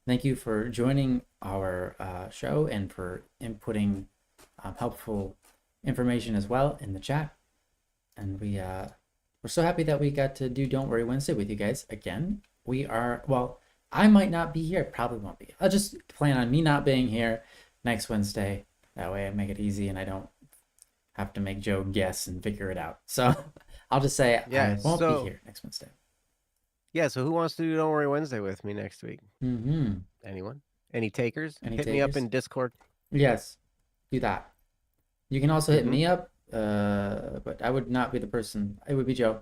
Thank you for joining our show and for inputting helpful information as well in the chat. And we're so happy that we got to do Don't Worry Wednesday with you guys again. We are, well, I might not be here. Probably won't be. I'll just plan on me not being here next Wednesday. That way I make it easy and I don't have to make Joe guess and figure it out. So I'll just say Yeah. I won't be here next Wednesday. Yeah. So who wants to do Don't Worry Wednesday with me next week? Mm-hmm. Anyone? Any takers? Any Hit me up takers? in Discord. Yes, do that. You can also hit Mhm. me up, but I would not be the person. It would be Joe.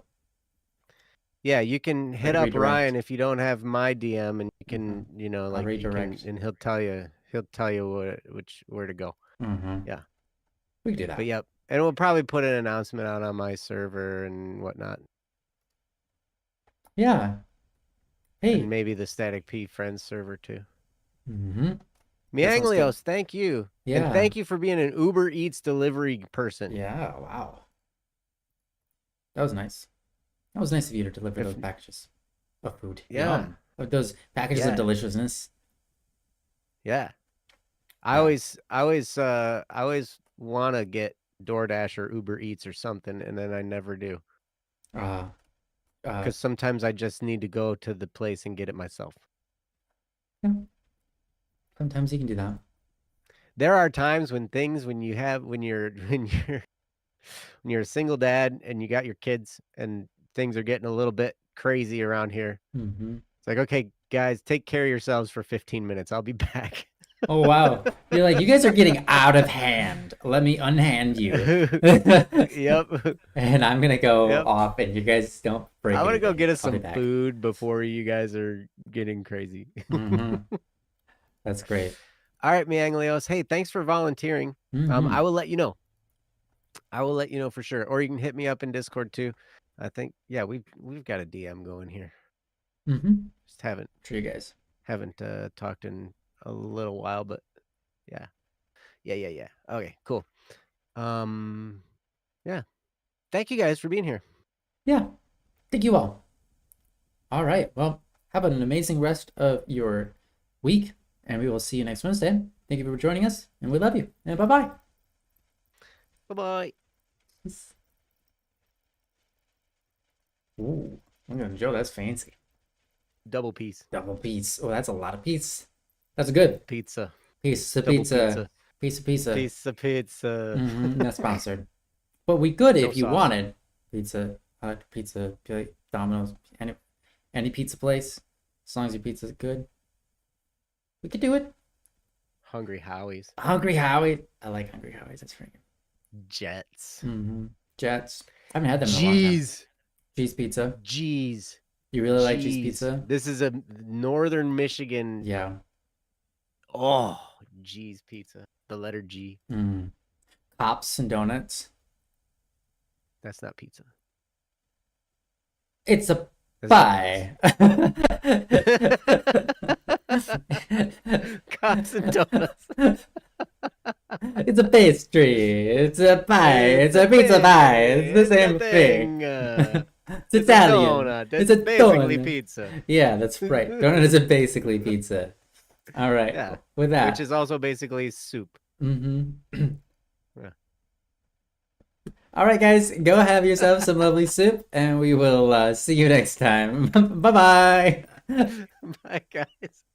Yeah, you can hit Like up redirect. Ryan if you don't have my DM, and you can, I'll like you can, redirect. and he'll tell you where to go. Mm-hmm. Yeah, We could do but that. yep, and we'll probably put an announcement out on my server and whatnot, Yeah. and Hey. maybe the Static P Friends server too. Mm-hmm. That sounds good. Mianglios, thank you, and Yeah. thank you for being an Uber Eats delivery person. Yeah. Wow. That was nice. That was nice of you to deliver If those packages of food. yeah, Yum. Those packages of yeah, deliciousness. yeah. I Yeah. always want to get DoorDash or Uber Eats or something, and then I never do. Uh, Because sometimes I just need to go to the place and get it myself. yeah. Sometimes you can do that. There are times when you're when you're a single dad and you got your kids and things are getting a little bit crazy around here. Mm-hmm. It's like, okay, guys, take care of yourselves for 15 minutes. I'll be back. Oh wow. You're like, you guys are getting out of hand. Let me unhand you. Yep. And I'm gonna go Yep. off and you guys don't break I'm gonna go anything. get us I'll be some back. food before you guys are getting crazy. Mm-hmm. That's great. All right, Mianglios. Hey, thanks for volunteering. Mm-hmm. I will let you know. I will let you know for sure. Or you can hit me up in Discord too. I think we've got a DM going here. Mm-hmm. Just haven't For you guys. talked in a little while, but yeah. Yeah. Okay, cool. Yeah. Thank you guys for being here. Yeah. Thank you all. All right. Well, have an amazing rest of your week, and we will see you next Wednesday. Thank you for joining us, and we love you. And bye-bye. Bye-bye. Ooh, Joe, that's fancy. Double piece. Double piece. Oh, that's a lot of piece. That's good. Pizza. Piece of Double pizza. Piece of pizza. Piece of pizza. Not sponsored. But we could No if you sauce. wanted. Pizza, pizza, Domino's, any pizza place. As long as your pizza's good. We could do it. Hungry Howie's. Hungry Howie. I like Hungry Howie's. That's freaking. Jets. Jets. I haven't had them in a long time. Jeez. Cheese pizza. Jeez. You really like cheese pizza? This is a northern Michigan Yeah. Oh, G's pizza. The letter G. Mm. Cops and donuts. That's not pizza. It's a That's pie. Cops and donuts. It's a pastry. It's a pie. It's a pizza pie. It's the same thing. It's It's Italian. a donut. It's It's a basically donut. pizza. Yeah, that's right. Donut is a basically pizza. All right. Yeah. With that. Which is also basically soup. Mm-hmm. Yeah. All right, guys, go have yourself some lovely soup, and we will see you next time. Bye-bye. Bye, guys.